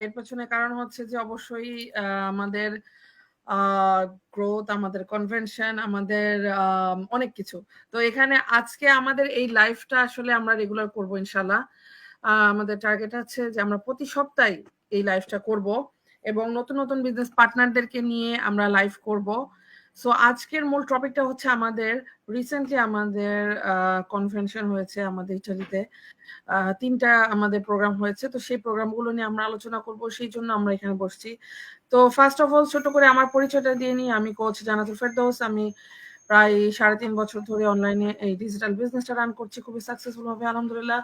এর পেছনে কারণ হচ্ছে যে অবশ্যই আমাদের গ্রোথ, আমাদের কনভেনশন, আমাদের অনেক কিছু। তো এখানে আজকে আমাদের এই লাইফটা আসলে আমরা রেগুলার করব ইনশাল্লাহ। আমাদের টার্গেট আছে যে আমরা প্রতি সপ্তাহে এই লাইফটা করব এবং নতুন নতুন বিজনেস পার্টনারদেরকে নিয়ে আমরা লাইভ করব। সো আজকের মূল টপিকটা হচ্ছে আমাদের রিসেন্টলি আমাদের কনভেনশন হয়েছে আমাদের ইটালিতে। 3টা আমাদের প্রোগ্রাম হয়েছে। তো সেই প্রোগ্রামগুলো নিয়ে আমরা আলোচনা করব, সেই জন্য আমরা এখানে বসছি। তো ফার্স্ট অফ অল ছোট করে আমার পরিচয়টা দিয়ে নিই। আমি কোচ জান্নাতুল ফেরদৌস। আমি প্রায় 3.5 বছর ধরে অনলাইনে এই ডিজিটাল বিজনেসটা রান করছি খুবই সাকসেসফুল ভাবে আলহামদুলিল্লাহ।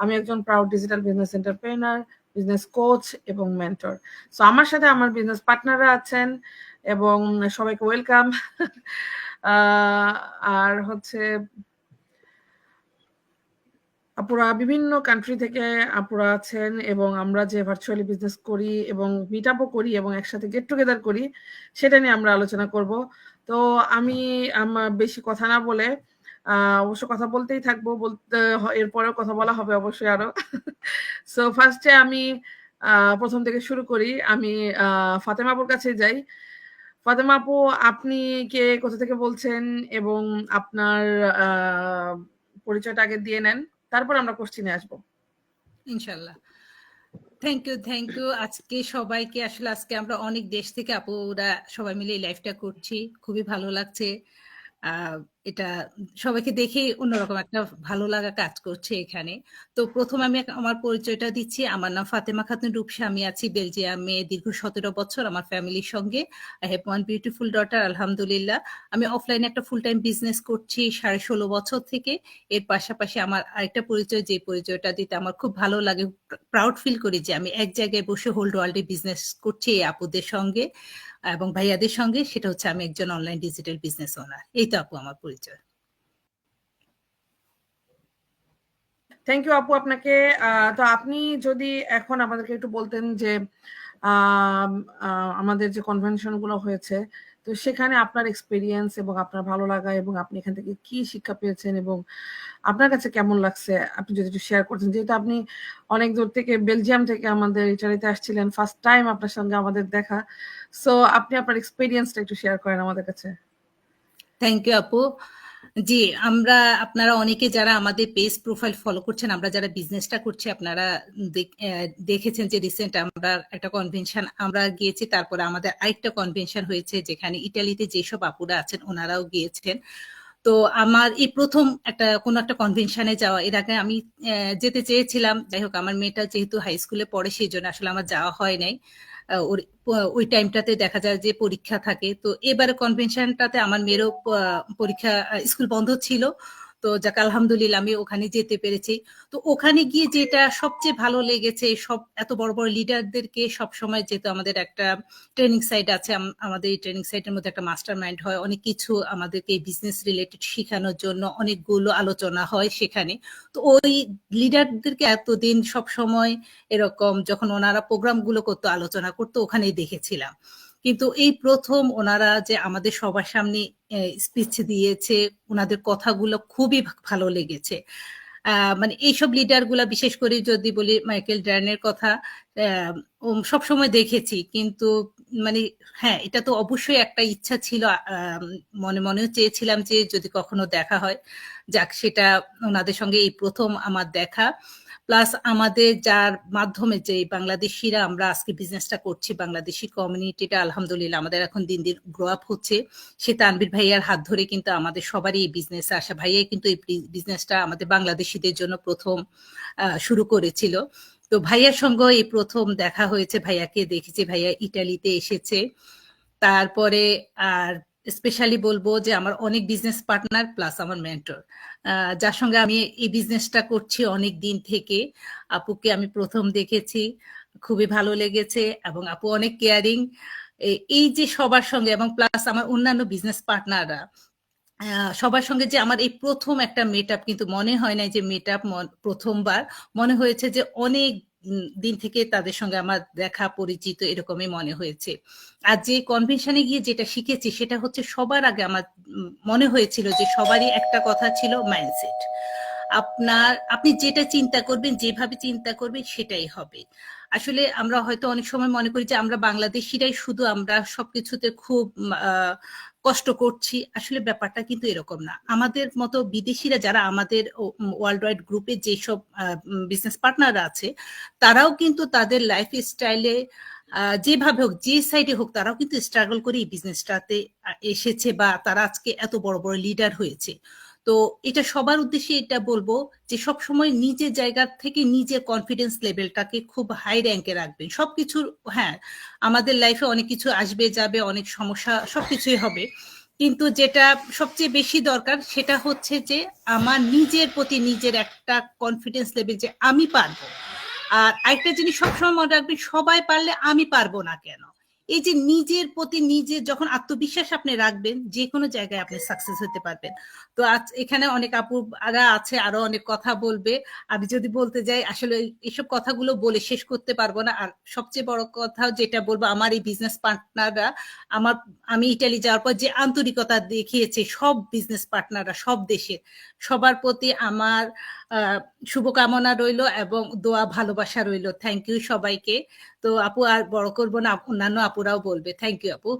আমি একজন proud digital business entrepreneur, business coach এবং মেন্টর। সো আমার সাথে আমার বিজনেস পার্টনাররা আছেন এবং সবাইকে ওয়েলকাম। আর হচ্ছে আপুরা বিভিন্ন কান্ট্রি থেকে আপুরা আছেন এবং আমরা যে ভার্চুয়ালি বিজনেস করি এবং মিট আপও করি এবং একসাথে গেট টুগেদার করি, সেটা নিয়ে আমরা আলোচনা করব। তো আমি আমার বেশি কথা না বলে অবশ্য কথা বলতেই থাকবো, বলতে এরপরেও কথা বলা হবে অবশ্যই আরো। সো ফার্স্টে আমি প্রথম থেকে শুরু করি। আমি ফাতেমা আপুর কাছে যাই। ফাতেমা আপু, আপনি কে, কোথা থেকে বলছেন এবং আপনার পরিচয়টা আগে দিয়ে নেন, তারপর আমরা কোশ্চেনে আসবো। ইনশাল্লাহ। Thank you. আজকে সবাইকে আসলে আজকে আমরা অনেক দেশ থেকে আপুরা সবাই মিলে এই লাইভটা করছি, খুবই ভালো লাগছে। এটা সবাইকে দেখে অন্যরকম একটা ভালো লাগা কাজ করছে এখানে। তো প্রথম আমি আমার পরিচয়টা দিচ্ছি। আমার নাম ফাতেমা খাতুন রূপসা। আমি আছি বেলজিয়ামে দীর্ঘ 17 বছর আমার ফ্যামিলির সঙ্গে। I have one beautiful daughter আলহামদুলিল্লাহ। আমি অফলাইনে একটা ফুল টাইম বিজনেস করছি 16.5 বছর থেকে। এর পাশাপাশি আমার আরেকটা পরিচয়, যে পরিচয়টা দিতে আমার খুব ভালো লাগে, প্রাউড ফিল করি যে আমি এক জায়গায় বসে হোল্ড ওয়ার্ল্ডে বিজনেস করছি এই আপুদের সঙ্গে এবং ভাইয়াদের সঙ্গে, সেটা হচ্ছে আমি একজন অনলাইন ডিজিটাল বিজনেস ওনার। এই তো আপু আমার পরিচয়। থ্যাংক ইউ আপু আপনাকে। তো আপনি যদি এখন আমাদেরকে একটু বলতেন যে আমাদের যে কনভেনশন গুলো হয়েছে, তো সেখানে আপনার এক্সপিরিয়েন্স এবং আপনার ভালো লাগা এবং আপনি এখান থেকে কি শিক্ষা পেয়েছেন এবং আপনার কাছে কেমন লাগছে, আপনি যদি একটু শেয়ার করতেন। যেহেতু আপনি অনেক দূর থেকে বেলজিয়াম থেকে আমাদের ইটালিতে আসছিলেন, ফার্স্ট টাইম আপনার সঙ্গে আমাদের দেখা। সো আপনি আপনার এক্সপিরিয়েন্সটা একটু শেয়ার করেন আমাদের কাছে। থ্যাংক ইউ আপু। জি, আমরা আপনারা অনেকে যারা আমাদের পেজ প্রোফাইল ফলো করছেন, আমরা যারা বিজনেসটা করছি, আপনারা দেখেছেন যে রিসেন্ট আমরা একটা কনভেনশন আমরা গিয়েছি, তারপরে আমাদের আরেকটা কনভেনশন হয়েছে যেখানে ইটালিতে যেসব আপুরা আছেন ওনারাও গিয়েছেন। তো আমার এই প্রথম কোনো একটা কনভেনশনে যাওয়া। এর আগে আমি যেতে চেয়েছিলাম, যাই হোক আমার মেয়েটা যেহেতু হাই স্কুলে পড়ে সেই জন্য আসলে আমার যাওয়া হয় নাই। ওই টাইমটাতে দেখা যায় যে পরীক্ষা থাকে। তো এবারে কনভেনশনটাতে আমার মেয়েরও পরীক্ষা, স্কুল বন্ধ ছিল। তো যাক আলহামদুলিল্লাহ আমি ওখানে যেতে পেরেছি। তো ওখানে গিয়ে যেটা সবচেয়ে ভালো লেগেছে, সব এত বড় বড় লিডারদেরকে সবসময়, যেহেতু আমাদের একটা ট্রেনিং সাইট আছে, আমাদের এই ট্রেনিং সাইটের মধ্যে একটা মাস্টার মাইন্ড হয়, অনেক কিছু আমাদেরকে বিজনেস রিলেটেড শেখানোর জন্য অনেকগুলো আলোচনা হয় সেখানে। তো ওই লিডারদেরকে এতদিন সব সময় এরকম যখন ওনারা প্রোগ্রামগুলো করতো, আলোচনা করতো, ওখানেই দেখেছিলাম। কিন্তু এই প্রথম ওনারা যে আমাদের সবার সামনে স্পিচ দিয়েছে, ওনাদের কথাগুলো খুবই ভালো লেগেছে। মানে এইসব লিডার গুলা, বিশেষ করে যদি বলি মাইকেল ড্যানের কথা, সবসময় দেখেছি, কিন্তু মানে হ্যাঁ, এটা তো অবশ্যই একটা ইচ্ছা ছিল, মনে মনেও চেয়েছিলাম যে যদি কখনো দেখা হয়। যাক, সেটা ওনাদের সঙ্গে এই প্রথম আমার দেখা। প্লাস আমাদের যার মাধ্যমে যে বাংলাদেশিরা আমরা আজকে বিজনেসটা করছি, বাংলাদেশি কমিউনিটিটা আলহামদুলিল্লাহ আমাদের এখন দিন দিন গ্রো আপ হচ্ছে। সে তানভীর ভাইয়ার হাত ধরে কিন্তু আমাদের সবারই এই বিজনেসে আসা। ভাইয়াই কিন্তু এই বিজনেসটা আমাদের বাংলাদেশিদের জন্য প্রথম শুরু করেছিল। তো ভাইয়ার সঙ্গে এই প্রথম দেখা হয়েছে, ভাইয়াকে দেখেছি, ভাইয়া ইটালিতে এসেছে। তারপরে আর স্পেশালি বলবো যে আমার অনেক বিজনেস পার্টনার প্লাস আমার মেন্টর, যার সঙ্গে আমি এই বিজনেসটা করছি অনেক দিন থেকে। আপুকে আমি প্রথম দেখেছি, খুবই ভালো লেগেছে এবং আপু অনেক কেয়ারিং। এই যে সবার সঙ্গে, এবং প্লাস আমার অন্যান্য বিজনেস পার্টনাররা, সবার সঙ্গে যে আমার এই প্রথম একটা মিট আপ, কিন্তু মনে হয় না যে মিট আপ প্রথমবার, মনে হয়েছে যে অনেক দিন থেকে তাদের সঙ্গে আমার দেখা পরিচিত এরকমই মনে হয়েছে। আর যে কনভেনশনে গিয়ে যেটা শিখেছি সেটা হচ্ছে, সবার আগে আমার মনে হয়েছিল যে সবারই একটা কথা ছিল, মাইন্ডসেট। আপনি যেটা চিন্তা করবেন, যেভাবে চিন্তা করবেন সেটাই হবে। আসলে আমরা হয়তো অনেক সময় মনে করি যে আমরা বাংলাদেশিরাই শুধু আমরা সবকিছুতে খুব কষ্ট করছি, আসলে ব্যাপারটা কিন্তু এরকম না। আমাদের মতো বিদেশিরা যারা আমাদের ওয়ার্ল্ড ওয়াইড গ্রুপে যেসব বিজনেস পার্টনাররা আছে, তারাও কিন্তু তাদের লাইফ স্টাইলে যেভাবে হোক, যে সাইডে হোক, তারাও কিন্তু স্ট্রাগল করে এই বিজনেসটাতে এসেছে বা তারা আজকে এত বড় বড় লিডার হয়েছে। তো এটা সবার উদ্দেশ্যে এটা বলবো যে সবসময় নিজের জায়গা থেকে নিজের কনফিডেন্স লেভেলটাকে খুব হাই র্যাঙ্কে রাখবেন। সবকিছুর, হ্যাঁ, আমাদের লাইফে অনেক কিছু আসবে যাবে, অনেক সমস্যা সবকিছুই হবে, কিন্তু যেটা সবচেয়ে বেশি দরকার সেটা হচ্ছে যে আমার নিজের প্রতি নিজের একটা কনফিডেন্স লেভেল, যে আমি পারবো। আর আরেকটা জিনিস সবসময় মনে রাখবেন, সবাই পারলে আমি পারবো না কেন। এই যে নিজের প্রতি নিজের যখন আত্মবিশ্বাস আপনি রাখবেন, যে কোনো জায়গায় আপনি সাকসেস হতে পারবেন। তো আজ এখানে অনেক আপুরা আছে, আরো অনেক কথা বলবে। আমি যদি বলতে যাই আসলে এইসব কথাগুলো বলে শেষ করতে পারবো না। আর সবচেয়ে বড় কথা যেটা বলবো, আমার এই বিজনেস পার্টনাররা, আমি ইটালি যাওয়ার পর যে আন্তরিকতা দেখিয়েছে সব বিজনেস পার্টনাররা সব দেশের, সবার প্রতি আমার শুভকামনা রইলো এবং দোয়া ভালোবাসা রইলো। থ্যাংক ইউ সবাইকে। তো আপু আর বড় করবো না, অন্যান্য আপুরাও বলবে। থ্যাংক ইউ আপু।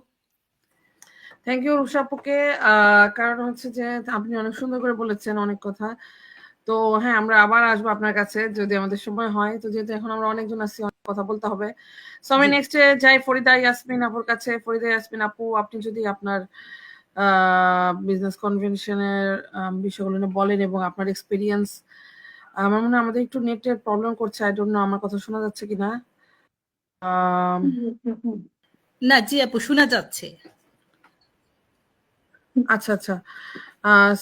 থ্যাংক ইউ রুষা আপুকে। কারণ হচ্ছে যে আপনি অনেক সুন্দর করে বলেছেন অনেক কথা। তো হ্যাঁ, আমরা আবার আসবো আপনার কাছে যদি আমাদের সময় হয়। তো যেহেতু এখন আমরা অনেকজন আছি, অনেক কথা বলতে হবে। সো আমি নেক্সটে যাই ফরিদা ইয়াসমিন আপুর কাছে। ফরিদা ইয়াসমিন আপু, আপনি যদি আপনার বিজনেস কনভেনশনের বিষয়গুলো নিয়ে বলেন এবং আপনার এক্সপিরিয়েন্স। আমার মনে হয় আমাদের একটু নেটের প্রবলেম করছে, আই ডোন্ট নো আমার কথা শোনা যাচ্ছে কিনা। না জি আপু, শোনা যাচ্ছে। আচ্ছা আচ্ছা।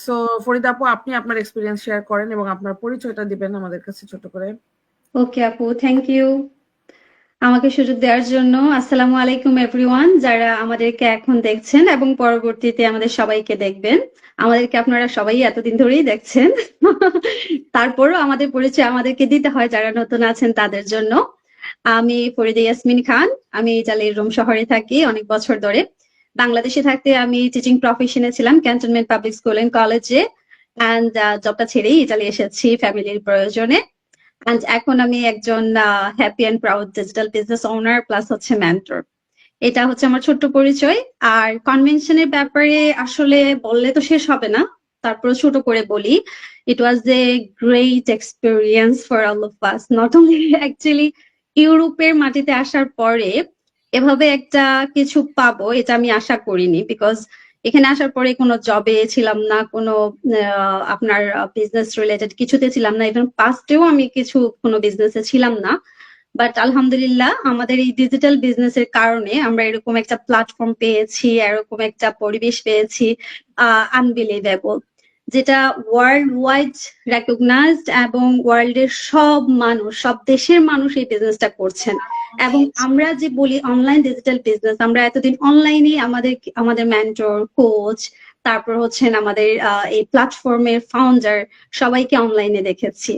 সো ফরিদা আপু, আপনি আপনার এক্সপিরিয়েন্স শেয়ার করেন এবং আপনার পরিচয়টা দিবেন আমাদের কাছে ছোট করে। ওকে আপু, থ্যাংক ইউ আমাকে সুযোগ দেওয়ার জন্য। আসসালামু আলাইকুম এভরিওয়ান, যারা আমাদেরকে এখন দেখছেন এবং পরবর্তীতে আমাদের সবাইকে দেখবেন। আমাদেরকে আপনারা সবাই এতদিন ধরেই দেখছেন, তারপরও আমাদের পরিচয় আমাদেরকে দিতে হয় যারা নতুন আছেন তাদের জন্য। আমি ফরিদা ইয়াসমিন খান, আমি ইতালির রোম শহরে থাকি অনেক বছর ধরে। বাংলাদেশে থাকতে আমি টিচিং প্রফেশনে ছিলাম ক্যান্টনমেন্ট পাবলিক স্কুল এন্ড কলেজে, অ্যান্ড জবটা ছেড়েই ইতালি এসেছি ফ্যামিলির প্রয়োজনে। And এখন আমি একজন happy and proud digital business owner plus হচ্ছে মেন্টর। এটা হচ্ছে আমার ছোট্ট পরিচয়। আর কনভেনশনের ব্যাপারে আসলে বললে তো শেষ হবে না, তারপর ছোট করে বলি। It was a great experience for all of us, not only actually ইউরোপের মাটিতে আসার পরে এভাবে একটা কিছু পাবো এটা আমি আশা করিনি, বিকজ এখানে আসার পরে কোনো জবে ছিলাম না, কোনো আপনার বিজনেস রিলেটেড কিছুতে ছিলাম না, ইভেন পাস্টেও আমি কোনো বিজনেসে ছিলাম না। বাট আলহামদুলিল্লাহ আমাদের এই ডিজিটাল বিজনেসের কারণে আমরা এরকম একটা প্ল্যাটফর্ম পেয়েছি, এরকম একটা পরিবেশ পেয়েছি, আনবিলিভেবল, যেটা ওয়ার্ল্ড ওয়াইড রেকগনাইজড এবং ওয়ার্ল্ডের সব মানুষ, সব দেশের মানুষ এই বিজনেসটা করছেন। এবং আমরা যে বলি অনলাইন ডিজিটাল বিজনেস, আমরা এতদিন অনলাইনে আমাদের মেন্টর, কোচ, তারপর হচ্ছেন আমাদের এই প্ল্যাটফর্মের ফাউন্ডার, সবাইকে অনলাইনে দেখেছি।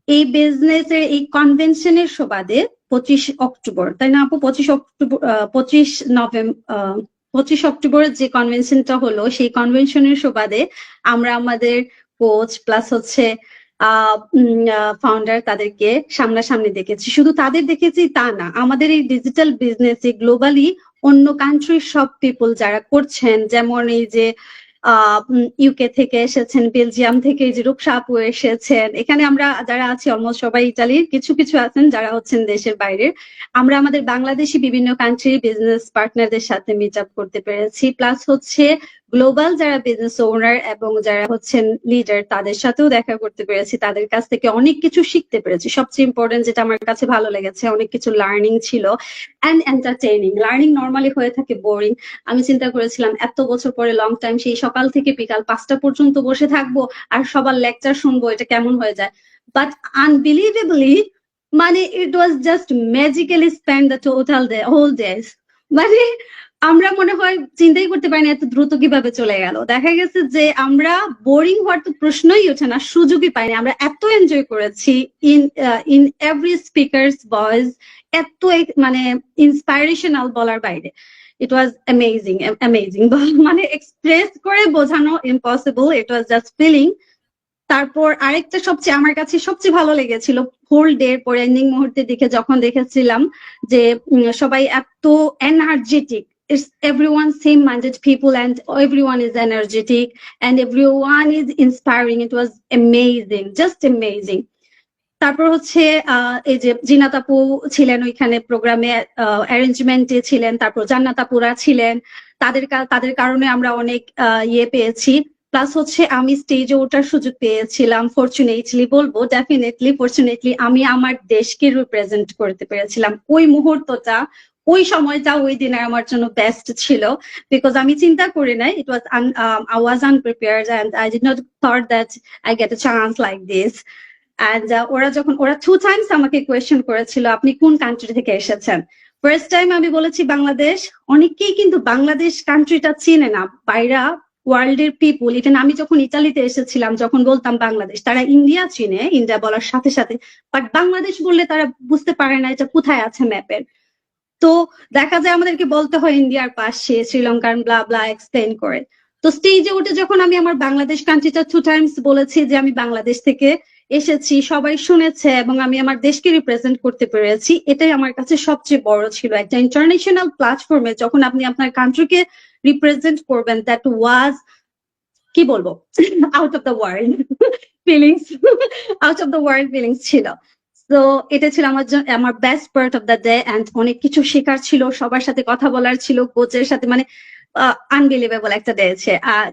এই বিজনেসের এই কনভেনশনের সুবাদে 25 অক্টোবর, তাই না আপু? 25 নভেম্বর 25 অক্টোবর যে কনভেনশনটা হলো, সেই কনভেনশনের সুবাদে আমরা আমাদের কোচ প্লাস হচ্ছে ফাউন্ডার তাদেরকে সামনাসামনি দেখেছি। শুধু তাদের দেখেছি তা না, আমাদের এই ডিজিটাল বিজনেসে গ্লোবালি অন্য কান্ট্রির সব পিপল যারা করছেন, যেমন এই যে ইউকে থেকে এসেছেন, বেলজিয়াম থেকে এই যে রূপসা আপু এসেছেন, এখানে আমরা যারা আছি অলমোস্ট সবাই ইতালির, কিছু কিছু আছেন যারা হচ্ছেন দেশের বাইরে। আমরা আমাদের বাংলাদেশি বিভিন্ন কান্ট্রির বিজনেস পার্টনারদের সাথে মিট আপ করতে পেরেছি, প্লাস হচ্ছে গ্লোবাল যারা বিজনেস ওনার এবং যারা হচ্ছেন লিডার তাদের সাথেও দেখা করতে পেরেছি, তাদের কাছ থেকে অনেক কিছু শিখতে পেরেছি। সবচেয়ে ইম্পর্টেন্ট যেটা আমার কাছে ভালো লেগেছে, অনেক কিছু লার্নিং ছিল অ্যান্ড এন্টারটেইনিং। লার্নিং নর্মালি হয়ে থাকে বোরিং, আমি চিন্তা করেছিলাম এত বছর পরে লং টাইম সেই সকাল থেকে বিকাল 5টা পর্যন্ত বসে থাকবো আর সবার লেকচার শুনবো, এটা কেমন হয়ে যায়। বাট আনবিলিভেবলি, মানে it was just magically spend the total day, whole days. মানে আমরা মনে হয় চিন্তাই করতে পারিনি এত দ্রুত কিভাবে চলে গেল। দেখা গেছে যে আমরা বোরিং হওয়ার তো প্রশ্নই ওঠে না, সুযোগই পাইনি। আমরা এত এনজয় করেছি ইন এভরি স্পিকারস ভয়েস, এত মানে ইন্সপাইরেশনাল বলার বাইরে। ইট ওয়াজ অ্যামেজিং, মানে এক্সপ্রেস করে বোঝানো impossible, it was just feeling তারপর আরেকটা সবচেয়ে আমার কাছে সবচেয়ে ভালো লেগেছিল হোল ডে এর পরে এন্ডিং মুহূর্তের দিকে যখন দেখেছিলাম যে সবাই এত energetic, it's everyone same minded people and everyone is energetic and everyone is inspiring. It was amazing, just amazing. তারপর হচ্ছে এই যে জিনাত আপু ছিলেন ওইখানে প্রোগ্রামে, অ্যারেঞ্জমেন্টে ছিলেন, তারপর জান্নাত আপুরা ছিলেন, তাদের কারণে আমরা অনেক ইয়ে পেয়েছি। প্লাস হচ্ছে আমি স্টেজে ওঠার সুযোগ পেয়েছিলাম, ফরচুনেটলি বলবো, ডেফিনেটলি ফরচুনেটলি আমি আমার দেশকে রিপ্রেজেন্ট করতে পেরেছিলাম। ওই মুহূর্তটা, ওই সময়টা ওই দিনে আমার জন্য বেস্ট ছিল, বিকজ আমি চিন্তা করি নাই, it was I was unprepared and I did not thought that I get a chance like this. And ওরা 2 টাইমস আমাকে কোয়েশ্চেন করেছিল আপনি কোন কান্ট্রি থেকে এসেছেন। ফার্স্ট টাইম আমি বলেছি বাংলাদেশ। অনেকেই কিন্তু বাংলাদেশ কান্ট্রিটা চিনে না, বাইরা ওয়ার্ল্ড এর পিপুল। ইভেন আমি যখন ইতালিতে এসেছিলাম, যখন বলতাম বাংলাদেশ, তারা ইন্ডিয়া চিনে, ইন্ডিয়া বলার সাথে সাথে, বাট বাংলাদেশ বললে তারা বুঝতে পারে না এটা কোথায় আছে ম্যাপের। তো দেখা যায় আমাদেরকে বলতে হয় ইন্ডিয়ার পাশে, শ্রীলঙ্কার, ব্লা ব্লা এক্সপ্লেন করে। তো স্টেজে উঠে যখন আমি আমার বাংলাদেশ কান্ট্রিটা 2 টাইমস বলেছি যে আমি বাংলাদেশ থেকে এসেছি, সবাই শুনেছে এবং আমি আমার দেশকে রিপ্রেজেন্ট করতে পেরেছি, এটাই আমার কাছে সবচেয়ে বড় ছিল। একটা ইন্টারন্যাশনাল প্ল্যাটফর্মে যখন আপনি আপনার কান্ট্রিকে রিপ্রেজেন্ট করবেন, দ্যাট ওয়াজ, কি বলবো, out of the world feelings, out of the world feelings ছিল। তো এটা ছিল আমার জন্য আমার best part of the day. And অনেক কিছু শেখার ছিল, সবার সাথে কথা বলার ছিল, কোচের সাথে, মানে আনবিলিভেবল একটা ডে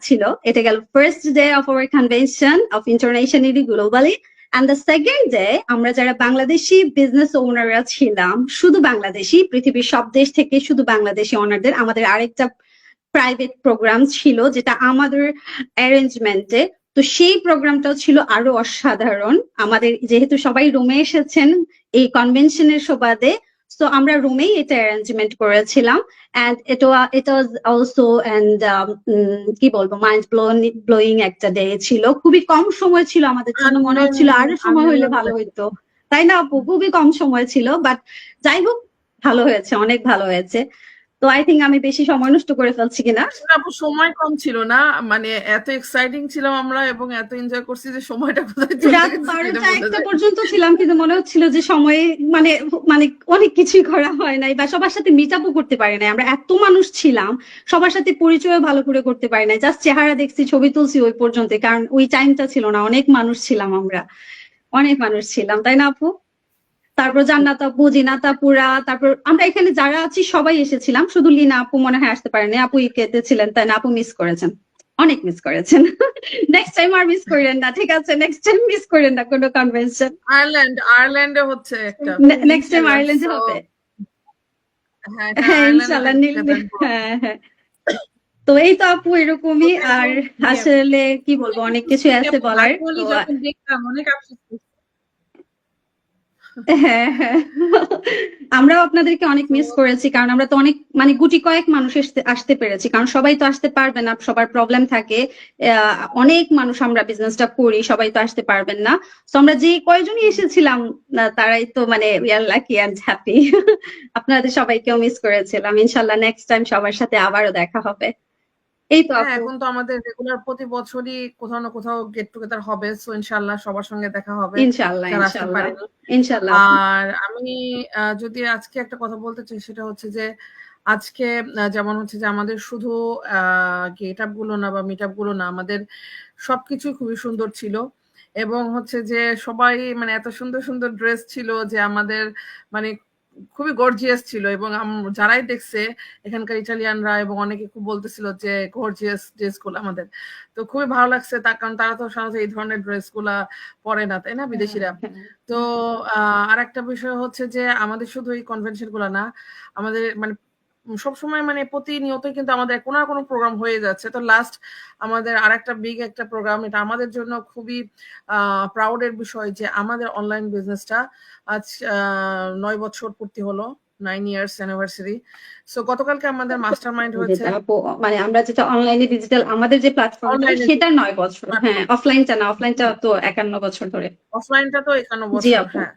ছিল। এটা গেল first day of our convention of internationally globally. And the second day আমরা যারা বাংলাদেশি বিজনেস ওনাররা ছিলাম, শুধু বাংলাদেশি, পৃথিবীর সব দেশ থেকে শুধু বাংলাদেশি ওনারদের, আমাদের আরেকটা প্রাইভেট প্রোগ্রাম ছিল যেটা আমাদের অ্যারেঞ্জমেন্টে। তো সেই প্রোগ্রামটাও ছিল আরো অসাধারণ। আমাদের যেহেতু সবাই রুমে এসেছেন এই কনভেনশনের সুবাদে, তো আমরা রুমেই এটা অ্যারেঞ্জমেন্ট করেছিলাম। এন্ড এটা ওয়াজ অলসো এন্ড কি বলবো, মাইন্ড ব্লোয়িং একটা ডে ছিল। খুবই কম সময় ছিল আমাদের জন্য, মনে হচ্ছিল আরো সময় হইলে ভালো হইতো, তাই না আপু? খুবই কম সময় ছিল, বাট যাই হোক ভালো হয়েছে, অনেক ভালো হয়েছে। তো আই থিঙ্ক আমি বেশি সময় নষ্ট করে ফেলছি কিনা। আসলে আপু সময় কম ছিল না, মানে এত এক্সাইটিং ছিলাম আমরা এবং এত এনজয় করছি যে সময়টা কোথায় চলে রাত গেছে 12টা-1টা পর্যন্ত ছিলাম, কিন্তু মনে হচ্ছিল যে সময়ে মানে মানে অনেক কিছুই করা হয় নাই, বা সবার সাথে মিট আপও করতে পারি নাই। আমরা এত মানুষ ছিলাম, সবার সাথে পরিচয় ভালো করে করতে পারি নাই, জাস্ট চেহারা দেখছি, ছবি তুলছি ওই পর্যন্ত, কারণ ওই টাইমটা ছিল না। অনেক মানুষ ছিলাম আমরা, অনেক মানুষ ছিলাম, তাই না আপু? তারপর জান্নাত আপু, জিনাত আপুরা, তারপর আমরা এখানে যারা আছি সবাই এসেছিলাম, শুধু লিনা আপু মনে হয় আসতে পারেনি। আপু ইউকেতে ছিলেন, তাই না? আপু মিস করেছেন, অনেক মিস করেছেন। নেক্সট টাইম আর মিস করেন না, ঠিক আছে? নেক্সট টাইম মিস করেন না কোনো কনভেনশন। আয়ারল্যান্ডে হচ্ছে একটা, নেক্সট টাইম আয়ারল্যান্ডে হবে। হ্যাঁ হ্যাঁ ইনশাআল্লাহ, হ্যাঁ হ্যাঁ। তো এই তো আপু এরকমই। আর আসলে কি বলবো, অনেক কিছু আছে বলার। তো যখন দেখতাম অনেক আফসোস করছি। হ্যাঁ হ্যাঁ, আমরাও আপনাদেরকে অনেক মিস করেছি, কারণ আমরা তো অনেক মানে গুটি কয়েক মানুষ আসতে পেরেছি, কারণ সবাই তো আসতে পারবে না, সবার প্রবলেম থাকে। অনেক মানুষ আমরা বিজনেসটা করি, সবাই তো আসতে পারবেন না। তো আমরা যে কয়জনই এসেছিলাম তারাই তো মানে we are lucky and happy. আপনাদের সবাইকেও মিস করেছিলাম। ইনশাল্লাহ নেক্সট টাইম সবার সাথে আবারও দেখা হবে। এই তো আপু, এখন তো আমাদের রেগুলার প্রতি বছরই কোথাও না কোথাও গেট টুগেদার হবে, সো ইনশাআল্লাহ সবার সঙ্গে দেখা হবে ইনশাআল্লাহ যারা আসতে ইনশাআল্লাহ পারেনি। ইনশাআল্লাহ। আর আমি যদি আজকে একটা কথা বলতে চাই, সেটা হচ্ছে যে আজকে যেমন হচ্ছে যে আমাদের শুধু গেট আপ গুলো না বা মিট আপ গুলো না, আমাদের সবকিছুই খুবই সুন্দর ছিল। এবং হচ্ছে যে সবাই মানে এত সুন্দর সুন্দর ড্রেস ছিল যে আমাদের মানে খুবই গর্জিয়াস ছিল। এবং যারাই দেখছে এখানকার ইটালিয়ানরা এবং অনেকে খুব বলতেছিল যে গর্জিয়াস ড্রেস গুলো আমাদের, তো খুবই ভালো লাগছে। তার কারণ তারা তো সাধারণত এই ধরনের ড্রেস গুলা পরে না, তাই না, বিদেশিরা। তো আর একটা বিষয় হচ্ছে যে আমাদের শুধু এই কনভেনশন গুলা না, আমাদের মানে সবসময় মানে প্রতিনিয়তই কিন্তু আমাদের কোনো না কোনো প্রোগ্রাম হয়ে যাচ্ছে। তো লাস্ট আমাদের আর একটা বিগ একটা প্রোগ্রাম, এটা আমাদের জন্য খুবই প্রাউডের বিষয় যে আমাদের অনলাইন বিজনেসটা আজ 9 বছর পূর্তি হলো, 9 ইয়ার্স অ্যানিভার্সারি। সো গতকালকে আমাদের মাস্টার মাইন্ড হয়েছে, মানে আমরা যেটা অনলাইনে ডিজিটাল আমাদের যে প্ল্যাটফর্মটা, সেটা 9 বছর। হ্যাঁ, অফলাইনটা না, অফলাইনটা তো 51 বছর ধরে। অফলাইনটা তো 51 জি বছর। আপু। হ্যাঁ,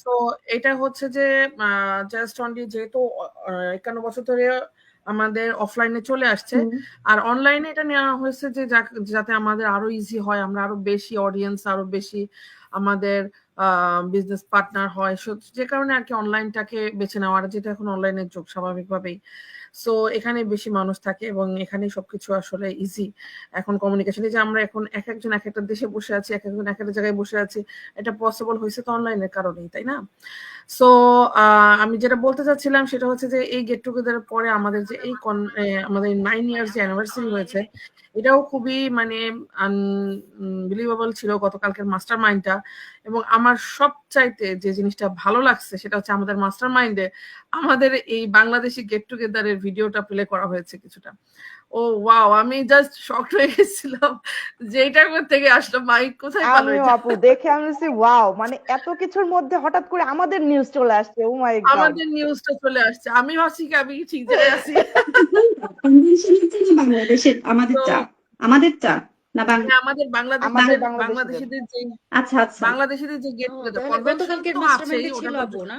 সো এটা হচ্ছে যে জাস্ট অনলি যেহেতু 51 বছর ধরে আমাদের অফলাইনে চলে আসছে, হুম। আর অনলাইনে এটা নেওয়া হয়েছে যে যাতে আমাদের আরো ইজি হয়, আমরা আরো বেশি অডিয়েন্স, আরো বেশি আমাদের বিজনেস পার্টনার হয়, যে কারণে আর কি অনলাইনটাকে বেছে নেওয়া, যেটা এখন অনলাইনের যুগ স্বাভাবিকভাবেই। সো এখানে বেশি মানুষ থাকে এবং এখানে সবকিছু আসলে ইজি এখন কমিউনিকেশন। এই যে আমরা এখন এক একজন এক একটা দেশে বসে আছি, এক একজন এক একটা জায়গায় বসে আছি, এটা পসিবল হয়েছে তো অনলাইনের কারণেই, তাই না? সো আমি যেটা বলতে চাচ্ছিলাম সেটা হচ্ছে যে এই গেট টুগেদারের পরে আমাদের যে এই আমাদের 9 ইয়ার্স যে অ্যানিভার্সারি হয়েছে, এটাও খুবই মানে আনবিলিভেবল ছিল গতকালকের মাস্টার মাইন্ডটা। এবং আমার সবচাইতে যে জিনিসটা ভালো লাগছে সেটা হচ্ছে আমাদের মাস্টার মাইন্ডে আমাদের এই বাংলাদেশি গেট টুগেদারের ভিডিওটা প্লে করা হয়েছে কিছুটা। ও ওয়াও, আমি জাস্ট শকড হয়ে গেছিলাম যে এটা থেকে আসলো, মাইক কোথায় পেলো আমিও এটা। আপু দেখে আমি বলছি ওয়াও, মানে এত কিছুর মধ্যে হঠাৎ করে আমাদের নিউজ চলে আসছে, ও মাই গড। আমাদের নিউজটা চলে আসছে, আমি ভাবছি কি আমি ঠিক জায়গায় আছি। বাংলাদেশের তো আমাদেরটা না হ্যাঁ, আমাদের আমাদের বাংলাদেশিদের। বাংলাদেশিদের যে আচ্ছা আচ্ছা বাংলাদেশিদের যে গেট ও টুগেদার তাহলে কনভেনশন গতকালকের তো মাস্টারমাইন্ডে আছেই, ছিল ওটা আপু তো না?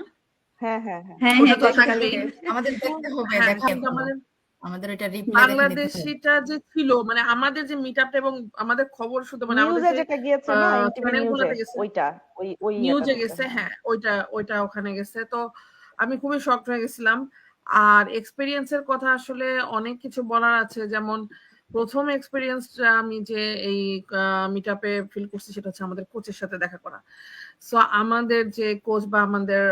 হ্যাঁ হ্যাঁ হ্যাঁ হ্যাঁ ওটা হ্যাঁ তো গতকালকে থাকবেই। আমাদের কিন্তু দেখতে হবে, হ্যাঁ, দেখেন কিন্তু আমাদের আমাদের এটা রিপ্লাই দেখে নিতে হবে। বাংলাদেশিটা যে ছিল মানে আমাদের যে মিট আপটা এবং আমাদের খবর শুধু মানে আমাদের নিউজে যে যেটা গিয়েছে না, এনটিভি চ্যানেল নিউজে, গুলাতে গেছে, ওইটা ওই নিউজে ইয়েটাতে, গেছে, হ্যাঁ। হ্যাঁ ওইটা ওখানে গেছে। তো আমি খুবই শকড হয়ে গেছিলাম। আর এক্সপিরিয়েন্সের কথা আসলে অনেক কিছু বলার আছে। যেমন প্রথম এক্সপিরিয়েন্সটা আমি যে এই মিট আপে ফিল করছি সেটা হচ্ছে আমাদের কোচের সাথে দেখা করা। সো আমাদের যে কোচ বা আমাদের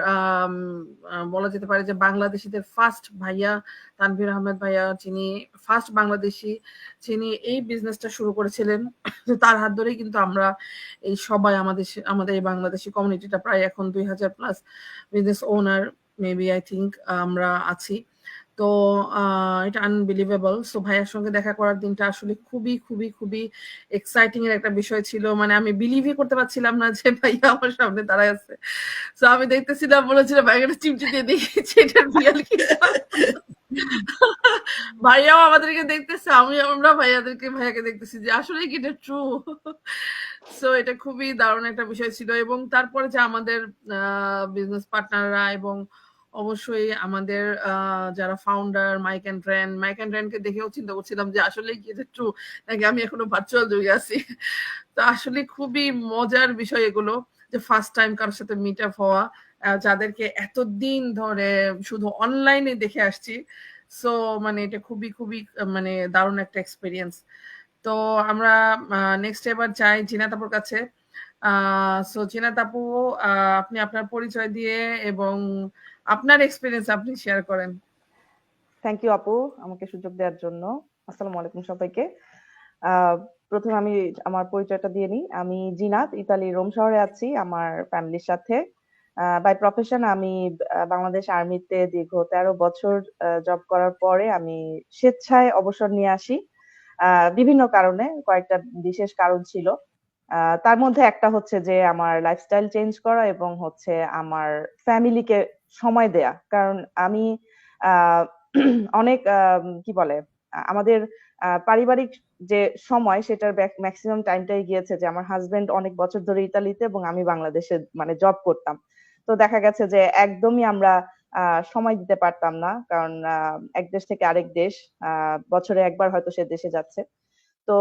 বলা যেতে পারে যে বাংলাদেশিদের ফার্স্ট ভাইয়া তানভীর আহমেদ ভাইয়া, যিনি ফার্স্ট বাংলাদেশি যিনি এই বিজনেসটা শুরু করেছিলেন, তার হাত ধরেই কিন্তু আমরা এই সবাই আমাদের এই বাংলাদেশি কমিউনিটিটা প্রায় এখন 2000 plus business owner maybe I think আমরা আছি। তো এটা আনবিলিভেবল। সো ভাইয়ার সঙ্গে দেখা করার দিনটা আসলে খুবই খুবই খুবই এক্সাইটিং এর একটা বিষয় ছিল। মানে আমি বিলিভই করতে পারছিলাম না যে ভাইয়া আমার সামনে দাঁড়ায় আছে। সো আমি দেখতেছিলাম, বলেছিলাম ভাইয়াটা চিমটি দিয়ে দেখেছি এটা রিয়েল কিনা। ভাইয়াও আমাদেরকে দেখতেছে, আমরা ভাইয়াকে দেখতেছি যে আসলে কি এটা ট্রু। সো এটা খুবই দারুণ একটা বিষয় ছিল। এবং তারপরে যে আমাদের বিজনেস পার্টনাররা এবং অবশ্যই আমাদের যারা ফাউন্ডার মাইক অ্যান্ড রেনকে দেখেও চিন্তা করছিলাম যে আসলে কি এটা ট্রু নাকি আমি এখনো ভার্চুয়াল যুগে আছি। তো আসলে খুবই মজার বিষয় এগুলো, যে ফার্স্ট টাইম কারোর সাথে মিট আপ হওয়া, যাদেরকে এতদিন ধরে শুধু অনলাইনে দেখে আসছি। সো মানে এটা খুবই খুবই মানে দারুণ একটা এক্সপিরিয়েন্স। তো আমরা নেক্সট এবার যাই জিনাত আপুর কাছে। সো জিনাত আপু, আপনি আপনার পরিচয় দিয়ে এবং আপনার এক্সপিরিয়েন্স আপনি শেয়ার করেন। থ্যাংক ইউ আপু আমাকে সুযোগ দেওয়ার জন্য। আসসালামু আলাইকুম সবাইকে। প্রথমে আমি আমার পরিচয়টা দিয়ে নিই। আমি জিনাত, ইতালি রোম শহরে আছি আমার ফ্যামিলির সাথে। বাই প্রফেশন আমি বাংলাদেশ আর্মিতে দীর্ঘ 13 বছর জব করার পরে আমি স্বেচ্ছায় অবসর নিয়ে আসি। বিভিন্ন কারণে, কয়েকটা বিশেষ কারণ ছিল। তার মধ্যে একটা হচ্ছে যে আমার লাইফস্টাইল চেঞ্জ করা এবং হচ্ছে আমার ফ্যামিলিকে সময় দেয়া। কারণ আমি অনেক কি বলে আমাদের পারিবারিক যে সময় সেটার ম্যাক্সিমাম টাইমটাই গিয়েছে যে আমার হাজবেন্ড অনেক বছর ধরে ইতালিতে এবং আমি বাংলাদেশে মানে জব করতাম। তো দেখা গেছে যে একদমই আমরা সময় দিতে পারতাম না, কারণ এক দেশ থেকে আরেক দেশ বছরে একবার হয়তো সে দেশে যাচ্ছে। তো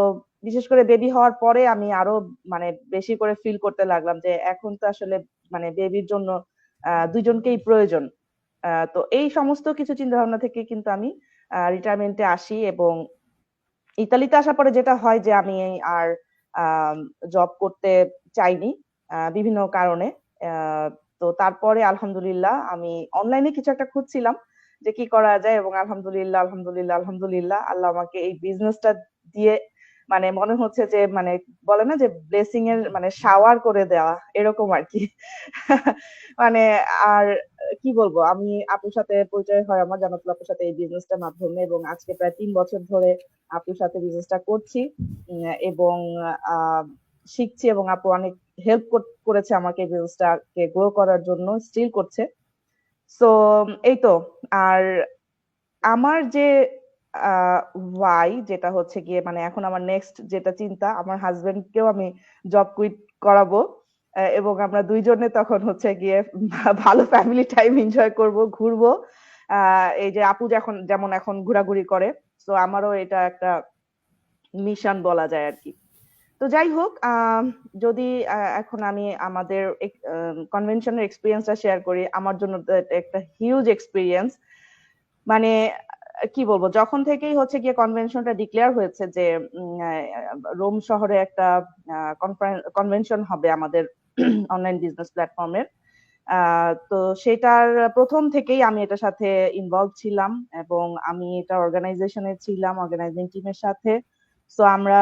বিশেষ করে বেবি হওয়ার পরে আমি আরো মানে বেশি করে ফিল করতে লাগলাম যে এখন তো আসলে মানে বেবির জন্য দুইজনকেই প্রয়োজন। তো এই সমস্ত কিছু চিন্তা ভাবনা থেকে কিন্তু আমি রিটায়ারমেন্টে আসি এবং ইতালিতে আসার পরে যেটা হয় যে আমি আর জব করতে চাইনি বিভিন্ন কারণে। তো তারপরে আলহামদুলিল্লাহ আমি অনলাইনে কিছু একটা খুঁজছিলাম যে কি করা যায়, এবং আলহামদুলিল্লাহ আলহামদুলিল্লাহ আলহামদুলিল্লাহ আল্লাহ আমাকে এই বিজনেসটা দিয়ে মানে মনে হচ্ছে যে মানে বলে না যে ব্লেসিং এর মানে শাওয়ার করে দেওয়া এরকম আর কি। মানে আর কি বলবো, আমি আপুর সাথে পরিচয় হয় আমার জান্নাতুল আপুর সাথে এই বিজনেসটার মাধ্যমে, এবং আজকে প্রায় 3 বছর ধরে আপুর সাথে বিজনেসটা করছি এবং শিখছি, এবং আপু অনেক হেল্প করেছে আমাকে বিজনেসটাকে গ্রো করার জন্য, স্টিল করছে। সো এই তো। আর আমার যে ওয়াই যেটা হচ্ছে গিয়ে মানে এখন আমার নেক্সট যেটা চিন্তা, আমার হাজবেন্ডকেও আমি জব কুইট করাবো এবং আমরা দুইজনে তখন হচ্ছে গিয়ে ভালো ফ্যামিলি টাইম এনজয় করব, ঘুরবো এই যে আপু যেমন এখন ঘোরাঘুরি করে, তো আমারও এটা একটা মিশন বলা যায় আর কি। তো যাই হোক, যদি এখন আমি আমাদের কনভেনশনের এক্সপিরিয়েন্সটা শেয়ার করি, আমার জন্য তো এটা একটা হিউজ এক্সপিরিয়েন্স। মানে কি বলবো, যখন থেকেই হচ্ছে গিয়ে কনভেনশনটা ডিক্লেয়ার হয়েছে যে রোম শহরে একটা কনভেনশন হবে আমাদের অনলাইন বিজনেস প্ল্যাটফর্মের, তো সেটার প্রথম থেকেই আমি এটার সাথে ইনভলভ ছিলাম এবং আমি এটা অর্গানাইজেশনে ছিলাম, অর্গানাইজিং টিমের সাথে। সো আমরা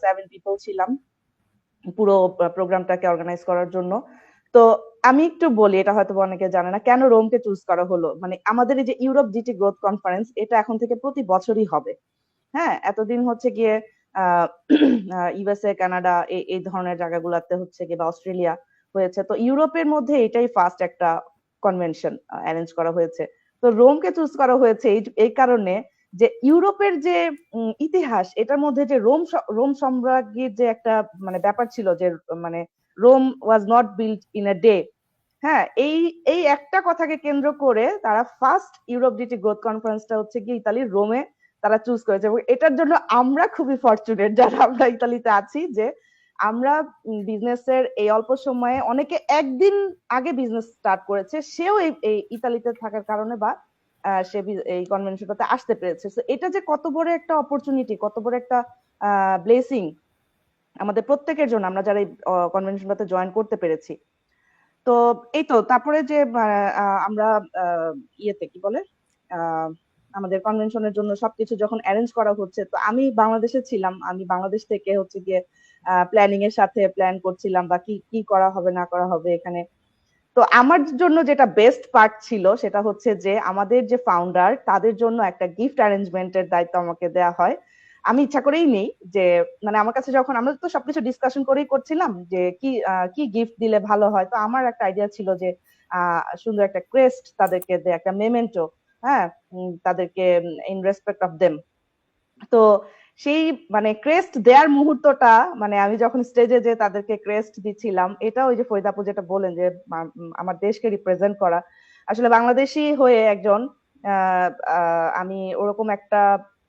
7 পিপল ছিলাম পুরো প্রোগ্রামটাকে অর্গানাইজ করার জন্য। তো আমি একটু বলি, এটা হয়তো অনেকে জানে না কেন রোমকে চুজ করা হলো। মানে আমাদের এই যে ইউরোপ জিটি গ্রোথ কনফারেন্স, এটা এখন থেকে প্রতি বছরই হবে। হ্যাঁ, এতদিন হচ্ছে গিয়ে ইউএসএ, কানাডা এই ধরনের জায়গাগুলোতে হচ্ছে গিয়ে, বা অস্ট্রেলিয়া হয়েছে। তো ইউরোপের মধ্যে এটাই ফার্স্ট একটা কনভেনশন অ্যারেঞ্জ করা হয়েছে। তো রোমকে চুজ করা হয়েছে এই কারণে যে ইউরোপের যে ইতিহাস, এটার মধ্যে যে রোম সাম্রাজ্যের যে একটা মানে ব্যাপার ছিল, যে মানে Rome was not built in a day. হ্যাঁ, এই একটা কথাকে কেন্দ্র করে তারা ফার্স্ট ইউরোপ জিটি গ্রোথ কনফারেন্সটা হচ্ছে কি ইতালির রোমে তারা চুজ করেছে। এবং এটার জন্য আমরা খুবই ফরচুনেট যারা আমরা ইতালিতে আছি, যে আমরা বিজনেসের এই অল্প সময়ে, অনেকে একদিন আগে বিজনেস স্টার্ট করেছে, সেও এই ইতালিতে থাকার কারণে বা সে এই কনভেনশনটাতে আসতে পেরেছে। তো এটা যে কত বড় একটা অপরচুনিটি, কত বড় একটা ব্লেসিং আমাদের প্রত্যেকের জন্য, আমরা যারা এই কনভেনশনটাতে জয়েন করতে পেরেছি। তো এই তো তারপরে যে আমরা ইয়েতে কি বলে আমাদের কনভেনশনের জন্য সবকিছু যখন অ্যারেঞ্জ করা হচ্ছে, তো আমি বাংলাদেশে ছিলাম, আমি বাংলাদেশ থেকে হচ্ছে গিয়ে প্ল্যানিং এর সাথে প্ল্যান করছিলাম বা কি কি করা হবে না করা হবে এখানে। তো আমার জন্য যেটা বেস্ট পার্ট ছিল সেটা হচ্ছে যে আমাদের যে ফাউন্ডার, তাদের জন্য একটা গিফট অ্যারেঞ্জমেন্টের দায়িত্ব আমাকে দেওয়া হয়। আমি ইচ্ছা করেই নেই যে, মানে আমার কাছে যখন, আমরা তো সবকিছু ডিসকাশন করেই করছিলাম যে কি গিফট দিলে ভালো হয়। তো আমার একটা আইডিয়া ছিল যে সুন্দর একটা ক্রেস্ট তাদেরকে দেয়, একটা মেমেন্টো, হ্যাঁ, তাদেরকে ইন রেসপেক্ট অফ দেম। তো সেই মানে ক্রেস্ট দেওয়ার মুহূর্তটা, মানে আমি যখন স্টেজে যে তাদেরকে ক্রেস্ট দিচ্ছিলাম, এটা ওই যে ফরিদা আপু যেটা বলেন যে আমার দেশকে রিপ্রেজেন্ট করা, আসলে বাংলাদেশি হয়ে একজন আমি ওরকম একটা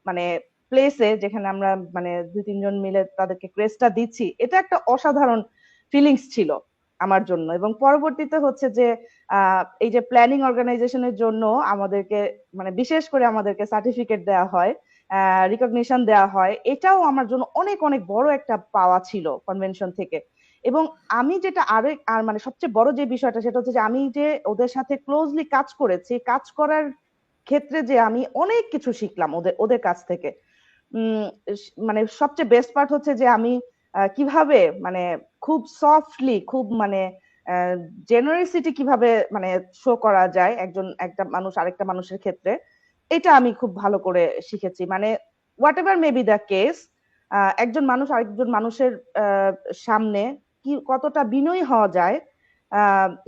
মানে প্লেসে, যেখানে আমরা মানে 2-3 জন মিলে তাদেরকে ক্রেস্টটা দিচ্ছি, এটা একটা অসাধারণ ফিলিংস ছিল আমার জন্য। এবং পরবর্তীতে হচ্ছে যে এই যে প্ল্যানিং অর্গানাইজেশনের জন্য আমাদেরকে মানে বিশেষ করে আমাদেরকে সার্টিফিকেট দেওয়া হয়, রিকগনিশন দেওয়া হয়, এটাও আমার জন্য অনেক অনেক বড় একটা পাওয়া ছিল কনভেনশন থেকে। এবং আমি যেটা আর মানে সবচেয়ে বড় যে বিষয়টা, সেটা হচ্ছে যে আমি যে ওদের সাথে ক্লোজলি কাজ করেছি, কাজ করার ক্ষেত্রে যে আমি অনেক কিছু শিখলাম ওদের কাছ থেকে। মানে সবচেয়ে বেস্ট পার্ট হচ্ছে যে আমি কিভাবে মানে খুব সফটলি, খুব মানে জেনারেসিটি কিভাবে মানে শো করা যায় একটা মানুষ আরেকটা মানুষের ক্ষেত্রে, এটা আমি খুব ভালো করে শিখেছি। মানে what ever may be the case, একজন মানুষ আরেকজন মানুষের সামনে কি কতটা বিনয়ী হওয়া যায়,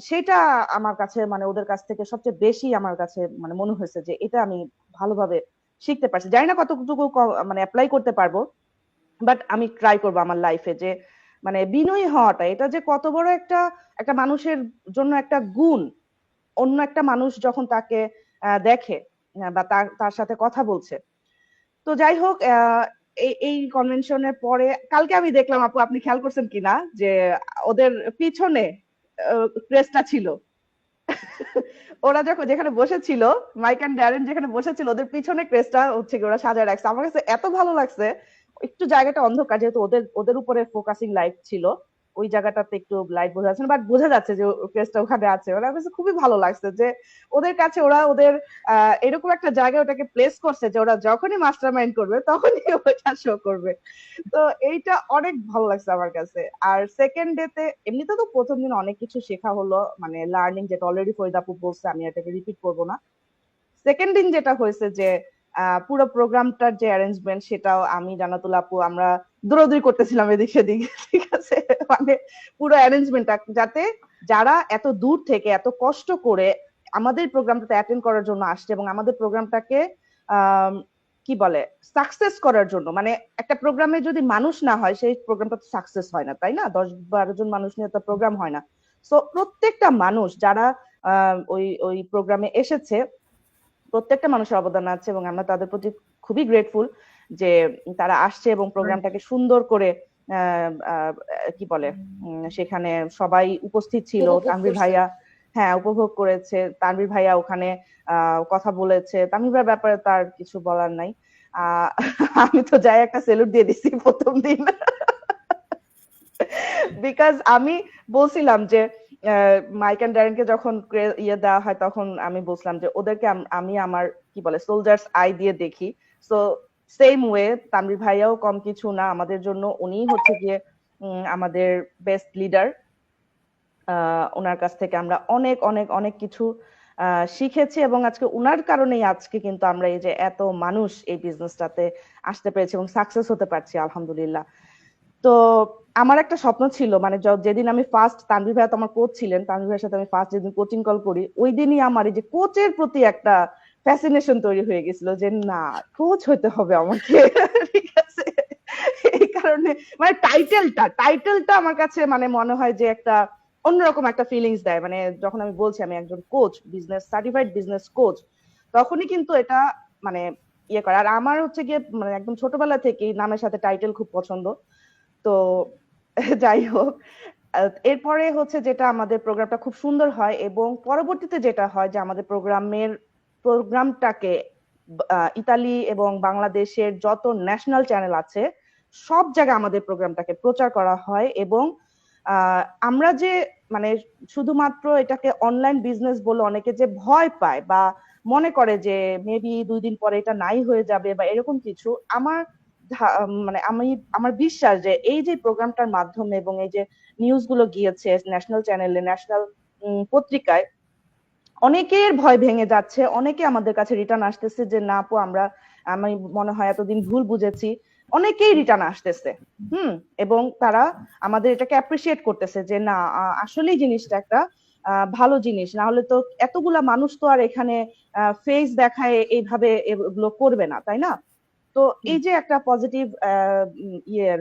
সেটা আমার কাছে মানে ওদের কাছ থেকে সবচেয়ে বেশি আমার কাছে মানে মনে হয়েছে যে এটা আমি ভালোভাবে শিখতে পারছি। জানি না কতটুকু মানে অ্যাপ্লাই করতে পারবো, বাট আমি ট্রাই করবো আমার লাইফে যে মানে বিনয়ী হওয়াটা, এটা যে কত বড় একটা মানুষের জন্য একটা গুণ। অন্য একটা মানুষ যখন তাকে দেখে বা তার সাথে কথা বলছে। তো যাই হোক, এই কনভেনশনের পরে কালকে আমি দেখলাম, আপু আপনি খেয়াল করছেন কিনা, যে ওদের পিছনে ক্রেস্টটা ছিল। ওরা যেখানে বসেছিল, মাইক এন্ড ড্যারেন যেখানে বসেছিল, ওদের পিছনে ক্রেস্টটা হচ্ছে ওরা সাজায় রাখছে। আমার কাছে এত ভালো লাগছে। একটু জায়গাটা অন্ধকার, যেহেতু ওদের উপরে ফোকাসিং লাইট ছিল, ওই জায়গাটাতে একটু লাইট বোঝা যাচ্ছে না, বাট বোঝা যাচ্ছে যে ক্রেস্টটা ওখানে আছে। ওরা কাছে খুবই ভালো লাগছে যে ওদের কাছে ওদের এরকম একটা জায়গায় ওটাকে প্লেস করছে যে ওরা যখনই মাস্টার মাইন্ড করবে তখনই ওটা শো করবে। তো এইটা অনেক ভালো লাগছে আমার কাছে। আর সেকেন্ড ডেতে এমনিতে তো প্রথম দিন অনেক কিছু শেখা হলো, মানে লার্নিং, যেটা অলরেডি ফরিদা আপু বলছে, আমি এটাকে রিপিট করবো না। সেকেন্ড দিন যেটা হয়েছে যে পুরো প্রোগ্রামটার যে অ্যারেঞ্জমেন্ট, সেটাও আমি, জান্নাতুল আপু, আমরা দৌড়াদৌড়ি করতেছিলাম এদিক সেদিক, ঠিক আছে। মানে পুরো অ্যারেঞ্জমেন্টটা, যাতে যারা এত দূর থেকে এত কষ্ট করে আমাদের প্রোগ্রামটাতে অ্যাটেন্ড করার জন্য আসছে এবং আমাদের প্রোগ্রামটাকে কি বলে সাকসেস করার জন্য, মানে একটা প্রোগ্রামে যদি মানুষ না হয় সেই প্রোগ্রামটা তো সাকসেস হয় না, তাই না? 10-12 জন মানুষ নিয়ে তো প্রোগ্রাম হয় না। সো প্রত্যেকটা মানুষ যারা ওই ওই প্রোগ্রামে এসেছে, প্রত্যেকটা মানুষের অবদান আছে এবং আমরা তাদের প্রতি খুবই গ্রেটফুল যে তারা আসছে এবং প্রোগ্রামটাকে সুন্দর করে কি বলে সেখানে সবাই উপস্থিত ছিল। তানভীর ভাইয়া উপভোগ করেছে, তানভীর ভাইয়া ওখানে কথা বলেছে। তানভীর ভাইয়ের ব্যাপারে তার কিছু বলার নাই। আমি তো যাই একটা সেলুট দিয়ে দিছি প্রথম দিন, বিকজ আমি বলছিলাম যে মাইক এন্ড ড্যারেনকে যখন দেওয়া হয় তখন আমি বলছিলাম যে ওদেরকে আমি আমার কি বলে সোলজার্স আই দিয়ে দেখি। সো সেম ওয়ে তানভীর ভাইয়াও কম কিছু না আমাদের জন্য। উনি হচ্ছে গিয়ে আমাদের বেস্ট লিডার। ওনার কাছ থেকে আমরা অনেক অনেক অনেক কিছু শিখেছি এবং আজকে উনার কারণেই আজকে কিন্তু আমরা এই যে এত মানুষ এই বিজনেসটাতে আসতে পেরেছি এবং সাকসেস হতে পারছি আলহামদুলিল্লাহ। তো আমার একটা স্বপ্ন ছিল, মানে যেদিন আমি ফার্স্ট, তানভীর ভাইয়া তো আমার কোচ ছিলেন, তানভীর ভাইয়ের সাথে আমি ফার্স্ট যেদিন কোচিং কল করি ওই দিনই আমার এই যে কোচের প্রতি একটা ফ্যাসিনেশন তৈরি হয়ে গেছিল যে না কোচ হতে হবে আমাকে। ঠিক আছে, এই কারণে মানে টাইটেলটা আমার কাছে মানে মনে হয় যে একটা অন্যরকম একটা ফিলিংস দেয়। মানে যখন আমি বলছি আমি একজন coach, business certified business coach, তখনই কিন্তু এটা মানে ইয়ে করে। আর আমার হচ্ছে গিয়ে মানে একদম ছোটবেলা থেকেই নামের সাথে টাইটেল খুব পছন্দ। তো যাই হোক, এরপরে হচ্ছে যেটা আমাদের প্রোগ্রামটা খুব সুন্দর হয় এবং পরবর্তীতে যেটা হয় যে আমাদের প্রোগ্রামটাকে ইতালি এবং বাংলাদেশের যত ন্যাশনাল চ্যানেল আছে সব জায়গায় আমাদের প্রোগ্রামটাকে প্রচার করা হয় এবং আমরা যে মানে শুধুমাত্র এটাকে অনলাইন বিজনেস বলে অনেকে যে ভয় পায় বা মনে করে যে মেবি 2 দিন পরে এটা নাই হয়ে যাবে বা এরকম কিছু, মানে আমার বিশ্বাস যে এই যে প্রোগ্রামটার মাধ্যমে এবং এই যে নিউজ গুলো গিয়েছে ন্যাশনাল চ্যানেলে, ন্যাশনাল পত্রিকায়, অনেকের ভয় ভেঙে যাচ্ছে। অনেকে আমাদের কাছে রিটার্ন আসতেছে যে না আপু আমি মনে হয় এতদিন ভুল বুঝেছি। অনেকেই রিটার্ন আসতেছে এবং তারা আমাদের এটাকে অ্যাপ্রিসিয়েট করতেছে যে না আসলেই জিনিসটা একটা ভালো জিনিস, না হলে তো এতগুলা মানুষ তো আর এখানে ফেস দেখায় এইভাবে এগুলো করবে না, তাই না? তো এই যে একটা পজিটিভ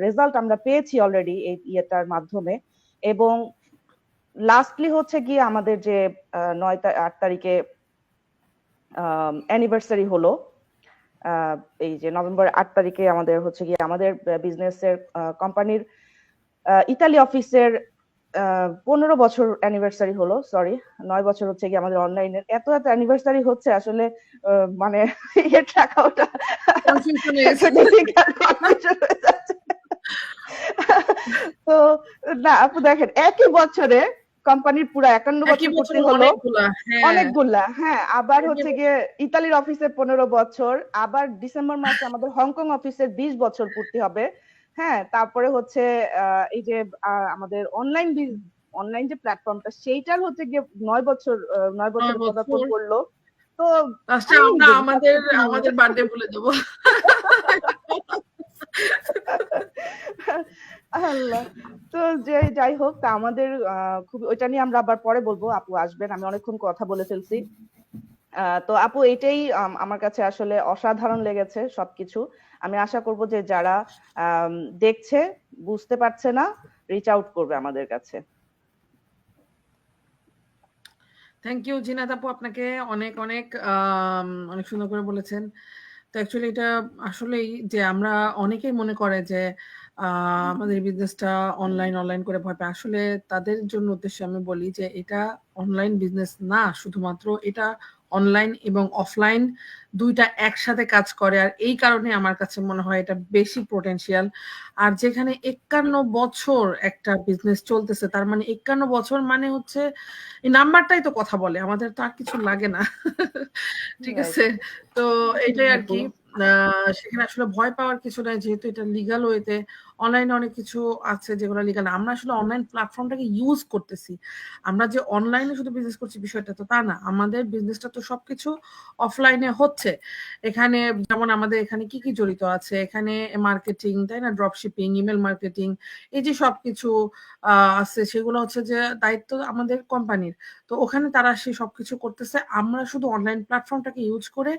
রেজাল্ট আমরা পেয়েছি অলরেডি এই ইয়েটার মাধ্যমে। এবং লাস্টলি হচ্ছে গিয়ে আমাদের যে 8 তারিখে অ্যানিভার্সারি হলো, এই যে নভেম্বর 8 তারিখে আমাদের হচ্ছে গিয়ে আমাদের বিজনেসের কোম্পানির ইতালি অফিসের 15 বছর অ্যানিভার্সারি হলো। সরি, 9 বছর হচ্ছে গিয়ে আমাদের অনলাইনের। এত অ্যানিভার্সারি হচ্ছে আসলে মানে এর টাকা ওটা তো না আপু দেখেন একই বছরে কোম্পানির পুরো 51 বছর পূর্তি হলো, অনেকগুলা। আবার হচ্ছে গিয়ে ইতালির অফিসে 15 বছর, আবার ডিসেম্বর মাসে আমাদের হংকং অফিসের 20 বছর পূর্তি হবে। তারপরে হচ্ছে এই যে আমাদের অনলাইন যে প্ল্যাটফর্মটা সেইটার হচ্ছে গিয়ে 9 বছর পদার্পণ করলো। তো আমরা আমাদের বার্থডে বলে দেবো। আল্লাহ, তো যাই হোক, তা আমাদের খুব ওইটা নিয়ে আমরা আবার পরে বলবো। আপু আসবেন, আমি অনেকক্ষণ কথা বলে ফেলছি। তো আপু এটাই আমার কাছে আসলে অসাধারণ লেগেছে সবকিছু। আমি আশা করব যে যারা দেখছে বুঝতে পারছে না রিচ আউট করবে আমাদের কাছে। থ্যাংক ইউ জিনাত আপু, আপনাকে অনেক অনেক অনেক সুন্দর করে বলেছেন। তো অ্যাকচুয়ালি এটা আসলেই যে আমরা অনেকেই মনে করে যে আমাদের বিজনেসটা অনলাইন করে ভয় পায়। আসলে তাদের জন্য উদ্দেশ্যে আমি বলি যে এটা অনলাইন বিজনেস না, শুধুমাত্র এটা অনলাইন এবং অফলাইন দুইটা একসাথে কাজ করে। আর এই কারণে আমার কাছে মনে হয় এটা বেশি পোটেনশিয়াল। আর যেখানে 51 বছর একটা বিজনেস চলতেছে, তার মানে 51 বছর মানে হচ্ছে এই নাম্বারটাই তো কথা বলে, আমাদের তো আর কিছু লাগে না। ঠিক আছে, তো এটাই আর কি। সেখানে আসলে ভয় পাওয়ার কিছু নাই, যেহেতু এটা লিগাল ওয়েতে। অনলাইনে অনেক কিছু আছে যেগুলো লিগাল। আমরা আসলে অনলাইন প্ল্যাটফর্মটাকে ইউজ করতেছি। আমরা যে অনলাইনে শুধু বিজনেস করছি বিষয়টা তো তা না, আমাদের বিজনেসটা তো সবকিছু অফলাইনে হচ্ছে। এখানে যেমন আমাদের এখানে কি কি জড়িত আছে, এখানে মার্কেটিং, তাই না, ড্রপ শিপিং, ইমেল মার্কেটিং, এই যে সবকিছু আছে সেগুলো হচ্ছে যে দায়িত্ব আমাদের কোম্পানির। তো ওখানে তারা সেই সবকিছু করতেছে, আমরা শুধু অনলাইন প্ল্যাটফর্মটাকে ইউজ করে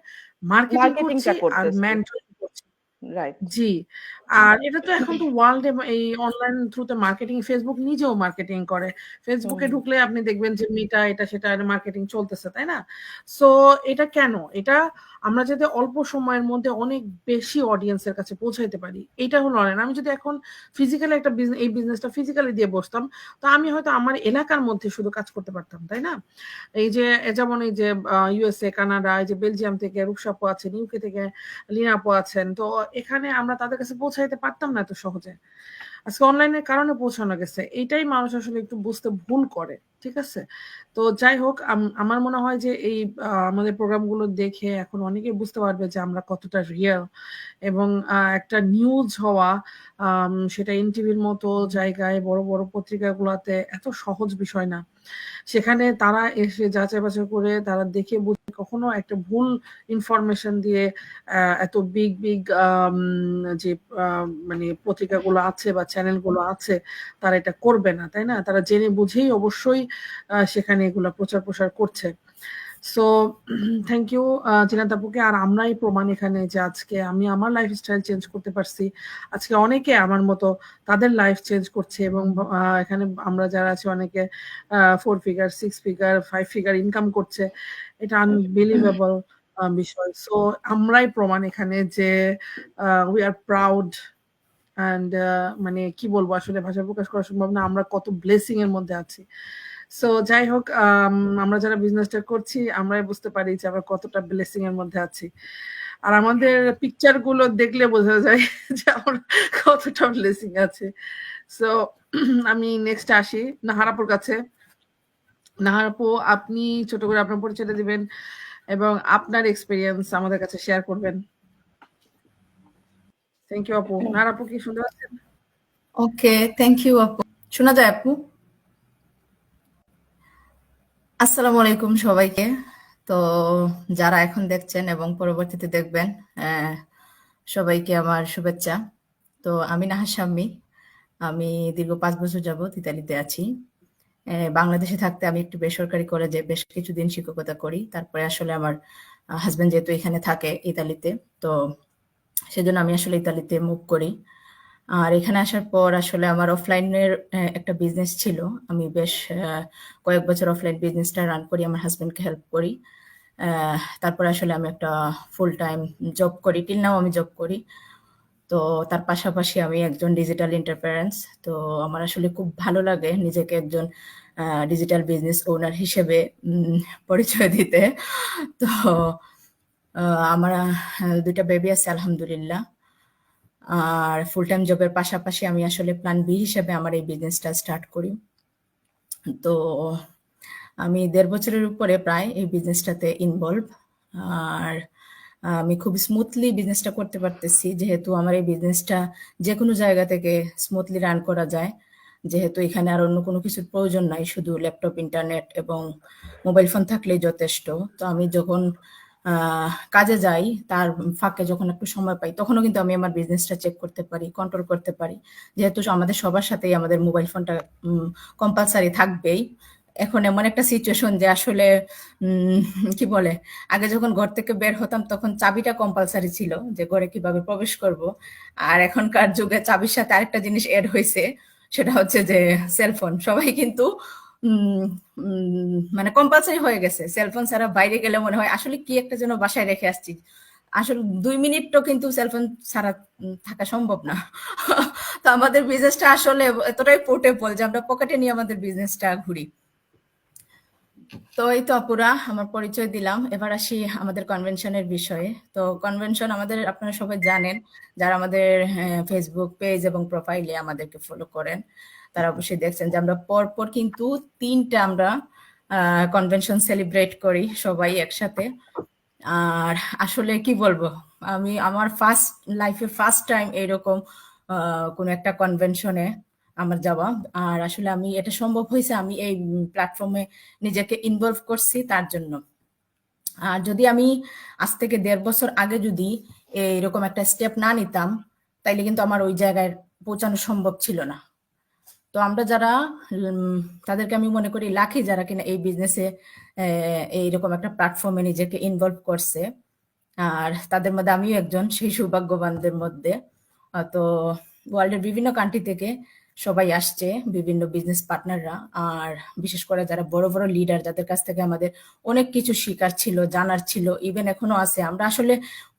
মার্কেটিং করছি আর মেন্টরিং করছি। রাইট। জি। আর এটা তো এখন তো ওয়ার্ল্ডে এই অনলাইন থ্রুতে মার্কেটিং, ফেসবুক নিজেও মার্কেটিং করে। ফেসবুকে হুম ঢুকলে আপনি দেখবেন যে মিটা এটা সেটা মার্কেটিং চলতেছে, তাই না? সো এটা কেন? এটা আমরা যাতে অল্প সময়ের মধ্যে অনেক বেশি অডিয়েন্সের কাছে পৌঁছাইতে পারি, এটা হলো অনলাইন। আমি যদি এখন ফিজিক্যালি একটা এই বিজনেসটা ফিজিক্যালি দিয়ে বসতাম, তো আমি হয়তো আমার এলাকার মধ্যে শুধু কাজ করতে পারতাম, তাই না? এই যে যেমন এই যে ইউএসএ, কানাডা, এই যে বেলজিয়াম থেকে রূপসাপু আছেন, ইউকে থেকে লিনা আপু আছেন, তো এখানে আমরা তাদের কাছে পৌঁছাইতে পারতাম না এত সহজে। আজকে অনলাইনের কারণে পৌঁছানো গেছে, এইটাই মানুষ আসলে একটু বুঝতে ভুল করে, ঠিক আছে? তো যাই হোক, আমার মনে হয় যে এই আমাদের প্রোগ্রামগুলো দেখে এখন অনেকেই বুঝতে পারবে যে আমরা কতটা রিয়েল, এবং একটা নিউজ হওয়া, সেটা এনটিভির মতো জায়গায়, বড় বড় পত্রিকাগুলোতে এত সহজ বিষয় না। সেখানে তারা এসে যাচাই বাছাই করে তারা দেখে বুঝে কখনো একটা ভুল ইনফরমেশন দিয়ে এত বিগ বিগ যে মানে পত্রিকাগুলো আছে বা চ্যানেলগুলো আছে, তারা এটা করবে না, তাই না? তারা জেনে বুঝেই অবশ্যই সেখানে এগুলা প্রচার প্রসার করছে। সো থ্যাংক ইউ জিনাত আপুকে। আর আমরাই প্রমাণ এখানে যে আজকে আমি আমার লাইফস্টাইল চেঞ্জ করতে পারছি, আজকে অনেকে আমার মতো তাদের লাইফ চেঞ্জ করছে, এবং এখানে আমরা যারা আছি অনেকে 4 ফিগার, 6 ফিগার, 5 ফিগার ইনকাম করছে। এটা আনবিলিভেবল বিষয়। সো আমরাই প্রমাণ এখানে যে উই আর প্রাউড, অ্যান্ড মানে কি বলবো, আসলে ভাষায় প্রকাশ করা সম্ভব না আমরা কত ব্লেসিং এর মধ্যে আছি। সো যাই হোক, আমরা যারা বিজনেসটা করছি আমরাই বুঝতে পারি যে আমরা কতটা ব্লেসিং এর মধ্যে আছি। আর আমাদের পিকচার গুলো দেখলে বোঝা যায় যে আমরা কতটা ব্লেসিং আছে। সো আমি নেক্সট আসি নাহার আপুর কাছে। নাহার আপু, আপনি ছোট করে আপনার পরিচয়টা দিবেন এবং আপনার এক্সপেরিয়েন্স আমাদের কাছে শেয়ার করবেন। থ্যাংক ইউ আপু। নাহার আপু কি শুনতে পাচ্ছেন? ওকে, থ্যাংক ইউ আপু। শোনা যায় আপু? আসসালামু আলাইকুম সবাইকে। তো যারা এখন দেখছেন এবং পরবর্তীতে দেখবেন, সবাইকে আমার শুভেচ্ছা। তো আমি নাহার শাম্মী। আমি দীর্ঘ 5 বছর যাবত ইতালিতে আছি। বাংলাদেশে থাকতে আমি একটু বেসরকারি কলেজে বেশ কিছুদিন শিক্ষকতা করি। তারপরে আসলে আমার হাসব্যান্ড যেহেতু এখানে থাকে ইতালিতে, তো সেজন্য আমি আসলে ইতালিতে মুভ করি। আর এখানে আসার পর আসলে আমার অফলাইনের একটা বিজনেস ছিল। আমি বেশ কয়েক বছর অফলাইন বিজনেসটা রান করি, আমার হাসব্যান্ডকে হেল্প করি। তারপরে আসলে আমি একটা ফুল টাইম জব করি, টিল নাও আমি জব করি। তো তার পাশাপাশি আমি একজন ডিজিটাল এন্টারপ্রেনার। তো আমার আসলে খুব ভালো লাগে নিজেকে একজন ডিজিটাল বিজনেস ওনার হিসেবে পরিচয় দিতে। তো আমার 2টা বেবি আছে আলহামদুলিল্লাহ। আর ফুল টাইম জবের পাশাপাশি আমি আসলে প্ল্যান বি হিসেবে আমার এই বিজনেসটা স্টার্ট করি। তো আমি 1.5 বছরের উপরে প্রায় এই বিজনেসটাতে ইনভলভ। আর আমি খুব স্মুথলি বিজনেসটা করতে পারতেছি, যেহেতু আমার এই বিজনেসটা যে কোনো জায়গা থেকে স্মুথলি রান করা যায়, যেহেতু এখানে আর অন্য কোনো কিছুর প্রয়োজন নাই, শুধু ল্যাপটপ, ইন্টারনেট এবং মোবাইল ফোন থাকলেই যথেষ্ট। তো আমি যখন কাজে যাই তার ফাঁকে যখন একটু সময় পাই তখনও কিন্তু আমি আমার বিজনেসটা চেক করতে পারি, কন্ট্রোল করতে পারি, যেহেতু আমাদের সবার সাথেই আমাদের মোবাইল ফোনটা কম্পালসারি থাকবেই। এখন এমন একটা সিচুয়েশন যে আসলে কি বলে, আগে যখন ঘর থেকে বের হতাম তখন চাবিটা কম্পালসারি ছিল যে ঘরে কিভাবে প্রবেশ করব। আর এখনকার যুগে চাবির সাথে আরেকটা জিনিস এড হয়েছে, সেটা হচ্ছে যে সেলফোন। সবাই কিন্তু মানে কম্পালসারি হয়ে গেছে, সেলফোন ছাড়া বাইরে গেলে মনে হয় আসলে কি একটা যেন বাসায় রেখে আসছি। আসলে 2 মিনিটও কিন্তু সেলফোন ছাড়া থাকা সম্ভব না। তো আমাদের বিজনেসটা আসলে এতটাই পোর্টেবল যে আমরা পকেটে নিয়ে আমাদের বিজনেসটা ঘুরি। তো এই তো আপুরা, আমার পরিচয় দিলাম। এবার আসি আমাদের কনভেনশনের বিষয়ে। তো কনভেনশন আমাদের আপনারা সবাই জানেন, যারা আমাদের ফেসবুক পেজ এবং প্রোফাইলে আমাদেরকে ফলো করেন তারা অবশ্যই দেখছেন যে আমরা পরপর কিন্তু 3টা আমরা কনভেনশন সেলিব্রেট করি সবাই একসাথে। আর আসলে কি বলবো, আমি আমার লাইফে ফার্স্ট টাইম এরকম কোনো একটা কনভেনশনে আমার যাওয়া। আর আসলে আমি এটা সম্ভব হয়েছে আমি এই প্ল্যাটফর্মে নিজেকে ইনভলভ করছি তার জন্য। আর যদি আমি আজ থেকে 1.5 বছর আগে যদি এরকম একটা স্টেপ না নিতাম, তাইলে কিন্তু আমার ওই জায়গায় পৌঁছানো সম্ভব ছিল না। তো আমরা যারা তাদেরকে আমি মনে করি লাকি, যারা কিনা এই বিজনেসে এইরকম একটা প্ল্যাটফর্মে নিজেকে ইনভলভ করছে। আর তাদের মধ্যে আমিও একজন সেই সৌভাগ্যবানদের মধ্যে। তো ওয়ার্ল্ডের বিভিন্ন কান্ট্রি থেকে সবাই আসছে, বিভিন্ন বিজনেস পার্টনাররা, আর বিশেষ করে যারা বড় বড় লিডার, যাদের কাছ থেকে আমাদের অনেক কিছু শেখার ছিল, জানার ছিল, ইভেন এখনো আছে। আমরা আসলে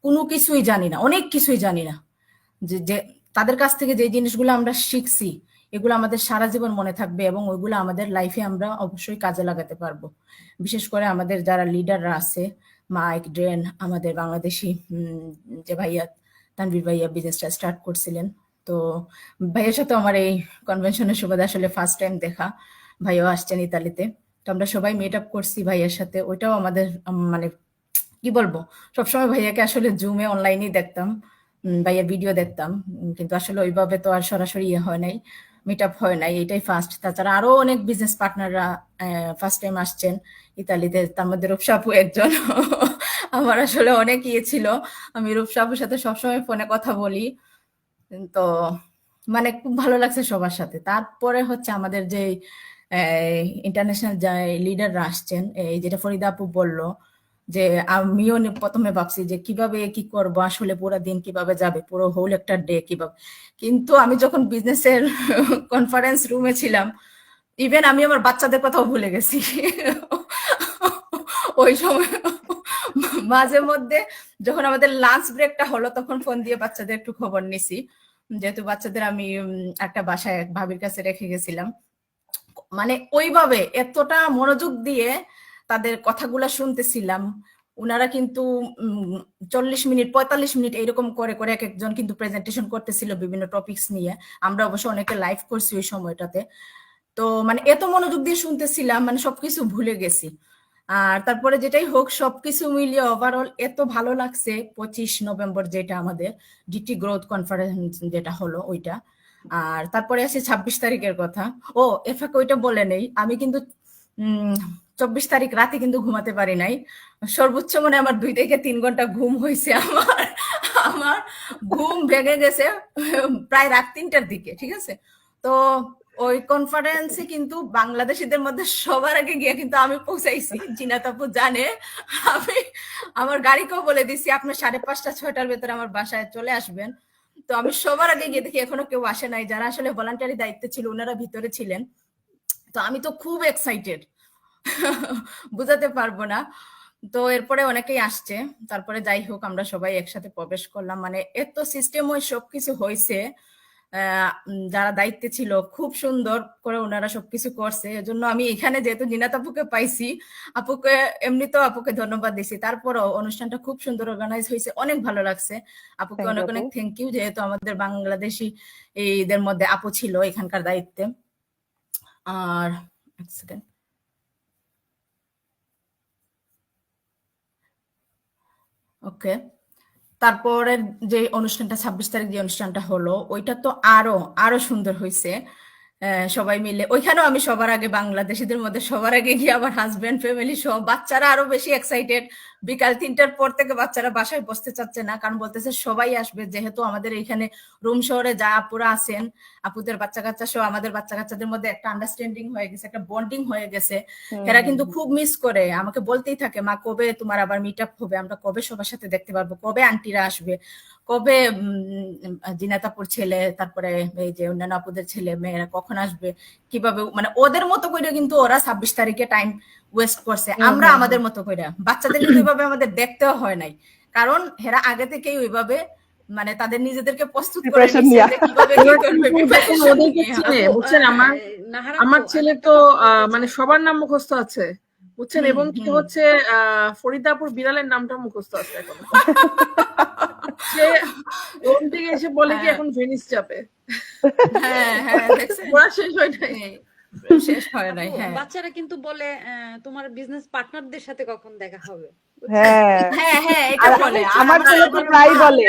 কোনো কিছুই জানি না, অনেক কিছুই জানি না, যে তাদের কাছ থেকে যে জিনিসগুলো আমরা শিখছি এগুলো আমাদের সারা জীবন মনে থাকবে এবং ওইগুলো আমাদের লাইফে আমরা অবশ্যই কাজে লাগাতে পারবো। বিশেষ করে আমাদের যারা লিডাররা আছে, মাইক, ড্রেন, আমাদের বাংলাদেশি যে ভাইয়া তানভীর ভাইয়া বিজনেসটা স্টার্ট করছিলেন। তো ভাইয়ের সাথে আমার এই কনভেনশনের সুবাদে আসলে ফার্স্ট টাইম দেখা। ভাইয়াও আসছেন ইতালিতে, তো আমরা সবাই মিট আপ করছি ভাইয়ের সাথে। ওইটাও আমাদের মানে কি বলবো, সবসময় ভাইয়াকে আসলে জুমে অনলাইনেই দেখতাম, ভাইয়ার ভিডিও দেখতাম, কিন্তু আসলে ওইভাবে তো আর সরাসরি ইয়ে হয় নাই, মিট আপ হয় নাই, এটাই ফার্স্ট। তাছাড়া আরো অনেক বিজনেস পার্টনাররা ফার্স্ট টাইম আসছেন ইতালিতে, তার মধ্যে রূপসা আপু একজন। আমার আসলে অনেক ইয়ে ছিল, আমি রূপসা আপুর সাথে সবসময় ফোনে কথা বলি, তো মানে খুব ভালো লাগছে সবার সাথে। তারপরে হচ্ছে আমাদের যে ইন্টারন্যাশনাল যে লিডাররা আসছেন, এই যেটা ফরিদা আপু বললো, যে আমিও প্রথমে ভাবছি যে কিভাবে কি করব, আসলে পুরো দিন কিভাবে যাবে, পুরো হোল একটা ডে কিভাবে। কিন্তু আমি যখন বিজনেসের কনফারেন্স রুমে ছিলাম, ইভেন আমি আমার বাচ্চাদের কথাও ভুলে গেছি। ওই সময় মাঝে মধ্যে যখন আমাদের লাঞ্চ ব্রেকটা হলো, তখন ফোন দিয়ে বাচ্চাদের একটু খবর নিছি, যেহেতু বাচ্চাদের আমি একটা বাসায় এক ভাবির কাছে রেখে গেছিলাম। মানে ওইভাবে এতটা মনোযোগ দিয়ে তাদের কথাগুলা শুনতেছিলাম। উনারা কিন্তু 40 মিনিট 45 মিনিট এইরকম করে করে এক একজন কিন্তু প্রেজেন্টেশন করতেছিল বিভিন্ন টপিকস নিয়ে। আমরা অবশ্য অনেকে লাইভ করছি ওই সময়টাতে। তো মানে এত মনোযোগ দিয়ে শুনতেছিলাম, মানে সবকিছু ভুলে গেছি। আর তারপরে যেটাই হোক, সবকিছু মিলিয়ে ওভারঅল এত ভালো লাগছে। 25 নভেম্বর যেটা আমাদের ডিটি গ্রোথ কনফারেন্স যেটা হলো ওইটা। আর তারপরে আসে 26 তারিখের কথা। ও এর ফাঁকে ওইটা বলে নেই, আমি কিন্তু 24 তারিখ রাতে কিন্তু ঘুমাতে পারি নাই। সর্বোচ্চ মানে আমার 2 থেকে 3 ঘন্টা ঘুম হয়েছে। আমার ঘুম ভেঙে গেছে প্রায় রাত 3টার দিকে, ঠিক আছে। তো ওই কনফারেন্সে কিন্তু বাংলাদেশিদের মধ্যে সবার আগে গিয়ে কিন্তু আমি পৌঁছাইছি। জিনাত আপু জানে, আমি আমার গাড়িকেও বলে দিছি আপনার 5:30 6টার ভেতরে আমার বাসায় চলে আসবেন। তো আমি সবার আগে গিয়ে দেখি এখনো কেউ আসে নাই, যারা আসলে ভলান্টারি দায়িত্বে ছিল ওনারা ভিতরে ছিলেন। তো আমি তো খুব এক্সাইটেড, বুঝাতে পারবো না। তো এরপরে অনেকেই আসছে। তারপরে যাই হোক আমরা সবাই একসাথে প্রবেশ করলাম, মানে এত সিস্টেম ওই সবকিছু হয়েছে। যারা দায়িত্বে ছিল খুব সুন্দর করে ওনারা সবকিছু করছে। এজন্য আমি এখানে যেহেতু জিনাত আপুকে পাইছি, আপুকে এমনিতেও আপুকে ধন্যবাদ দিছি। তারপরও অনুষ্ঠানটা খুব সুন্দর অর্গানাইজ হয়েছে, অনেক ভালো লাগছে। আপুকে অনেক অনেক থ্যাংক ইউ, যেহেতু আমাদের বাংলাদেশি এইদের মধ্যে আপু ছিল এখানকার দায়িত্বে। আর এক সেকেন্ড, ওকে। তারপরের যে অনুষ্ঠানটা 26 তারিখ যে অনুষ্ঠানটা হলো, ওইটা তো আরো সুন্দর হয়েছে। সবাই মিলে ওইখানেও আমি সবার আগে, বাংলাদেশিদের মধ্যে সবার আগে গিয়ে আমার হাজবেন্ড, ফ্যামিলি সব, বাচ্চারা আরো বেশি এক্সাইটেড। বিকাল 3টার পর থেকে বাচ্চারা বাসায় বসতে চাচ্ছে না, কারণ বলতেছে সবাই আসবে। যেহেতু আমাদের এখানে রুম শহরে যা আপুরা আছেন, আপুদের বাচ্চা কাচ্চা সহ আমাদের বাচ্চা কাচ্চাদের মধ্যে একটা আন্ডারস্ট্যান্ডিং হয়ে গেছে, একটা বন্ডিং হয়ে গেছে। এরা কিন্তু খুব মিস করে, আমাকে বলতেই থাকে, মা কবে তোমার আবার মিট আপ হবে, আমরা কবে সবার সাথে দেখতে পারবো, কবে আন্টিরা আসবে, কবে জিনাতাপুর ছেলে, তারপরে এই যে অন্যান্য আপুদের ছেলে মেয়েরা কখন আসবে, কিভাবে, মানে ওদের মতো করে কিন্তু ওরা 26 তারিখে টাইম ওয়েস্ট করছে। আমরা আমাদের মতো করে, বাচ্চাদের কিন্তু ওইভাবে আমাদের দেখতেও হয় নাই, কারণ এরা আগে থেকেই ওইভাবে মানে তাদের নিজেদেরকে প্রস্তুত করে নিয়েছে কিভাবে কি করবে। বুঝছেন, আমার ছেলে তো মানে সবার নাম মুখস্থ আছে, বুঝছেন, এবং কি হচ্ছে ফরিদাপুর বিড়ালের নামটা মুখস্থ আছে এখন। সে ওর দিকে এসে বলে কি এখন ভেনিস যাবে। শেষ হয় নাই, শেষ হয় নাই। হ্যাঁ, বাচ্চারা কিন্তু বলে তোমার বিজনেস পার্টনারদের সাথে কখন দেখা হবে। হ্যাঁ হ্যাঁ হ্যাঁ, এটা বলে। আমার ছেলে তো প্রায় বলে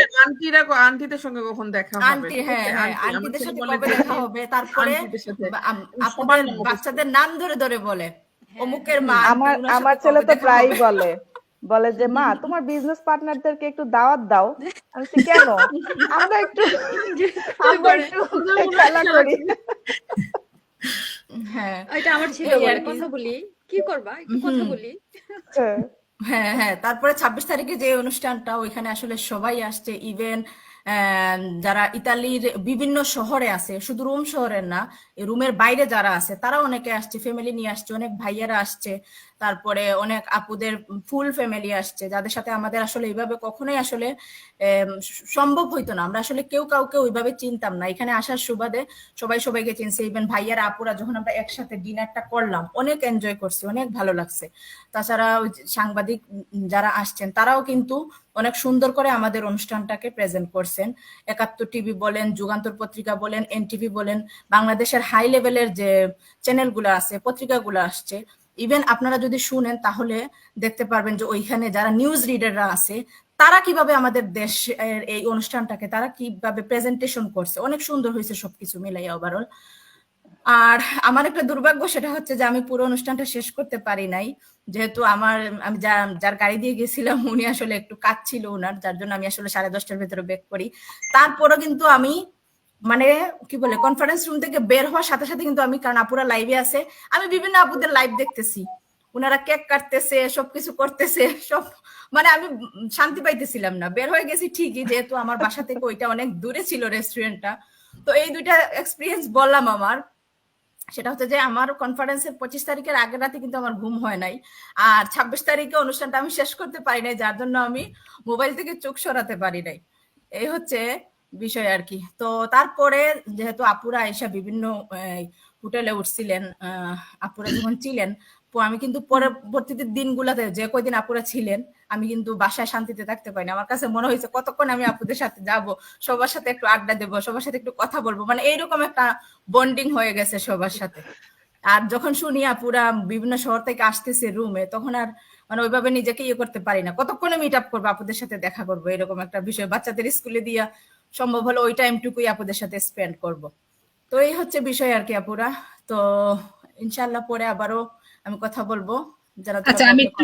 আন্টিদের সঙ্গে কখন দেখা হবে, আন্টি, হ্যাঁ হ্যাঁ, আন্টিদের সাথে কবে দেখা হবে। তারপরে আপনাদের বাচ্চাদের নাম ধরে ধরে বলে অমুকের মা। আমার ছেলে তো প্রায় বলে যে মা তোমার বিজনেস পার্টনারদেরকে একটু দাওয়াত দাও। আমি বলছি কেন, আমরা একটু খেলা করি। হ্যাঁ, এটা আমার ছেলে কথা বলি, কি করবা একটু কথা বলি। হ্যাঁ হ্যাঁ, তারপরে 26 তারিখে যে অনুষ্ঠানটা, ওইখানে আসলে সবাই আসছে, ইভেন যারা ইতালির বিভিন্ন শহরে আছে, শুধু রোম শহরের না, এই রোমের বাইরে যারা আছে তারা অনেকে আসছে, ফ্যামিলি নিয়ে আসছে, অনেক ভাইয়ারা আসছে, তারপরে অনেক আপুদের ফুল ফ্যামিলি আসছে, যাদের সাথে আমাদের আসলে এইভাবে কখনোই আসলে সম্ভব হইতো না। আমরা আসলে কেউ কাউকে ওইভাবে চিনতাম না, এখানে আসার সুবাদে সবাই সবাইকে চিনছে। ইভেন ভাইয়ারা আপুরা যখন আমরা একসাথে ডিনারটা করলাম, অনেক এনজয় করছি, অনেক ভালো লাগছে। তাছাড়া ওই যে সাংবাদিক যারা আসছেন তারাও কিন্তু অনেক সুন্দর করে আমাদের অনুষ্ঠানটাকে প্রেজেন্ট করছেন। ৭১ টিভি বলেন, যুগান্তর পত্রিকা বলেন, এনটিভি বলেন, বাংলাদেশের হাই লেভেলের যে চ্যানেলগুলো আছে, পত্রিকাগুলো আসছে। ইভেন আপনারা যদি শুনেন তাহলে দেখতে পারবেন যে ওইখানে যারা নিউজ রিডাররা আছে তারা কিভাবে আমাদের দেশের এই অনুষ্ঠানটাকে তারা কিভাবে প্রেজেন্টেশন করছে, অনেক সুন্দর হয়েছে সবকিছু মিলাইয়া ওভারঅল। আর আমার একটা দুর্ভাগ্য, সেটা হচ্ছে যে আমি পুরো অনুষ্ঠানটা শেষ করতে পারি নাই, যেহেতু আমি যার গাড়ি দিয়ে গেছিলাম উনি আসলে একটু কাজ ছিল ওনার, যার জন্য আমি আসলে 10:30টার ভেতরে ব্যাক করি। তারপরও কিন্তু আমি মানে কি বলে কনফারেন্স রুম থেকে বের হওয়ার সাথে সাথে কিন্তু আমি, কারণ আপুরা লাইভে আছে, আমি বিভিন্ন আপুদের লাইভ দেখতেছি, ওনারা কেক কাটতেছে, সবকিছু করতেছে, সব মানে আমি শান্তি পাইতেছিলাম না। বের হয়ে গেছি ঠিকই, যেহেতু আমার বাসা থেকে ওইটা অনেক দূরে ছিল রেস্টুরেন্টটা। তো এই দুইটা এক্সপিরিয়েন্স বললাম আমার। সেটা হচ্ছে যে আমার কনফারেন্সের 25 তারিখের আগের রাতে কিন্তু আমার ঘুম হয় নাই, আর 26 তারিখে অনুষ্ঠানটা আমি শেষ করতে পারি নাই, যার জন্য আমি মোবাইল থেকে চোখ সরাতে পারি নাই। এই হচ্ছে বিষয় আর কি। তো তারপরে যেহেতু আপুরা এসে বিভিন্ন হোটেলে উঠছিলেন, আপুরা যখন ছিলেন, তো আমি কিন্তু পরবর্তীতে দিনগুলাতে যে কয়দিন আপুরা ছিলেন আমি কিন্তু বাসায় শান্তিতে থাকতে পারিনি। আমার কাছে মনে হয়েছে কতক্ষণ আমি আপুদের সাথে যাব, সবার সাথে একটু আড্ডা দেবো, সবার সাথে একটু কথা বলবো, মানে এইরকম একটা বন্ডিং হয়ে গেছে সবার সাথে। আর যখন শুনি আপুরা বিভিন্ন শহর থেকে আসতেছে রুমে, তখন আর মানে ওইভাবে নিজেকে ইয়ে করতে পারি না, কতক্ষণে মিট আপ করবো, আপুদের সাথে দেখা করবো, এরকম একটা বিষয়। বাচ্চাদের স্কুলে দিয়া সম্ভব হলো ওই টাইমটুকুই আপুদের সাথে স্পেন্ড করব। তো এই হচ্ছে বিষয় আর কি আপুরা। তো ইনশাল্লাহ পরে আবারও আমি কথা বলবো। যারা আচ্ছা, আমি একটু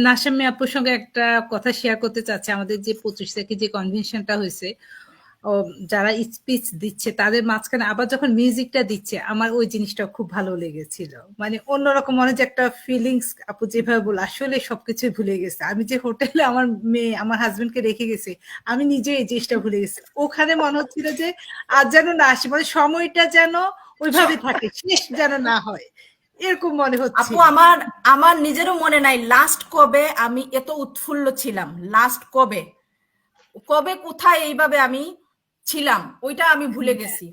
নাসাম্মি আপুর সঙ্গে একটা কথা শেয়ার করতে চাচ্ছি। আমাদের যে 25 তারিখে যে কনভেনশনটা হয়েছে, যারা স্পিচ দিচ্ছে তাদের মাঝখানে আবার যখন মিউজিকটা দিচ্ছে, আমার ওই জিনিসটা খুব ভালো লেগেছিল। মানে অন্যরকম মনে যে একটা ফিলিংস, আপু যেভাবে বলে আসলে সবকিছু ভুলে গেছে। আমি যে হোটেলে আমার মেয়ে আমার হাজবেন্ডকে রেখে গেছি, আমি নিজে এই জিনিসটা ভুলে গেছি। ওখানে মনে হচ্ছিল যে আজ যেন না আসে, মানে সময়টা যেন ওইভাবে থাকে, শেষ যেন না হয়, এরকম মনে আপু হচ্ছে। আমার নিজেরও মনে নাই লাস্ট কবে আমি এত উৎফুল্ল ছিলাম, লাস্ট কবে কবে কোথায় এইভাবে আমি ছিলাম, ওইটা আমি ভুলে গেছি।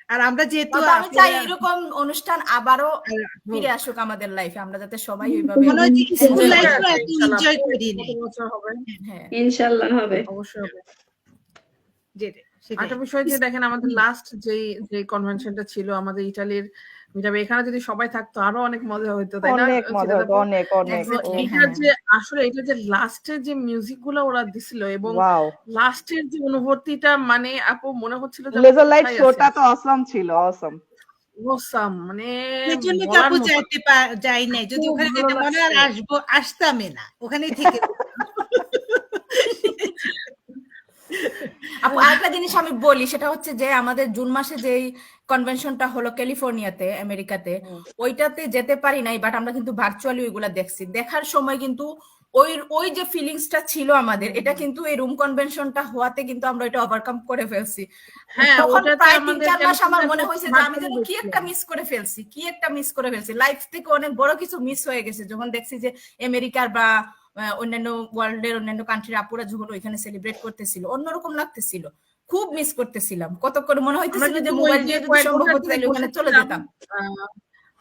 আর আমরা যেহেতু তবে আমি চাই এরকম অনুষ্ঠান আবারও ফিরে আসুক আমাদের লাইফে, আমরা যাতে সবাই ওইভাবে মনে হয় যে স্কুল enjoy লাইফে করতে এত পারি। এনজয় করি কত নাই। বছর হবে? হ্যাঁ ইনশাল্লাহ হবে। অবশ্যই হবে। সেটাই। আরেকটা বিষয় যে দেখেন আমাদের লাস্ট যে কনভেনশনটা ছিল আমাদের ইটালির মিটাবে, এখানে যদি সবাই থাকতো আরো অনেক মজা হতো, তাই না? অনেক মজা চিন্তা হতো, করো। অনেক অনেক। Exactly, এটা হ্যাঁ। যে আসলে এটা যে লাস্টের যে মিউজিক গুলো ওরা দিছিল এবং ওয়াও, লাস্টের যে অনুভূতিটা, মানে আপু মনে হচ্ছিল যে লেজার লাইট কোথায় শোটা আছি, তো অসম ছিল, অসম। অসাম, মানে এই জন্য তো বলার আপু মতো না। যাই নাই, যদি খুব ওখানে ভালো যেতে মনে আর লাগছে। আসতামই না, ওখানেই থেকে আপু আরেকটা জিনিস আমি বলি, সেটা হচ্ছে যে আমাদের জুন মাসে যেই কনভেনশনটা হলো ক্যালিফোর্নিয়াতে, আমেরিকাতে, ওইটাতে যেতে পারি নাই, বাট আমরা কিন্তু ভার্চুয়ালি ওইগুলা দেখছি। দেখার সময় কিন্তু ওই যে ফিলিংসটা ছিল আমাদের, এটা কিন্তু এই রুম কনভেনশনটা হওয়াতে কিন্তু আমরা এটা ওভারকাম করে ফেলছি। হ্যাঁ, তখন ওটাতে প্রায় আমাদের 3-4 মাস আমার মনে ক্যালিফোর্নিয়াতে হয়েছে যে আমি ভার্চুয়ালি যেন কি একটা দেখছিলাম। মিস করে ফেলছি, কি একটা মিস করে ফেলছি, লাইফ থেকে অনেক বড় কিছু মিস হয়ে গেছে যখন দেখছি যে আমেরিকার বা অন্যান্য ওয়ার্ল্ডের অন্যান্য কান্ট্রির আপুরা যখন ওইখানে সেলিব্রেট করতেছিল, অন্যরকম লাগতেছিল, খুব মিস করতেছিলাম। কতক্ষণ মনে আমরা হইতেছিল যে কিন্তু ওই মোবাইল যে দিয়ে যদি কয়েক সম্ভব ঘন্টা হতো যে তাহলে ওখানে চলে বসেছিলাম, যেতাম।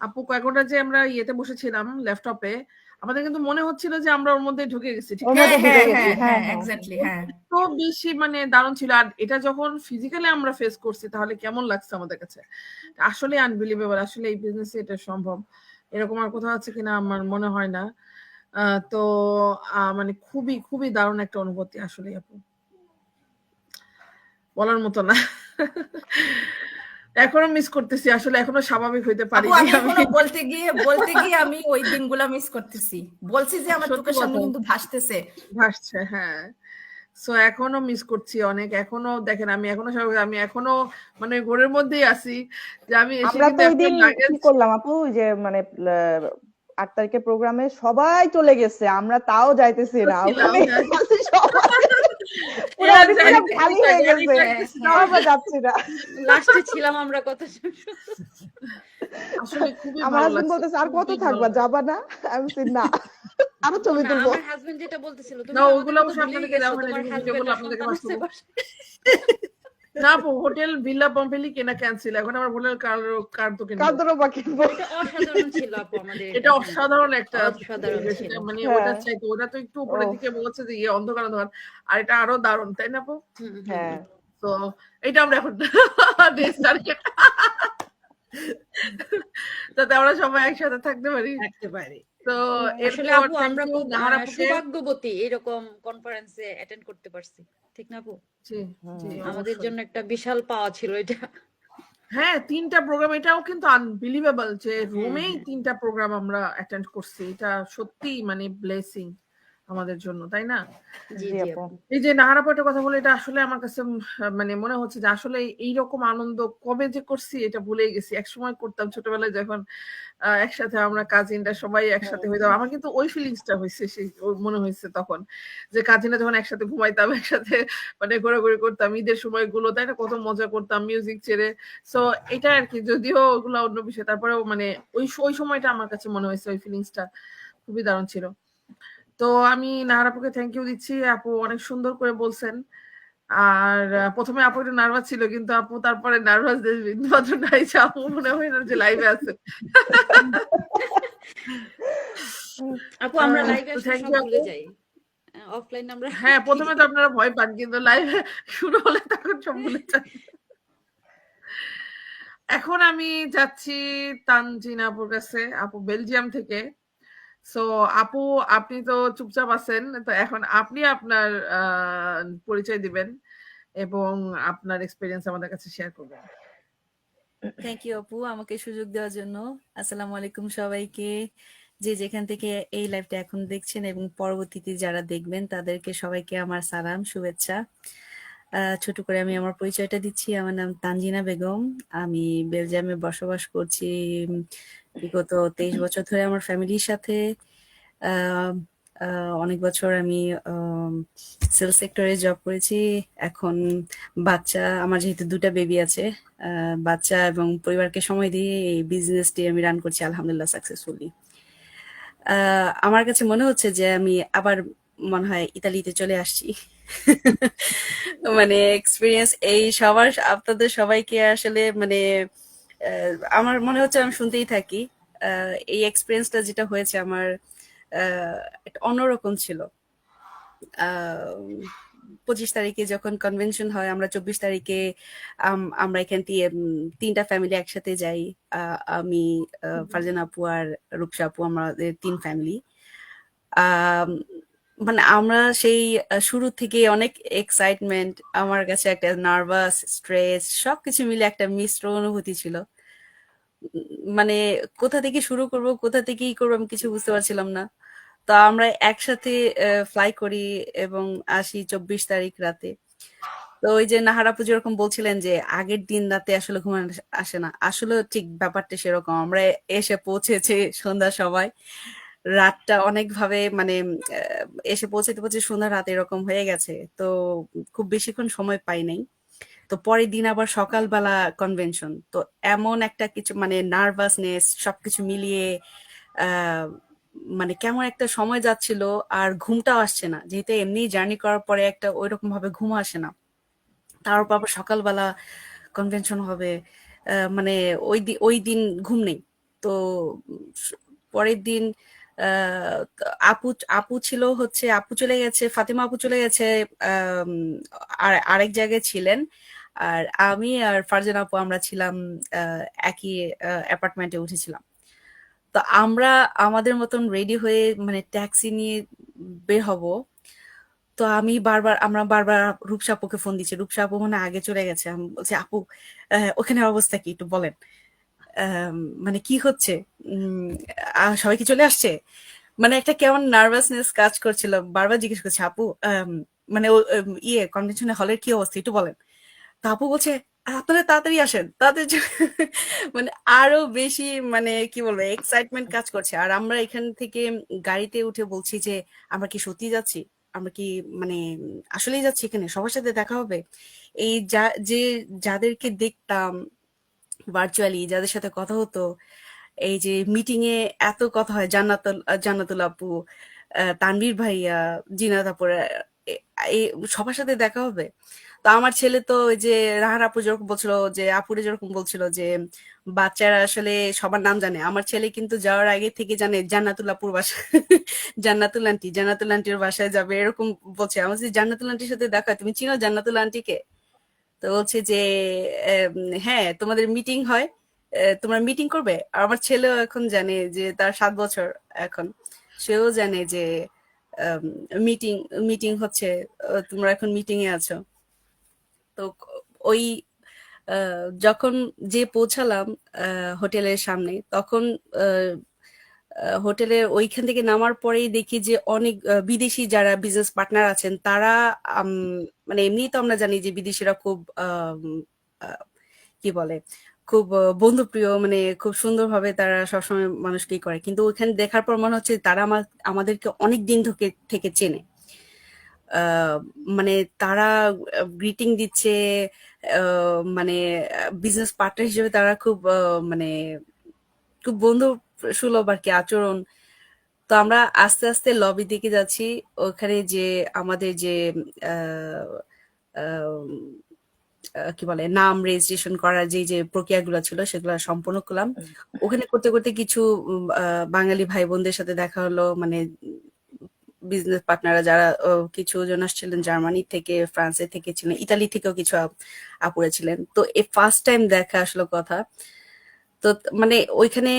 আপু কয়েক ঘন্টা যে আমরা ইয়েতে বসেছিলাম ল্যাপটপে, আমাদের কিন্তু মনে হচ্ছিল যে আমরা ওর মধ্যে ঢুকে গেছি, ঠিক ওর আছে? মধ্যে হ্যাঁ ঢুকে হ্যাঁ গেছি, হ্যাঁ হ্যাঁ হ্যাঁ, হ্যাঁ। এক্স্যাক্টলি, হ্যাঁ। এত বেশি মানে দারুণ ছিল। আর এটা যখন ফিজিক্যালি আমরা ফেস করছি তাহলে কেমন লাগছে আমাদের কাছে, আসলে আনবিলিভেবল। আসলে এই বিজনেসে এটা সম্ভব, এরকম আর কোথাও আছে কিনা আমার মনে হয় না। তো মানে খুবই খুবই দারুণ একটা অনুভূতি আসলে আপু, বলার মতো না। এখনো মিস করতেছি, আসলে এখনো স্বাভাবিক হইতে আপু পারিনি আমি আমি। এখনো বলতে গিয়ে আমি ওই দিনগুলা মিস করতেছি, বলছি যে আমার সত্যি চোখের সামনে কথা, কিন্তু ভাসতেছে। ভাসছে, হ্যাঁ। সো এখনো মিস করছি অনেক, এখনো দেখেন আমি এখনো আমি এখনো মানে ঘরের মধ্যেই আছি যে আমি এসে আমরা তো কিন্তু ওই একটা দিন কি লাগেজ। করলাম আপু, ওই যে মানে 8 তারিখে প্রোগ্রামে সবাই চলে গেছে, আমরা তাও যাইতেছি না, ছিলাম, ওখানে হ্যাঁ। আছে সবাই, পুরো হ্যাঁ, অডিটোরিয়াম গাড়িতে খালি ছিলাম, হয়ে গাড়ি গেছে, ডাকতেছি না। তাও আমরা যাচ্ছি না। লাস্টে ছিলাম আমরা কত আসলে খুবই আমার ভালো হাজবেন্ড লাগছে, বলতেছে আর কত খুবই ভালো থাকবা, লাগছে। যাবা না? আমি বলছি না, আরো ও ছবি না, তুলবো। আমার হাজবেন্ড যেটা বলতেছিল, তুমি না তো আমাদের ওগুলো মতো অবশ্য ভুলেই আপনাদেরকে গেছো, দেওয়া হয়নি, তোমার কিন্তু হাজবেন্ড ভিডিওগুলো আর আপনাদেরকে সন্তান আছে পাঠাবো। বাসায়। না আপু, হোটেল ভিলা পম্পেলি কেনা ক্যান্সেল, এখন আমার হোটেল কার তো কিনবো। কাঁদরও বা কিনবো। এটা অসাধারণ ছিল আপু আমাদের এটা এটা, হ্যাঁ, অসাধারণ একটা অসাধারণ পরিবেশ, ছিল। এটা মানে হ্যাঁ, ওটার চাইতে ওটা তো একটু উপরের ও দিকে বলছে যে ইয়ে অন্ধকার অন্ধকার, আর এটা আরো দারুণ, তাই না আপু? হুম হুম হ্যাঁ, হুম। তো এটা আমরা এখন নেক্সট টার্গেট, যাতে আমরা সবাই একসাথে থাকতে পারি। থাকতে পারি। তো আসলে এরপর আপু থ্যাংক আমরা ইউ খুব নাহার আপুকে। সৌভাগ্যবতী এরকম কনফারেন্সে অ্যাটেন্ড করতে পারছি, ঠিক না আপু? জি জি আমাদের অবশ্যই। জন্য একটা বিশাল পাওয়া ছিল এটা। হ্যাঁ 3টা প্রোগ্রাম, এটাও কিন্তু আনবিলিভেবল যে হ্যাঁ রোমেই হ্যাঁ 3টা প্রোগ্রাম আমরা অ্যাটেন্ড করছি, এটা সত্যি মানে ব্লেসিং আমাদের জন্য, তাই না? জি জি জি আপু। আপু। এই যে নাহার আপু একটা কথা বলে, এটা আসলে আমার কাছে মানে মনে হচ্ছে যে আসলে এইরকম আনন্দ কবে যে করছি এটা ভুলেই গেছি। একসময় করতাম ছোটবেলায়, যখন একসাথে আমরা কাজিনরা সবাই একসাথে হইতাম, আমার কিন্তু ওই ফিলিংসটা হয়েছে, সেই মনে হয়েছে তখন যে কাজিনরা যখন একসাথে ঘুমাইতাম, একসাথে মানে ঘোরাঘুরি করতাম ঈদের সময়গুলো, তাই না, কত মজা করতাম মিউজিক ছেড়ে। সো এটা আর কি, যদিও ওগুলো অন্য বিষয়, তারপরেও মানে ওই সময়টা আমার কাছে মনে হয়েছে ওই ফিলিংসটা খুবই দারুণ ছিল। তো আমি নাহার আপুকে থ্যাংক ইউ দিচ্ছি, আপু অনেক সুন্দর করে বলছেন। আর প্রথমে আপু একটু নার্ভাস ছিল, কিন্তু আপু তারপরে নার্ভাস বিন্দুমাত্র নাই, যে আপু মনে হয় না যে লাইভে আছে। আপু আমরা লাইভে তো আসলে থ্যাংক সব ইউ ভুলে আপু। যাই, অফলাইন আমরা হ্যাঁ ঠিক প্রথমে তো আপনারা ভয় পান, কিন্তু লাইভে শুরু হলে তখন সব ভুলে যান। এখন আমি যাচ্ছি তানজিনা আপুর কাছে, আপু বেলজিয়াম থেকে। সো আপু, আপনি তো চুপচাপ আছেন, তো এখন আপনি আপনার পরিচয় দিবেন এবং আপনার এক্সপিরিয়েন্স আমাদের কাছে শেয়ার করবেন। থ্যাংক ইউ আপু আমাকে সুযোগ দেওয়ার জন্য। আসসালামু আলাইকুম সবাইকে, যে যেখান থেকে এই লাইভটা এখন দেখছেন এবং পরবর্তীতে যারা দেখবেন তাদেরকে সবাইকে আমার সালাম শুভেচ্ছা। ছোট করে আমি আমার পরিচয়টা দিচ্ছি। আমার নাম তানজিনা বেগম, আমি বেলজিয়ামে বসবাস করছি বিগত 23 বছর ধরে আমার ফ্যামিলির সাথে। আহ, অনেক বছর আমি সেলস সেক্টরে জব করেছি। এখন বাচ্চা, আমার যেহেতু 2টা বেবি আছে, বাচ্চা এবং পরিবারকে সময় দিয়ে এই বিজনেসটি আমি রান করছি আলহামদুলিল্লাহ সাকসেসফুলি। আমার কাছে মনে হচ্ছে যে আমি আবার মনে হয় ইতালিতে চলে আসছি। মানে এক্সপিরিয়েন্স এই সবার, আপনাদের সবাইকে আসলে মানে আমার মনে হচ্ছে আমি শুনতেই থাকি। এই এক্সপিরিয়েন্সটা যেটা হয়েছে আমার একটা অন্যরকম ছিল। 25 তারিখে যখন কনভেনশন হয়, আমরা 24 তারিখে আমরা এখান থেকে 3টা ফ্যামিলি একসাথে যাই। আমি, ফারজানা আপু আর রূপসা আপু, আমাদের 3 ফ্যামিলি। মানে আমরা সেই শুরু থেকে অনেক এক্সাইটমেন্ট, আমার কাছে একটা নার্ভাস, স্ট্রেস সবকিছু মিলে একটা মিশ্র অনুভূতি ছিল। মানে কোথা থেকে শুরু করব, কোথা থেকে কি করবো আমি কিছু বুঝতে পারছিলাম না। তো আমরা একসাথে ফ্লাই করি এবং আসি 24 তারিখ রাতে। তো ওই যে নাহার আপু যেরকম বলছিলেন যে আগের দিন রাতে আসলে ঘুম আসে না, আসলে ঠিক ব্যাপারটা সেরকম। আমরা এসে পৌঁছেছি সন্ধ্যা সময়, রাতটা অনেকভাবে মানে এসে পৌঁছাতে পৌঁছে সন্ধ্যা রাত এরকম হয়ে গেছে। তো খুব বেশিক্ষণ সময় পাই নাই। তো পরের দিন আবার সকালবেলা কনভেনশন, তো এমন একটা কিছু মানে নার্ভাসনেস সবকিছু মিলিয়ে আহ মানে কেমন একটা সময় যাচ্ছিল, আর ঘুমটাও আসছে না, যেহেতু এমনি জার্নি করার পরে একটা ওইরকম ভাবে ঘুম আসে না। তারপর আবার সকালবেলা কনভেনশন হবে, মানে ওই দিন ঘুম নেই। তো পরের দিন আপু আপু ছিল হচ্ছে, আপু চলে গেছে, ফাতেমা আপু চলে গেছে, আম, আর আরেক জায়গায় ছিলেন। আর আমি আর ফারজানা আপু আমরা ছিলাম একই অ্যাপার্টমেন্টে উঠেছিলাম। তো আমরা আমাদের মতন রেডি হয়ে মানে ট্যাক্সি নিয়ে বের হব। তো আমরা বারবার রূপসা আপুকে ফোন দিচ্ছি, রূপসা আপু মানে আগে চলে গেছে। আমি বলছি আপু ওখানে অবস্থা কি একটু বলেন, মানে কি হচ্ছে, সবাই কি চলে আসছে? মানে একটা কেমন নার্ভাসনেস কাজ করছিল, বারবার জিজ্ঞেস করছে আপু মানে ইয়ে কনভেনশনের হলের কি অবস্থা একটু বলেন। তো আপু বলছে আপনারা তাড়াতাড়ি আসেন, তাদের মানে আরো বেশি মানে কি বলবো এক্সাইটমেন্ট কাজ করছে। আর আমরা এখান থেকে গাড়িতে উঠে বলছি যে আমরা কি সত্যি যাচ্ছি, আমরা কি মানে আসলেই যাচ্ছি, এখানে সবার সাথে দেখা হবে। এই যে যাদেরকে দেখতাম ভার্চুয়ালি, যাদের সাথে কথা হতো, এই যে মিটিং এ এত কথা হয়, জান্নাতুল আপু, তানভীর ভাইয়া, জিনাত আপুর, এই সবার সাথে দেখা হবে। তো আমার ছেলে তো ওই যে রাহার আপু যেরকম বলছিল, যে আপুরে যেরকম বলছিল যে বাচ্চারা আসলে সবার নাম জানে, আমার ছেলে কিন্তু যাওয়ার আগে থেকে জানে জান্নাতুল আপুর বাসা জান্নাতুল আন্টির বাসায় যাবে, এরকম বলছে। আমার যে জান্নাতুল আন্টির সাথে দেখা হয়, তুমি চিনো জান্নাতুল আন্টিকে? তো বলছে যে হ্যাঁ তোমাদের মিটিং হয়, তোমরা মিটিং করবে। আর আমার ছেলেও এখন জানে, যে তার 7 বছর এখন, সেও জানে যে মিটিং মিটিং হচ্ছে, তোমরা এখন মিটিং এ আছো। তো ওই যখন যে পৌঁছালাম হোটেলের সামনে, তখন হোটেলের ওইখান থেকে নামার পরেই দেখি যে অনেক বিদেশি যারা বিজনেস পার্টনার আছেন তারা, মানে এমনি তো আমরা জানি যে বিদেশিরা খুব আহ, কি বলে, খুব বন্ধুপ্রিয়, মানে খুব সুন্দরভাবে তারা সবসময় মানুষকে করে। কিন্তু ওইখানে দেখার পর মনে হচ্ছে তারা আমাদেরকে অনেক দিন থেকে চেনে। আহ, মানে তারা গ্রিটিং দিচ্ছে, মানে বিজনেস পার্টনার হিসেবে তারা খুব মানে খুব বন্ধু সুলভ আর কি আচরণ। তো আমরা আস্তে আস্তে লবি দিকে যাচ্ছি, ওখানে যে আমাদের যে আহ, আহ, কি বলে নাম রেজিস্ট্রেশন করার যে যে প্রক্রিয়াগুলো ছিল সেগুলো সম্পন্ন করলাম। ওখানে করতে করতে কিছু বাঙালি ভাই বোনদের সাথে দেখা হলো, মানে বিজনেস পার্টনাররা যারা, কিছু জন আসছিলেন জার্মানি থেকে, ফ্রান্সের থেকে ছিলেন, ইতালি থেকেও কিছু আপুরা ছিলেন। তো এই ফার্স্ট টাইম দেখা আসলো কথা। তো মানে ওইখানে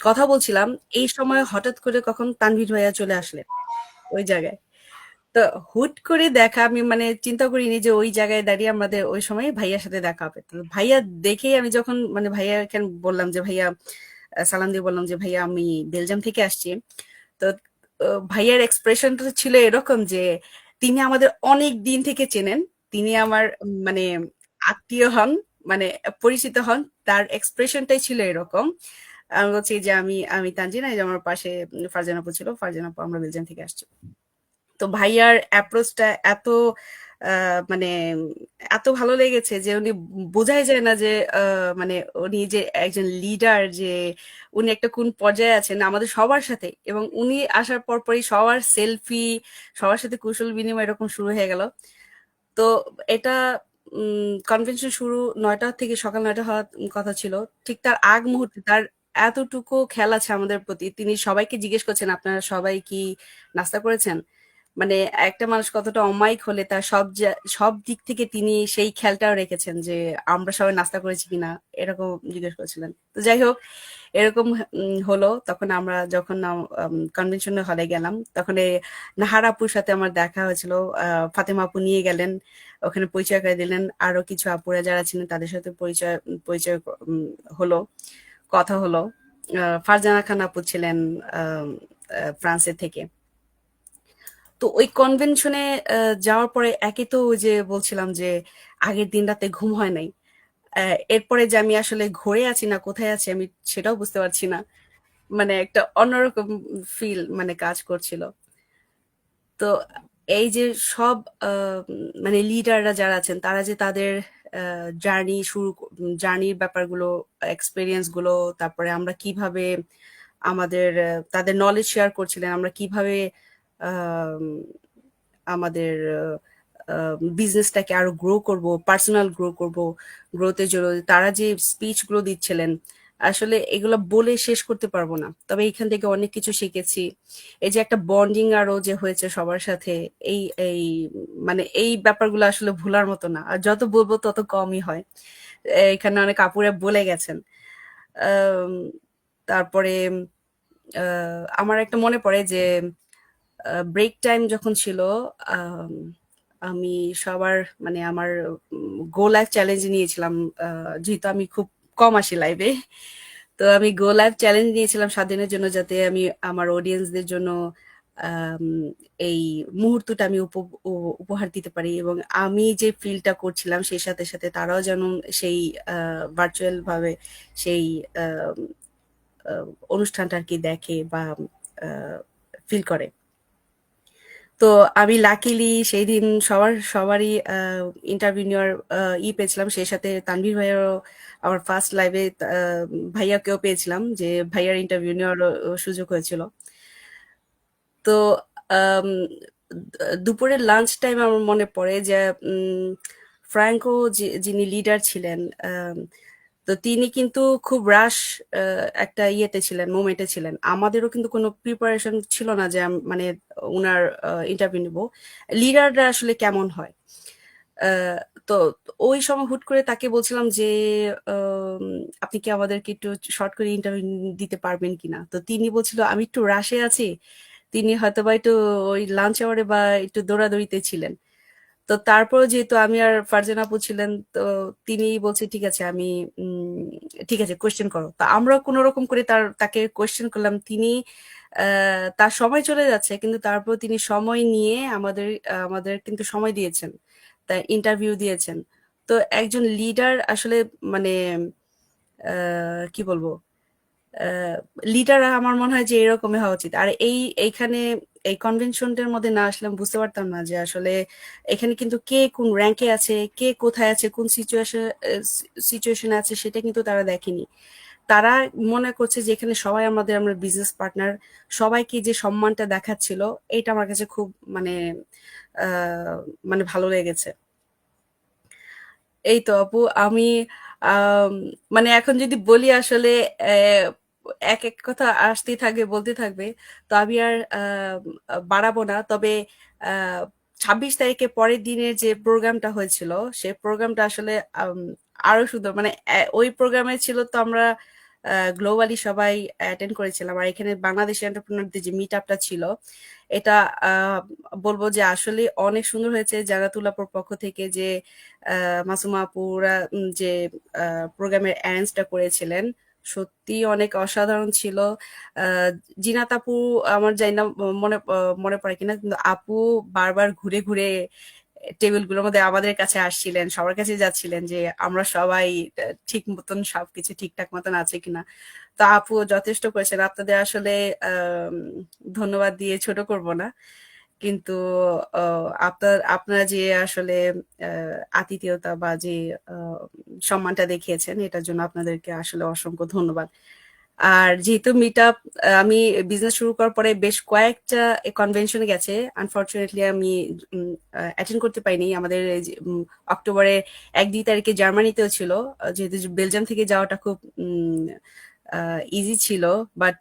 কথা বলছিলাম, এই সময় হঠাৎ করে কখন তানভীর ভাইয়া চলে আসলেন ওই জায়গায়। তো হুট করে দেখা, আমি মানে চিন্তা করিনি যে ওই জায়গায় দাঁড়িয়ে আমাদের ওই সময় ভাইয়ার সাথে দেখা হবে। তো ভাইয়া দেখেই আমি যখন মানে ভাইয়া বললাম যে ভাইয়া, সালাম দিয়ে বললাম যে ভাইয়া আমি বেলজিয়াম থেকে আসছি। তো ভাইয়ার এক্সপ্রেশনটা ছিল এরকম যে তিনি আমাদের অনেক দিন থেকে চেনেন, তিনি আমার মানে আত্মীয় হন, মানে পরিচিত হন। তার এক্সপ্রেশনটাই ছিল এরকম। আমি বলছি যে আমি আমি তানজিনা, এই যে আমার পাশে ফারজানা আপু ছিল, ফারজানা আপু আমরা বেলজিয়াম থেকে আসছি। তো ভাইয়ার অ্যাপ্রোচটা এত মানে এত ভালো লেগেছে যে উনি বোঝাই যায় না যে মানে উনি যে একজন লিডার, যে উনি একটা কোন পর্যায়ে আছেন আমাদের সবার সাথে। এবং উনি আসার পরপরই সবার সেলফি, সবার সাথে কুশল বিনিময় এরকম শুরু হয়ে গেল। তো এটা কনভেনশন শুরু 9টা থেকে, সকাল 9টা হওয়ার কথা ছিল। ঠিক তার আগ মুহূর্তে তার এতটুকু খেয়াল আছে আমাদের প্রতি, তিনি সবাইকে জিজ্ঞেস করছেন আপনারা সবাই কি নাস্তা করেছেন। মানে একটা মানুষ কতটা অমায়িক হলে তার সব দিক থেকে তিনি সেই খেয়ালটাও রেখেছেন যে আমরা সবাই নাস্তা করেছি কিনা, এরকম জিজ্ঞেস করেছিলেন। তো যাই হোক, এরকম হলো। তখন আমরা যখন কনভেনশন হলে গেলাম, তখন নাহার আপুর সাথে আমার দেখা হয়েছিল। ফাতেমা আপু নিয়ে গেলেন, ওখানে পরিচয় করে দিলেন। আরো কিছু আপুরা যারা ছিলেন তাদের সাথে পরিচয় পরিচয় হলো, কথা হলো। ফারজানা খান আপু ছিলেন ফ্রান্সের থেকে। তো ওই কনভেনশনে যাওয়ার পরে একে তো ওই যে বলছিলাম যে আগের দিন রাতে ঘুম হয় নাই। এরপরে যে আমি আসলে ঘরে আছি না কোথায় আছি আমি সেটাও বুঝতে পারছি না। মানে একটা অন্যরকম ফিল মানে কাজ করছিল। তো এই যে সব মানে লিডাররা যারা আছেন তারা যে তাদের জার্নির ব্যাপারগুলো, এক্সপেরিয়েন্স গুলো, তারপরে আমরা কিভাবে আমাদের তাদের নলেজ শেয়ার করছিলেন, আমরা কিভাবে আম, আমাদের বিজনেসটাকে আরো গ্রো করব, পার্সোনাল গ্রোথের জন্য তারা যে স্পিচ গুলো দিচ্ছিলেন, আসলে এগুলো বলে শেষ করতে পারবো না। তবে এখান থেকে অনেক কিছু শিখেছি। এই যে একটা বন্ডিং আরো যে হয়েছে সবার সাথে, এই এই মানে এই ব্যাপারগুলো আসলে ভোলার মতো না। আর যত বলবো তত কমই হয়। এখানে অনেক আপুরা বলে গেছেন। আম, তারপরে আমার একটা মনে পড়ে যে ব্রেক টাইম যখন ছিল, আম, আমি সবার মানে আমার গো লাইফ চ্যালেঞ্জ নিয়েছিলাম। যেহেতু আমি খুব কম আসি লাইভে, তো আমি গো লাইফ চ্যালেঞ্জ নিয়েছিলাম 7 দিনের জন্য, যাতে আমি আমার অডিয়েন্সদের জন্য আম, এই মুহূর্তটা আমি উপহার দিতে পারি, এবং আমি যে ফিলটা করছিলাম সেই সাথে সাথে তারাও যেন সেই ভার্চুয়াল ভাবে সেই আম, অনুষ্ঠানটা আর কি দেখে বা ফিল করে। তো আমি লাকিলি সেই দিন সবারই ইন্টারভিউ নেওয়ার পেয়েছিলাম, সেই সাথে তানভীর ভাইয়ারও আমার ফার্স্ট লাইভে ভাইয়াকেও পেয়েছিলাম, যে ভাইয়ার ইন্টারভিউ নেওয়ার সুযোগ হয়েছিল। তো আম, দুপুরের লাঞ্চ টাইম আমার মনে পড়ে যে ফ্র্যাঙ্কো যিনি লিডার ছিলেন, তো তিনি কিন্তু খুব রাশ একটা ইয়েতে ছিলেন, মোমেন্টে ছিলেন। আমাদেরও কিন্তু কোনো প্রিপারেশন ছিল না যে মানে উনার ইন্টারভিউ নিব। লিডাররা আসলে কেমন হয়, তো ওই সময় হুট করে তাকে বলছিলাম যে আপনি কি আমাদেরকে একটু শর্ট করে ইন্টারভিউ দিতে পারবেন কিনা। তো তিনি বলছিল আমি একটু রাশে আছি, তিনি হয়তো বা একটু ওই লাঞ্চ আওয়ারে বা একটু দৌড়াদৌড়িতে ছিলেন। তো তারপর যেহেতু আমি আর ফারজানা আপু ছিলেন, তো তিনি বলছে ঠিক আছে আমি ঠিক আছে কোয়েশ্চেন করো। তো আমরা কোনো রকম করে তাকে কোয়েশ্চেন করলাম। তিনি তার সময় চলে যাচ্ছে, কিন্তু তারপর তিনি সময় নিয়ে আমাদের কিন্তু সময় দিয়েছেন, তা ইন্টারভিউ দিয়েছেন। তো একজন লিডার আসলে মানে কি বলবো, লিডার আমার মনে হয় যে এরকমই হওয়া উচিত। আর এইখানে এই কনভেনশনটার মধ্যে না আসলে আমি বুঝতে পারতাম না যে আসলে এখানে কিন্তু কে কোন র্যাঙ্কে আছে, কে কোথায় আছে, কোন সিচুয়েশনে আছে, সেটা কিন্তু তারা দেখেনি। তারা মনে করছে যে এখানে সবাই আমরা বিজনেস পার্টনার, সবাইকে যে সম্মানটা দেখাচ্ছিল, এটা আমার কাছে খুব মানে ভালো লেগেছে। এই তো আপু, আমি মানে এখন যদি বলি আসলে এক এক কথা আসতেই থাকবে, বলতে থাকবে। তো আমি আর বাড়াবো না। তবে 26 তারিখে পরের দিনের যে প্রোগ্রামটা হয়েছিল, সেই প্রোগ্রামটা আসলে আরো সুন্দর। মানে ওই প্রোগ্রামে ছিল তো আমরা গ্লোবালি সবাই অ্যাটেন্ড করেছিলাম, আর এখানে বাংলাদেশি এন্টারপ্রেনারদের যে মিট আপটা ছিল, এটা বলবো যে আসলে অনেক সুন্দর হয়েছে। জান্নাতুল আপুর পক্ষ থেকে যে মাসুমা আপুরা যে প্রোগ্রামের অ্যারেঞ্জটা করেছিলেন, সত্যি অনেক অসাধারণ ছিল। জিনাত আপু আমার জানি না মনে পড়ে কিনা, কিন্তু আপু বারবার ঘুরে ঘুরে টেবিলগুলোর মধ্যে আমাদের কাছে আসছিলেন, সবার কাছে যাচ্ছিলেন যে আমরা সবাই ঠিক মতন সবকিছু ঠিকঠাক মতন আছে কিনা। তো আপু যথেষ্ট করেছেন। আপনাদের আসলে ধন্যবাদ দিয়ে ছোট করব না, কিন্তু আপনারা যে আসলে আতিথেয়তা বা যে সম্মানটা দেখিয়েছেন, এটার জন্য আপনাদেরকে আসলে অসংখ্য ধন্যবাদ। আর যেহেতু মিট আপ, আমি বিজনেস শুরু করার পরে বেশ কয়েকটা কনভেনশনে গেছে, আনফর্চুনেটলি আমি অ্যাটেন্ড করতে পারিনি। আমাদের অক্টোবরে 1-2 তারিখে জার্মানিতেও ছিল, যেহেতু বেলজিয়াম থেকে যাওয়াটা খুব ইজি ছিল, বাট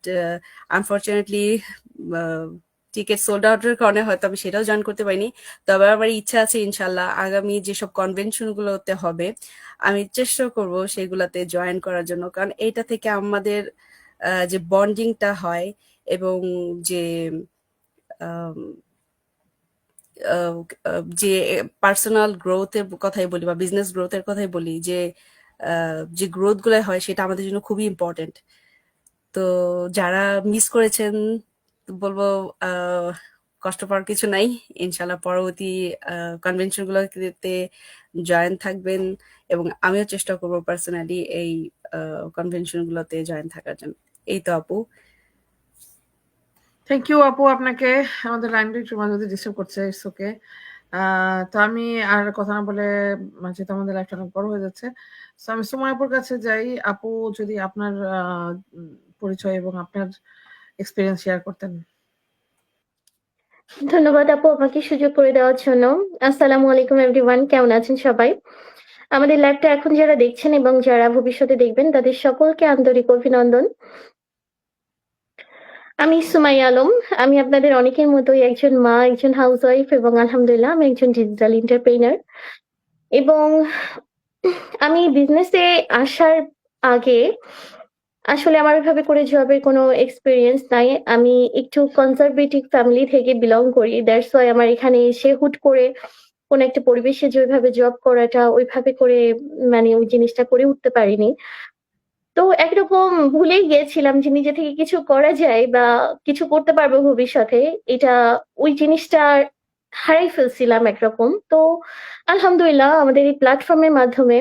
আনফর্চুনেটলি টিকিট সোল্ড আউটের কারণে হয়তো আমি সেটাও জয়েন করতে পারিনি। তবে আমার ইচ্ছা আছে ইনশাল্লাহ আগামী যেসব কনভেনশন গুলোতে হবে আমি চেষ্টা করব সেগুলাতে জয়েন করার জন্য, কারণ এটা থেকে আমাদের যে বন্ডিংটা হয় এবং যে যে পার্সোনাল গ্রোথের কথাই বলি বা বিজনেস গ্রোথের কথাই বলি, যে গ্রোথ গুলো হয় সেটা আমাদের জন্য খুবই ইম্পর্টেন্ট। তো যারা মিস করেছেন বলবো কষ্ট পাওয়ার কিছু নাই, ইনশাল্লাহ পরবর্তী কনভেনশন গুলোতে জয়েন থাকবেন, এবং আমিও চেষ্টা করবো পার্সোনালি এই কনভেনশন গুলোতে জয়েন থাকার জন্য। এই তো আপু। থ্যাংক ইউ আপু, আপনাকে। আমাদের লাইনটা একটু মাঝে মাঝে ডিস্টার্ব করছে, ইটস ওকে। তো আমি আর কথা না বলে, যেহেতু আমাদের লাইফটা অনেক বড় হয়ে যাচ্ছে, তো আমি সুমাইয়াপুর কাছে যাই। আপু যদি আপনার পরিচয় এবং আপনার এক্সপিরিয়েন্স শেয়ার করতেন। ধন্যবাদ আপু আমাকে সুযোগ করে দেওয়ার জন্য। আসসালামু আলাইকুম এভরিওয়ান, কেমন আছেন সবাই? আমাদের লাইভটা এখন যারা দেখছেন এবং যারা ভবিষ্যতে দেখবেন তাদের সকলকে আন্তরিক অভিনন্দন। আমি সুমাইয়া আলম। আমি আপনাদের অনেকের মতোই একজন মা, একজন হাউসওয়াইফ, এবং আলহামদুলিল্লাহ আমি একজন ডিজিটাল এন্টারপ্রেনার। এবং আমি বিজনেসে আসার আগে আসলে আমার ওইভাবে করে জবের কোনো এক্সপিরিয়েন্স নাই। আমি একটু কনজারভেটিভ ফ্যামিলি থেকে বিলং করি, দ্যাটস ওয়াই আমার এখানে এসে হুট করে কোন একটা পরিবেশে যে ওইভাবে জব করাটা ওইভাবে করে মানে ওই জিনিসটা করে উঠতে পারিনি। তো একরকম ভুলেই গিয়েছিলাম যে নিজে থেকে কিছু করা যায় বা কিছু করতে পারবো ভবিষ্যতে, এটা ওই জিনিসটা হারাই ফেলছিলাম একরকম। তো আলহামদুলিল্লাহ আমাদের এই প্ল্যাটফর্মের মাধ্যমে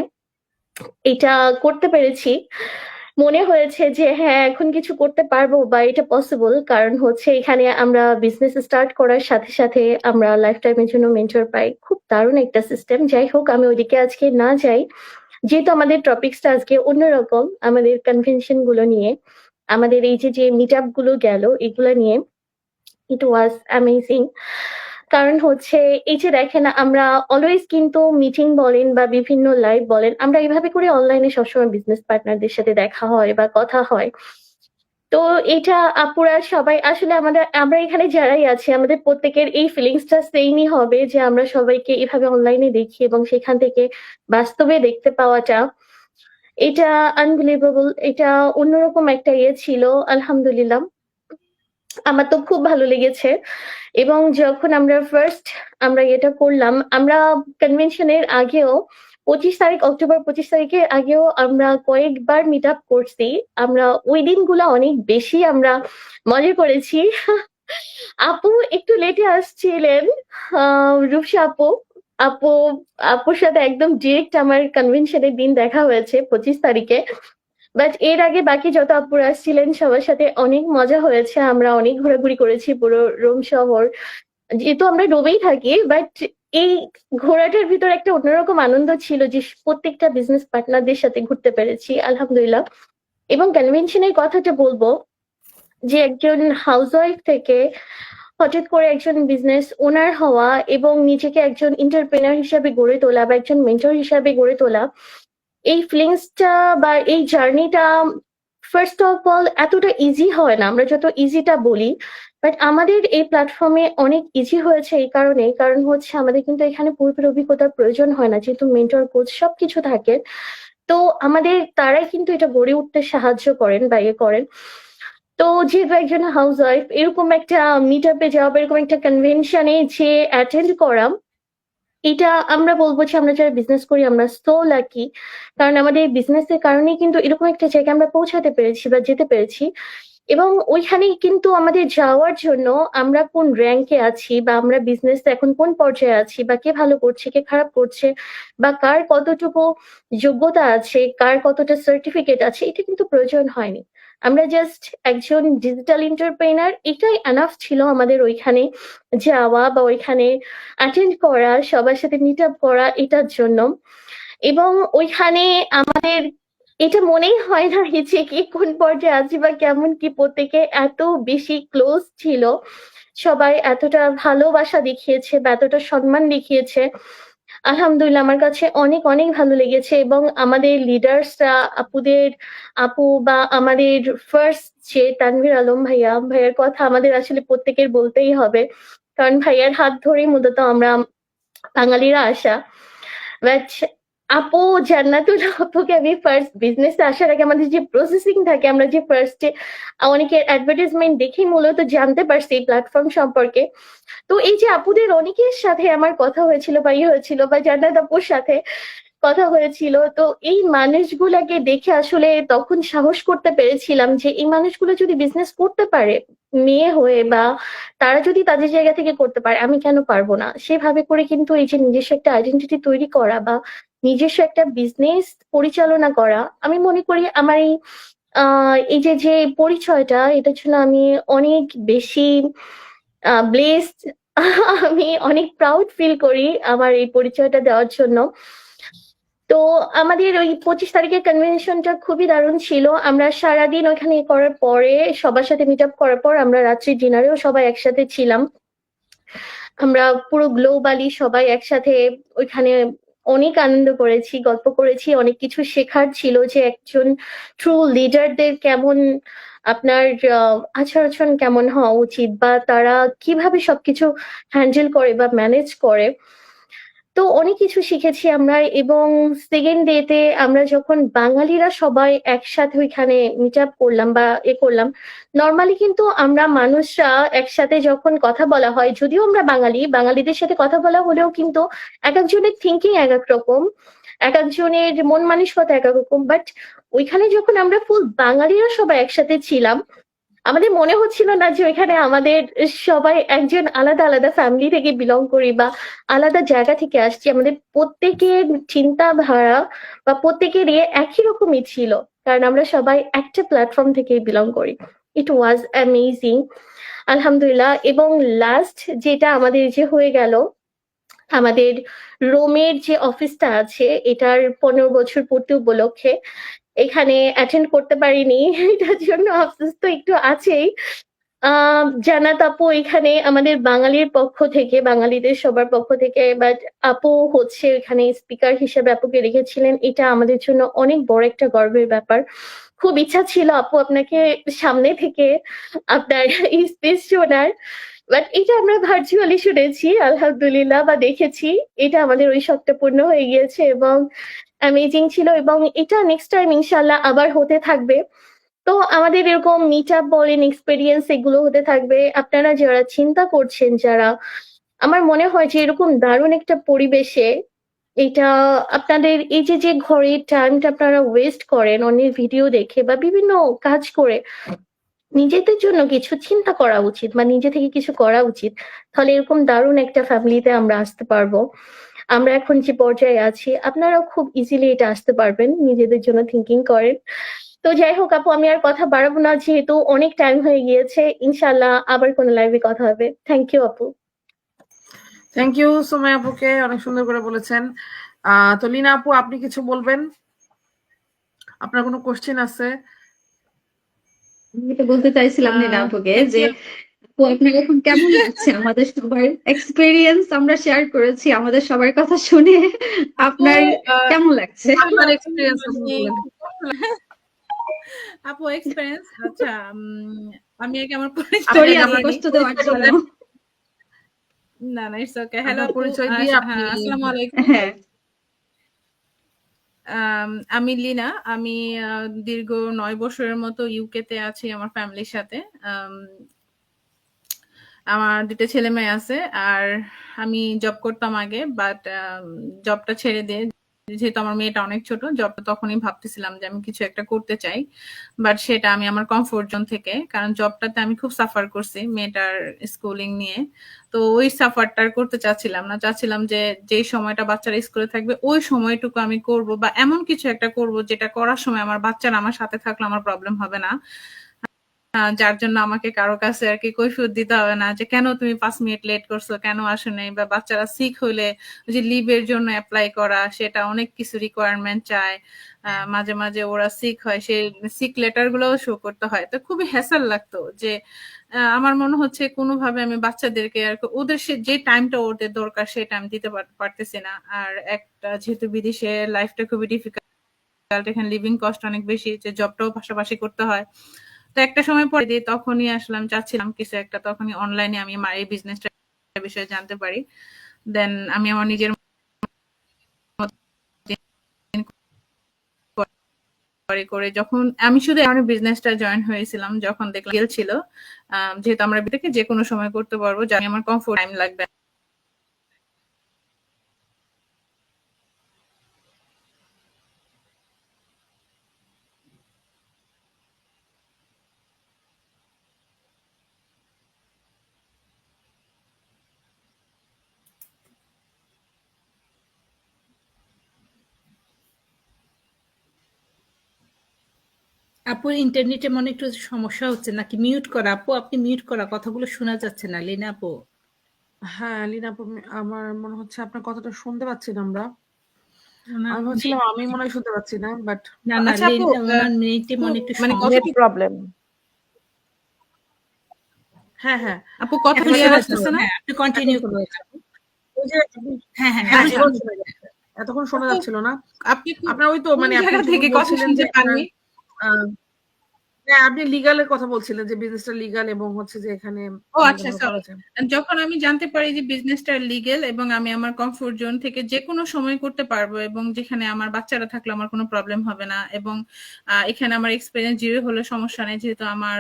এটা করতে পেরেছি। মনে হয়েছে যে হ্যাঁ, এখন কিছু করতে পারবো বা এটা পসিবল, কারণ হচ্ছে এখানে আমরা বিজনেস স্টার্ট করার সাথে সাথে আমরা লাইফ টাইমের জন্য মেন্টর পাই। খুব দারুণ একটা সিস্টেম। যাই হোক, আমি ওইদিকে আজকে না যাই, যেহেতু আমাদের টপিকসটা আজকে অন্যরকম, আমাদের কনভেনশন গুলো নিয়ে, আমাদের এই যে মিট আপ গুলো গেল এগুলো নিয়ে। ইট ওয়াজ অ্যামেজিং। কারণ হচ্ছে এই যে দেখেন, আমরা অলওয়েজ কিন্তু মিটিং বলেন বা বিভিন্ন লাইভ বলেন, আমরা এইভাবে করে অনলাইনে সবসময় বিজনেস পার্টনারদের সাথে দেখা হয় বা কথা হয়। তো এটা আপুরা সবাই আসলে আমরা এখানে যারাই আছি আমাদের প্রত্যেকের এই ফিলিংসটা সেমই হবে যে আমরা সবাইকে এভাবে অনলাইনে দেখি এবং সেখান থেকে বাস্তবে দেখতে পাওয়াটা, এটা আনবিলিভেবল। এটা অন্যরকম একটা ইয়ে ছিল। আলহামদুলিল্লাহ, আমার তো খুব ভালো লেগেছে। এবং যখন আমরা এটা করলাম, আমরা কনভেনশনের আগেও 25 তারিখ, অক্টোবর 25 তারিখের আগেও আমরা কয়েকবার মিট আপ করছি। আমরা ওই দিনগুলো অনেক বেশি আমরা মজা করেছি। আপু একটু লেটে আসছিলেন, রূপসা আপু। আপু আপুর সাথে একদম ডিরেক্ট আমার কনভেনশনের দিন দেখা হয়েছে 25 তারিখে। বাট এর আগে বাকি যত আপুরা আসছিলেন সবার সাথে অনেক মজা হয়েছে। আমরা অনেক ঘোরাঘুরি করেছি পুরো রোম শহর, যেহেতু আমরা রোমেই থাকি। বাট এই ঘোরাটার ভিতর একটা অন্যরকম আনন্দ ছিল যে প্রত্যেকটা বিজনেস পার্টনারদের সাথে ঘুরতে পেরেছি আলহামদুলিল্লাহ। এবং কনভেনশনের কথাটা বলবো যে একজন হাউসওয়াইফ থেকে হঠাৎ করে একজন বিজনেস ওনার হওয়া এবং নিজেকে একজন এন্টারপ্রেনার হিসাবে গড়ে তোলা বা একজন মেন্টর হিসাবে গড়ে তোলা, এই ফিলিংসটা বা এই জার্নিটা ফার্স্ট অফ অল এতটা ইজি হয় না, আমরা যত ইজিটা বলি। বাট আমাদের এই প্ল্যাটফর্মে অনেক ইজি হয়েছে এই কারণ হচ্ছে আমাদের কিন্তু এখানে পূর্বের অভিজ্ঞতার প্রয়োজন হয় না, যেহেতু মেন্টর কোচ সবকিছু থাকে। তো আমাদের তারাই কিন্তু এটা গড়ে উঠতে সাহায্য করেন বা ইয়ে করেন। তো যেহেতু একজন হাউস ওয়াইফ, এরকম একটা মিট আপে যাওয়া, এরকম একটা কনভেনশনে যে অ্যাটেন্ড করা, এটা আমরা বলবো যে আমরা যারা বিজনেস করি আমরা সো লাকি। কারণ আমাদের বিজনেসের কারণেই কিন্তু এরকম একটা জায়গায় আমরা পৌঁছাতে পেরেছি বা যেতে পেরেছি। এবং ওইখানে কিন্তু আমাদের যাওয়ার জন্য আমরা কোন র্যাঙ্কে আছি বা আমরা বিজনেস এখন কোন পর্যায়ে আছি বা কে ভালো করছে কে খারাপ করছে বা কার কতটুকু যোগ্যতা আছে, কার কতটা সার্টিফিকেট আছে, এটা কিন্তু প্রয়োজন হয়নি। আমরা জাস্ট একজন ডিজিটাল এন্টারপ্রেনার, এটাই এনাফ ছিল আমাদের ওইখানে যাওয়া বা ওইখানে অ্যাটেন্ড করা, সবার সাথে মিট আপ করা এটার জন্য। এবং ওইখানে আমাদের এটা মনেই হয় না যে কি কোন পর্যায়ে আছি বা কেমন কি, প্রত্যেকে এত বেশি ক্লোজ ছিল, সবাই এতটা ভালোবাসা দেখিয়েছে বা এতটা সম্মান দেখিয়েছে। আলহামদুলিল্লাহ, আমার কাছে অনেক অনেক ভালো লেগেছে। এবং আমাদের লিডার্সরা, আপু বা আমাদের ফার্স্ট যে তানভীর আলম ভাইয়ার কথা আমাদের আসলে প্রত্যেকের বলতেই হবে, কারণ ভাইয়ার হাত ধরেই মূলত আমরা বাঙালিরা আসা। বাট আপু জান্নাতুল আপুকে আমি ফার্স্ট বিজনেসে আসার আগে আমাদের যে প্রসেসিং থাকে, আমরা যে ফার্স্টে অনেকের অ্যাডভার্টাইজমেন্ট দেখেই মূলত জানতে পারছি এই প্ল্যাটফর্ম সম্পর্কে। তো এই যে আপুদের অনেকের সাথে আমার কথা হয়েছিল বা হয়েছিল বা জান্নাত আপুর সাথে কথা হয়েছিল, তো এই মানুষগুলাকে দেখে আসলে তখন সাহস করতে পেরেছিলাম যে এই মানুষগুলো যদি বিজনেস করতে পারে মেয়ে হয়ে, বা তারা যদি তাদের জায়গা থেকে করতে পারে, আমি কেন পারবো না। সেভাবে করে কিন্তু এই যে নিজস্ব একটা আইডেন্টিটি তৈরি করা বা নিজস্ব একটা বিজনেস পরিচালনা করা, আমি মনে করি আমার এই যে পরিচয়টা, এটার জন্য আমি অনেক বেশি ব্লেসড। আমি অনেক প্রাউড ফিল করি আমার এই পরিচয়টা দেওয়ার জন্য। তো আমাদের ওই 25 তারিখের কনভেনশনটা খুবই দারুণ ছিল। আমরা সারাদিন ওখানে করার পরে, সবার সাথে মিট আপ করার পর আমরা রাত্রি ডিনারেও সবাই একসাথে ছিলাম। আমরা পুরো গ্লোবালি সবাই একসাথে ওইখানে অনেক আনন্দ করেছি, গল্প করেছি, অনেক কিছু শেখার ছিল যে একজন ট্রু লিডারদের কেমন আপনার আচার আচরণ কেমন হওয়া উচিত বা তারা কিভাবে সবকিছু হ্যান্ডেল করে বা ম্যানেজ করে। তো অনেক কিছু শিখেছি আমরা। এবং সেকেন্ড ডেতে আমরা যখন বাঙালিরা সবাই একসাথে ওইখানে মিট আপ করলাম বা করলাম, নর্মালি কিন্তু আমরা মানুষরা একসাথে যখন কথা বলা হয়, যদিও আমরা বাঙালিদের সাথে কথা বলা হলেও কিন্তু এক একজনের থিঙ্কিং এক এক রকম, এক একজনের মন মানসিকতা এক এক রকম, বাট ওইখানে যখন আমরা ফুল বাঙালিরা সবাই একসাথে ছিলাম, আমাদের মনে হচ্ছিল না যে ওইখানে আমাদের সবাই একজন আলাদা আলাদা ফ্যামিলি থেকে বিলং করি বা আলাদা জায়গা থেকে আসছি। আমাদের প্রত্যেকের চিন্তাধারা বা প্রত্যেকের একই রকমই ছিল, কারণ আমরা সবাই একটা প্ল্যাটফর্ম থেকে বিলং করি। ইট ওয়াজ অ্যামেজিং, আলহামদুলিল্লাহ। এবং লাস্ট যেটা আমাদের যে হয়ে গেল, আমাদের রোমের যে অফিসটা আছে, এটার 15 বছর পূর্তি উপলক্ষে এখানে অ্যাটেন্ড করতে পারিনি, এটার জন্য আফসোস তো একটু আছেই। জান্নাত আপু এখানে আমাদের বাঙালির পক্ষ থেকে, বাঙালিদের সবার পক্ষ থেকে, বাট আপু হচ্ছে এখানে স্পিকার হিসেবে আপুকে রেখেছিলেন। এটা আমাদের জন্য অনেক বড় একটা গর্বের ব্যাপার। খুব ইচ্ছা ছিল আপু আপনাকে সামনে থেকে আপনার এই স্পিচ শোনার, বাট এটা আমরা ভার্চুয়ালি শুনেছি আলহামদুলিল্লাহ, বা দেখেছি। এটা আমাদের ওই শখটা পূর্ণ হয়ে গিয়েছে এবং অ্যামেজিং ছিল, এবং এটা নেক্সট টাইম ইনশাল্লাহ আবার হতে থাকবে। তো আমাদের এরকম মিট আপ বলেন, এক্সপেরিয়েন্স, এগুলো হতে থাকবে। আপনারা যারা চিন্তা করছেন, যারা, আমার মনে হয় যে এরকম দারুণ একটা পরিবেশে এটা আপনাদের এই যে যে ঘরের টাইমটা আপনারা ওয়েস্ট করেন অন্যের ভিডিও দেখে বা বিভিন্ন কাজ করে, নিজেদের জন্য কিছু চিন্তা করা উচিত বা নিজে থেকে কিছু করা উচিত। তাহলে এরকম দারুণ একটা ফ্যামিলিতে আমরা আসতে পারবো। আমরা এখন যে পর্যায়ে আছি, আপনারাও খুব ইজিলি এটা আসতে পারবেন, নিজেদের জন্য থিঙ্কিং করেন। তো যাই হোক আপু, আমি আর কথা বাড়াবো না, যেহেতু অনেক টাইম হয়ে গিয়েছে। ইনশাল্লাহ আবার কোনো লাইভে কথা হবে। থ্যাংক ইউ আপু। থ্যাংক ইউ সুমাইয়া আপুকে, অনেক সুন্দর করে বলেছেন। তো লিনা আপু, আপনি কিছু বলবেন? আপনার কোনো কোশ্চেন আছে? আমি এটা বলতে চাইছিলাম নীনা আপুকে যে আপু, আপনার এখন কেমন লাগছে? আমাদের সবার এক্সপেরিয়েন্স আমরা শেয়ার করেছি, আমাদের সবার কথা শুনে আপনার কেমন লাগছে? আপনার এক্সপেরিয়েন্স আপু এক্সপেরিয়েন্স, আচ্ছা, আমি আগে আমার পরিচয় সরি আপনি আপু, আমার কষ্ট দেওয়ার জন্য। না না, ইটস ওকে। হ্যালো আপনার আপু, পরিচয় দিয়ে আপনি হ্যাঁ, আসসালামু আলাইকুম। হ্যাঁ, আমি লিনা। আমি দীর্ঘ 9 বছরের মতো ইউকে তে আছি আমার ফ্যামিলির সাথে। আমার 2টা ছেলে মেয়ে আছে, আর আমি জব করতাম আগে, বাট জবটা ছেড়ে দিয়ে, যেহেতু আমার মেয়েটা অনেক ছোট, জবটা তখনই ভাবতেছিলাম যে আমি কিছু একটা করতে চাই, বাট সেটা আমি আমার কমফোর্ট জোন থেকে, কারণ জবটাতে আমি খুব সাফার করছি মেয়েটার স্কুলিং নিয়ে। তো ওই সাফারটা আর করতে চাচ্ছিলাম না, চাচ্ছিলাম যে যেই সময়টা বাচ্চারা স্কুলে থাকবে ওই সময়টুকু আমি করব, বা এমন কিছু একটা করব যেটা করার সময় আমার বাচ্চারা আমার সাথে থাকলে আমার প্রবলেম হবে না, যার জন্য আমাকে কারো কাছে আর কি কৈফিয়ত দিতে হবে না যে কেন তুমি 5 মিনিট লেট করছো, কেন আসো নাই, বা বাচ্চারা সিক হইলে যে লিভের জন্য অ্যাপ্লাই করা, সেটা অনেক কিছু রিকোয়ারমেন্ট চায়। মাঝে মাঝে ওরা সিক হয়, সেই সিক লেটার গুলোও শো করতে হয়। তো খুবই হ্যাসেল লাগতো যে আমার মনে হচ্ছে কোনোভাবে আমি বাচ্চাদেরকে আর ওদের যে টাইমটা ওদের দরকার সেই টাইম দিতে পারতেছি না। আর একটা যেহেতু বিদেশে লাইফটা খুবই ডিফিকাল্ট, এখানে লিভিং কস্ট অনেক বেশি, যে জবটাও পাশাপাশি করতে হয়। তো একটা সময় পরে দিয়ে তখনই আসলাম, চাচ্ছিলাম কিছু একটা, তখনই অনলাইনে আমি আমার এই বিজনেসটা বিষয়ে জানতে পারি। দেন আমি আমার নিজের করে যখন আমি শুধু আমার বিজনেসটা জয়েন হয়েছিলাম, যখন দেখলাম ছিল, যেহেতু আমরা বিটাকে যে কোনো সময় করতে পারবো, জানি আমার কমফোর্ট টাইম লাগবে। আপুর ইন্টারনেটে মনে একটু সমস্যা হচ্ছে, নাকি মিউট করা? আপু আপনি মিউট করা, কথাগুলো শোনা যাচ্ছে না। লিনা আপু, হ্যাঁ লিনা আপু, আমার মনে হচ্ছে আপনার কথাটা শুনতে পাচ্ছি না আমরা। আমি ভাবছিলাম আমি মনে হয় শুনতে পাচ্ছি না, বাট না না, আচ্ছা আপু, ওনার নেটে মনে একটু মানে সমস্যা। Net problem. হ্যাঁ হ্যাঁ আপু কথা এখন ক্লিয়ার শোনা আসতেছে না, যাচ্ছে। আপনি কন্টিনিউ এখন শোনা করুন। যাচ্ছে। ওই যে হ্যাঁ হ্যাঁ, হ্যাঁ এখন এখন শোনা যাচ্ছে। এতক্ষণ শোনা আপু, যাচ্ছিল না। আপনি আপনার ওই তো কোন মানে আপনি জায়গা যেগুলো থেকে কথা বলছিলেন যে শুনতে আপনার পাননি? হ্যাঁ, আপনি লিগ্যালের কথা বলছিলেন যে বিজনেসটা লিগ্যাল এবং হচ্ছে যে এখানে ও অনেক আচ্ছা, ভালো করা সরি। যায়। যখন আমি জানতে পারি যে বিজনেসটা লিগ্যাল এবং আমি আমার কমফোর্ট জোন থেকে যে কোনো সময় করতে পারবো এবং যেখানে আমার বাচ্চারা থাকলে আমার কোনো প্রবলেম হবে না এবং এখানে আমার এক্সপেরিয়েন্স জিরো হলে সমস্যা নেই, যেহেতু আমার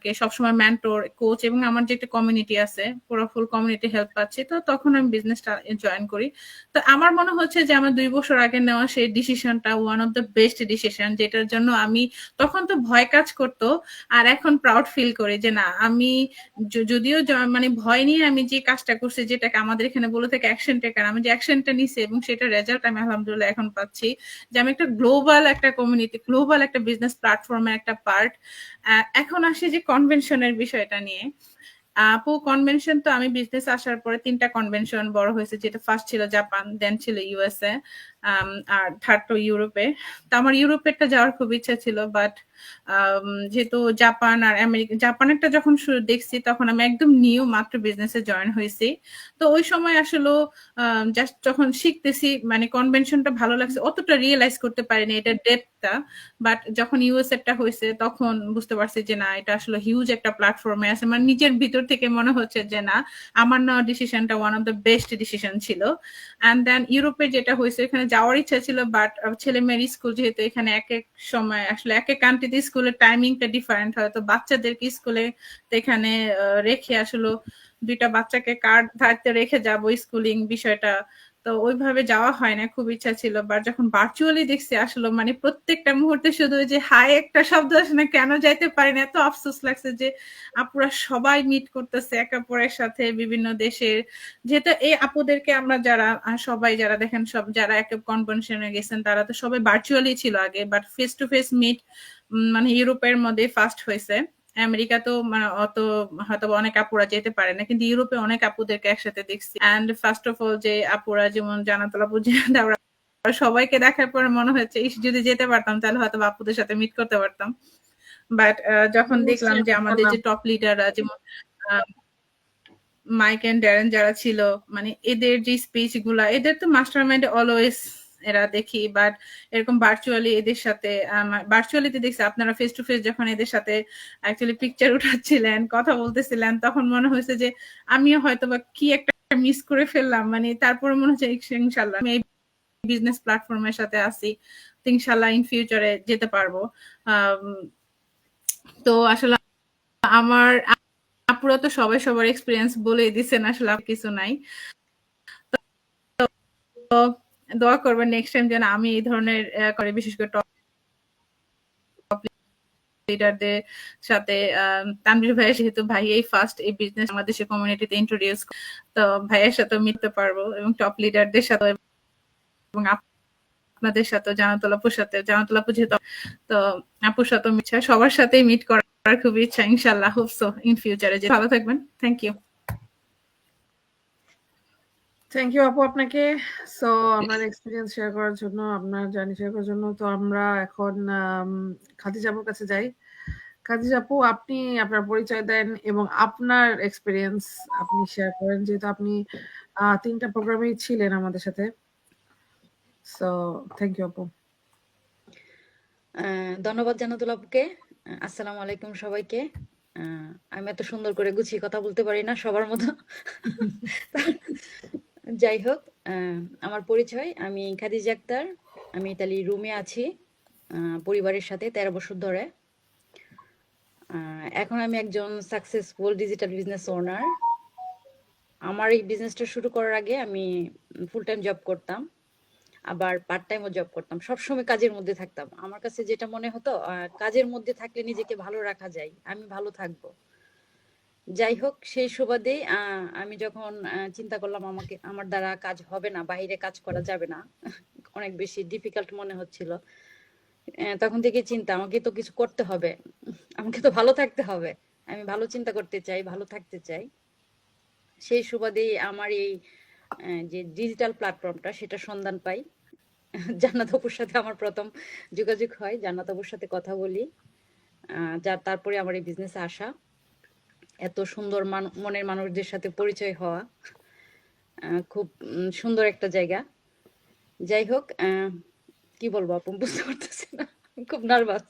কে সবসময় মেন্টর, কোচ এবং আমার যে একটা কমিউনিটি আছে, পুরো ফুল কমিউনিটি হেল্প পাচ্ছি, তো তখন আমি বিজনেসটা জয়েন করি। তো আমার মনে হচ্ছে যে আমার 2 বছর আগে নেওয়া সেই ডিসিশনটা one of the best decision, যেটার জন্য আমি তখন তো ভয় কাজ করতো, আর এখন প্রাউড ফিল করি যে না, আমি যদিও মানে ভয় নিয়ে আমি যে কাজটা করছি, যেটাকে আমাদের এখানে বলে থাকে অ্যাকশন টেকার, আমি যে অ্যাকশনটা নিছি এবং সেটা রেজাল্ট আমি আলহামদুলিল্লাহ এখন পাচ্ছি, যে আমি একটা গ্লোবাল একটা কমিউনিটি, গ্লোবাল একটা বিজনেস প্ল্যাটফর্মের একটা পার্ট। এখন আসি যে কনভেনশনের বিষয়টা নিয়ে। আপু, কনভেনশন তো আমি বিজনেস আসার পরে 3টা কনভেনশন বড় হয়েছে, যেটা ফার্স্ট ছিল জাপান, দেন ছিল ইউএসএ, আর থার্ড তো ইউরোপে। তো আমার ইউরোপেরটা যাওয়ার খুব ইচ্ছা ছিল, বাট যেহেতু জাপান আর আমেরিকা, জাপানেরটা যখন শুরু দেখছি তখন আমি একদম নিউ মাত্র বিজনেসে জয়েন হয়েছি। তো ওই সময় আসলে জাস্ট যখন শিখতেছি, মানে কনভেনশনটা ভালো লাগছে, অতটা রিয়েলাইজ করতে পারিনি এটা ডেপথটা। বাট যখন ইউএসএটা হয়েছে তখন বুঝতে পারছি যে না, এটা আসলে হিউজ একটা প্ল্যাটফর্মে আছে, মানে নিজের ভিতর থেকে মনে হচ্ছে যে না, আমার নেওয়া ডিসিশনটা one of the best decision ছিল। অ্যান্ড দেন ইউরোপে যেটা হয়েছে, এখানে যাওয়ার ইচ্ছা ছিল, বাট ছেলে মেয়ের স্কুল যেহেতু এখানে এক এক সময় আসলে এক এক কান্ট্রিতে স্কুলের টাইমিংটা ডিফারেন্ট হয়, তো বাচ্চাদেরকে স্কুলে এখানে রেখে আসলে 2টা বাচ্চাকে কার ধারতে রেখে যাবো স্কুলিং বিষয়টা, তো ওইভাবে যাওয়া হয় না, খুব ইচ্ছা ছিল। বাট যখন ভার্চুয়ালি দেখছি আসলে মানে প্রত্যেকটা মুহূর্তে শুধু ওই যে হাই একটা শব্দ আসে না, কেন যাইতে পারি না, এত আফসোস লাগছে যে আপুরা সবাই মিট করতেছে একে অপরের সাথে বিভিন্ন দেশের, যেহেতু এই আপুদেরকে আমরা যারা সবাই যারা দেখেন, সব যারা একটা কনভেনশনে গেছেন তারা তো সবাই ভার্চুয়ালি ছিল আগে, but face to face meet মানে ইউরোপের মধ্যে ফার্স্ট হয়েছে। আমেরিকা তো মানে অত হয়তো অনেক আপুরা যেতে পারে না, কিন্তু ইউরোপে অনেক আপুদেরকে একসাথে দেখছি। অ্যান্ড ফার্স্ট অফ অল যে আপুরা যেমন জানাতলা বুঝে সবাইকে দেখার পরে মনে হচ্ছে যদি যেতে পারতাম তাহলে হয়তো আপুদের সাথে মিট করতে পারতাম। বাট যখন দেখলাম যে আমাদের যে টপ লিডাররা যেমন মাইক এন্ড ড্যারেন যারা ছিল, মানে এদের যে স্পিচ গুলা, এদের তো মাস্টার মাইন্ড অলওয়েজ এরা দেখি, বাট এরকম ভার্চুয়ালি এদের সাথে ভার্চুয়ালিতে দেখছি, আপনারা ফেস টু ফেস যখন এদের সাথে অ্যাকচুয়ালি পিকচার উঠাচ্ছিলেন, কথা বলতেছিলেন, তখন মনে হয়েছে যে আমিও হয়তো বা কি একটা মিস করে ফেললাম, মানে তারপরে মনে হচ্ছে ইনশাল্লাহ আমি এই বিজনেস প্ল্যাটফর্মের সাথে আছি, ইনশাল্লাহ ইন ফিউচারে যেতে পারবো। তো আসলে আমার আপুরা তো সবাই সবার এক্সপিরিয়েন্স বলেই দিচ্ছেন, আসলে কিছু নাই। তো দোয়া করবেন নেক্সট টাইম যেন আমি এই ধরনের করে, বিশেষ করে টপ লিডারদের সাথে, তানভীর ভাইয়ের যেহেতু ভাই এই ফার্স্ট এই বিজনেস বাংলাদেশের কমিউনিটিতে ইন্ট্রোডিউস, তো ভাইয়ের সাথে মিলতে পারবো এবং টপ লিডারদের সাথে এবং আপনাদের সাথে, জানাতুল আপুর সাথে, জানাতুল আপু যেহেতু, তো আপুর সাথে ইচ্ছা, সবার সাথেই মিট করার খুব ইচ্ছা, ইনশাল্লাহ হোপ সো ইন ফিউচারে। যে ভালো থাকবেন, থ্যাংক ইউ। থ্যাংক ইউ আপু আপনাকে। সো আপনার এক্সপিরিয়েন্স শেয়ার করার জন্য, আপনার জার্নি শেয়ার করার জন্য। তো আমরা এখন খাদিজা আপুর কাছে যাই। খাদিজা আপু, আপনি আপনার পরিচয় দেন এবং আপনার এক্সপিরিয়েন্স আপনি শেয়ার করেন, যেহেতু আপনি 3টা প্রোগ্রামেই ছিলেন আমাদের সাথে। সো থ্যাংক ইউ আপু। ধন্যবাদ জান্নাতুল আপুকে। আসসালামু আলাইকুম সবাইকে। আমি এত সুন্দর করে গুছিয়ে কথা বলতে পারি না সবার মতো। যাই হোক, আমার পরিচয়, আমি খাদিজা আক্তার, আমি ইতালি রুমে আছি পরিবারের সাথে 13 বছর ধরে। এখন আমি একজন সাকসেসফুল ডিজিটাল বিজনেস ওনার। আমার এই বিজনেসটা শুরু করার আগে আমি ফুল টাইম জব করতাম, আবার পার্ট টাইমও জব করতাম, সবসময় কাজের মধ্যে থাকতাম। আমার কাছে যেটা মনে হতো, কাজের মধ্যে থাকলে নিজেকে ভালো রাখা যায়, আমি ভালো থাকবো। যাই হোক, সেই সুবাদেই আমি যখন চিন্তা করলাম আমার দ্বারা কাজ হবে না, বাইরে কাজ করা যাবে না, অনেক বেশি ডিফিকাল্ট মনে হচ্ছিল, তখন থেকে চিন্তা, আমাকে তো কিছু করতে হবে, আমাকে তো ভালো থাকতে হবে, আমি ভালো চিন্তা করতে চাই, ভালো থাকতে চাই। সেই সুবাদেই আমার এই যে ডিজিটাল প্ল্যাটফর্মটা, সেটা সন্ধান পাই। জান্নাত আপুর সাথে আমার প্রথম যোগাযোগ হয়, জান্নাত আপুর সাথে কথা বলি, তারপরে আমার এই বিজনেসে আসা, এত সুন্দর মনের মানুষদের সাথে পরিচয় হওয়া, খুব সুন্দর একটা জায়গা। যাই হোক, কি বলবো আপু, বুঝতে পারতেছি না, খুব নার্ভাস।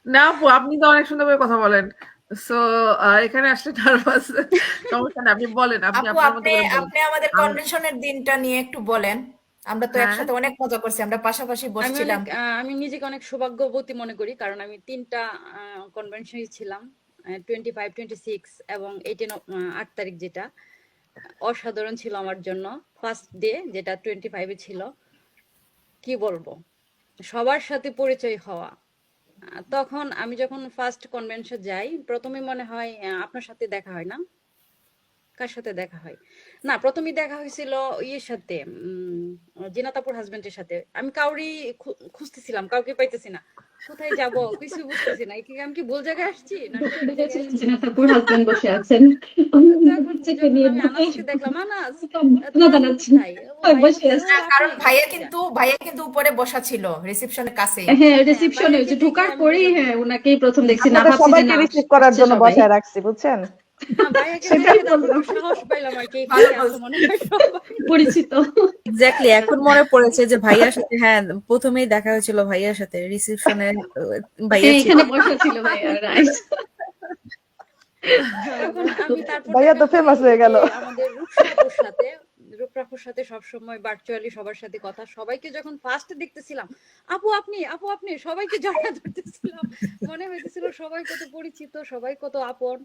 না আপু, আপনি তো অনেক সুন্দর করে কথা বলেন। সো এখানে আসলে নার্ভাস, সমস্যা নেই, আপনি বলেন, আপনি আপু আপনার মতো আপনি করে বলেন। আপনি আমাদের কনভেনশনের দিনটা নিয়ে একটু বলেন। আমরা তো হ্যাঁ, একসাথে অনেক মজা করছি, আমরা পাশাপাশি বসছিলাম। আমি নিজেকে অনেক সৌভাগ্যবতী মনে করি, কারণ আমি 3টা কনভেনশনে ছিলাম, 25, 26 এবং 8 তারিখ, যেটা অসাধারণ ছিল আমার জন্য। ফার্স্ট ডে যেটা 25-এ ছিল, কি বলবো, সবার সাথে পরিচয় হওয়া। তখন আমি যখন ফার্স্ট কনভেনশন যাই, প্রথমে মনে হয় আপনার সাথে দেখা হয় না, কার সাথে দেখা হয় না, প্রথমেই দেখা হয়েছিল ইয়ের সাথে, জিনাতাপুর হাজবেন্ডের সাথে। আমি কাউরি খুঁজতেছিলাম, কাউকে পাইতেছি না, কোথায় যাব কিছু বুঝতেছি না, আমি কি ভুল জায়গায় আসছি না ঢুকতে সঠিক জায়গায় দেখেছিলেন আসছি। জিনাতাপুর হাজবেন্ড বসে আছেন, তখন চেপে যখন নিয়ে আমি ভয়ে আনাসকে দেখলাম, আনাস না তোমার বোন জানাচ্ছেন কোথায়, ও ভাইয়া বসে কোথায়, ও আছে। কারণ আপনি ভাইয়া আচ্ছা। কিন্তু উপরে বসা ছিল রিসেপশনের কাছেই। হ্যাঁ, হ্যাঁ, রিসেপশনে ভাইয়াকে যে দেখে ঢোকার আমি পরেই বুঝে হ্যাঁ ওনাকেই প্রথম দেখছি, না আপনাদের ভাবছি যে সবাইকে না রিসিভ করার আসছে জন্য সবাই। বসায় রাখছি, বুঝছেন? ভাইয়াকে সেটাই দেখে তারপর বললাম, একটু সাহস পাইলাম আর কি, ভালো এখানে আছে বলছেন। মনে হয় সবাই। পরিচিত। এক্স্যাক্টলি, এখন মনে পড়েছে যে ভাইয়ার সাথে, হ্যাঁ, প্রথমেই দেখা হয়েছিল ভাইয়ার সাথে রিসেপশনে, ভাইয়া হ্যাঁ, ছিল। এখানে বসা ছিল ভাইয়া, রাইট। তখন আমি তারপর ভাইয়া দেখা তো হয় ফেমাস হয়ে যে গেল। আমাদের রূপসাপুর সাথে সবসময় ভার্চুয়ালি সবার সাথে কথা, সবাইকে যখন ফার্স্ট দেখতেছিলাম, আপু আপনি সবাইকে জড়া ধরতেছিলাম, মনে হইতেছিল সবাই কত পরিচিত, সবাই কত আপন।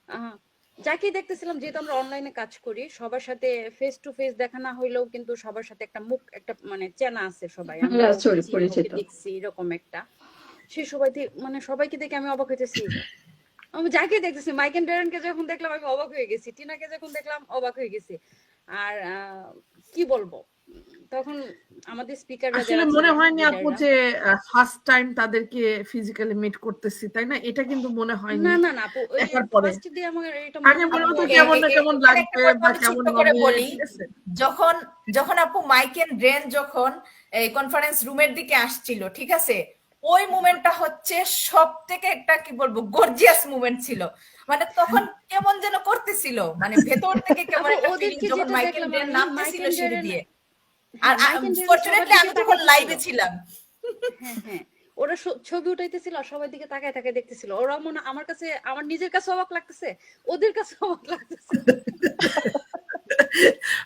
আহ, যাকেই দেখতেছিলাম, যেহেতু আমরা অনলাইনে কাজ করি, সবার সাথে ফেস টু ফেস দেখা না হইলেও কিন্তু সবার সাথে একটা মুখ, একটা মানে চেনা আছে সবাই, আমরা ওকে চিনি, পরিচিত। ওকে দেখছি, এরকম একটা। সেই সবাই মানে সবাইকে দেখে আমি অবাক হইতেছি। আমি যাকে দেখতেছি, মাইক এন্ড ডেরেনকে যখন দেখলাম আমি অবাক হয়ে গেছি, টিনাকে যখন দেখলাম অবাক হয়ে গেছি। আর কি বলবো, তখন আমাদের স্পিকাররা আসলে যারা মনে ছিলেন, হয়নি আপু লিডাররা, যে ফার্স্ট টাইম তাদেরকে ফিজিক্যালি মিট করতেছি, তাই না? এটা কিন্তু মনে হয়নি না আপু, ওই দেখার পরে। ফার্স্ট দিয়ে আমার এটা আগে মনে মনে আপু হতো হয়। কেমন না কেমন এখানে একটা লাগবে কথা বা আমি কেমন ছোট্ট করে হবে, বলি। ঠিক আছে? যখন যখন আপু মাইক এন্ড ড্রেন যখন এই কনফারেন্স রুমের দিকে আসছিল, ঠিক আছে, ওই মুমেন্টটা হচ্ছে সব থেকে একটা কি বলবো গর্জিয়াস মুমেন্ট ছিল। মানে তখন কেমন যেন করতেছিল, মানে ভেতর থেকে কেমন আপু একটা ফিলিং ওদেরকে যখন যেটা মাইক এন্ড দেখলাম ড্রেন আমি, মাইক নামতেছিল এন্ড সিঁড়ি ডেরেন, দিয়ে। আর হ্যাঁ মাইক এন্ড ডেরেন সবার ফরচুনেটলি দিকে আমি তখন তাকাইতেছিল। লাইভে ছিলাম। হ্যাঁ ওরা ছবি উঠাইতেছিল আর সবার দিকে তাকায় তাকায় দেখতেছিল, ওরা মনে আমার কাছে, আমার নিজের কাছে অবাক লাগতেছে, ওদের কাছে অবাক লাগতেছে।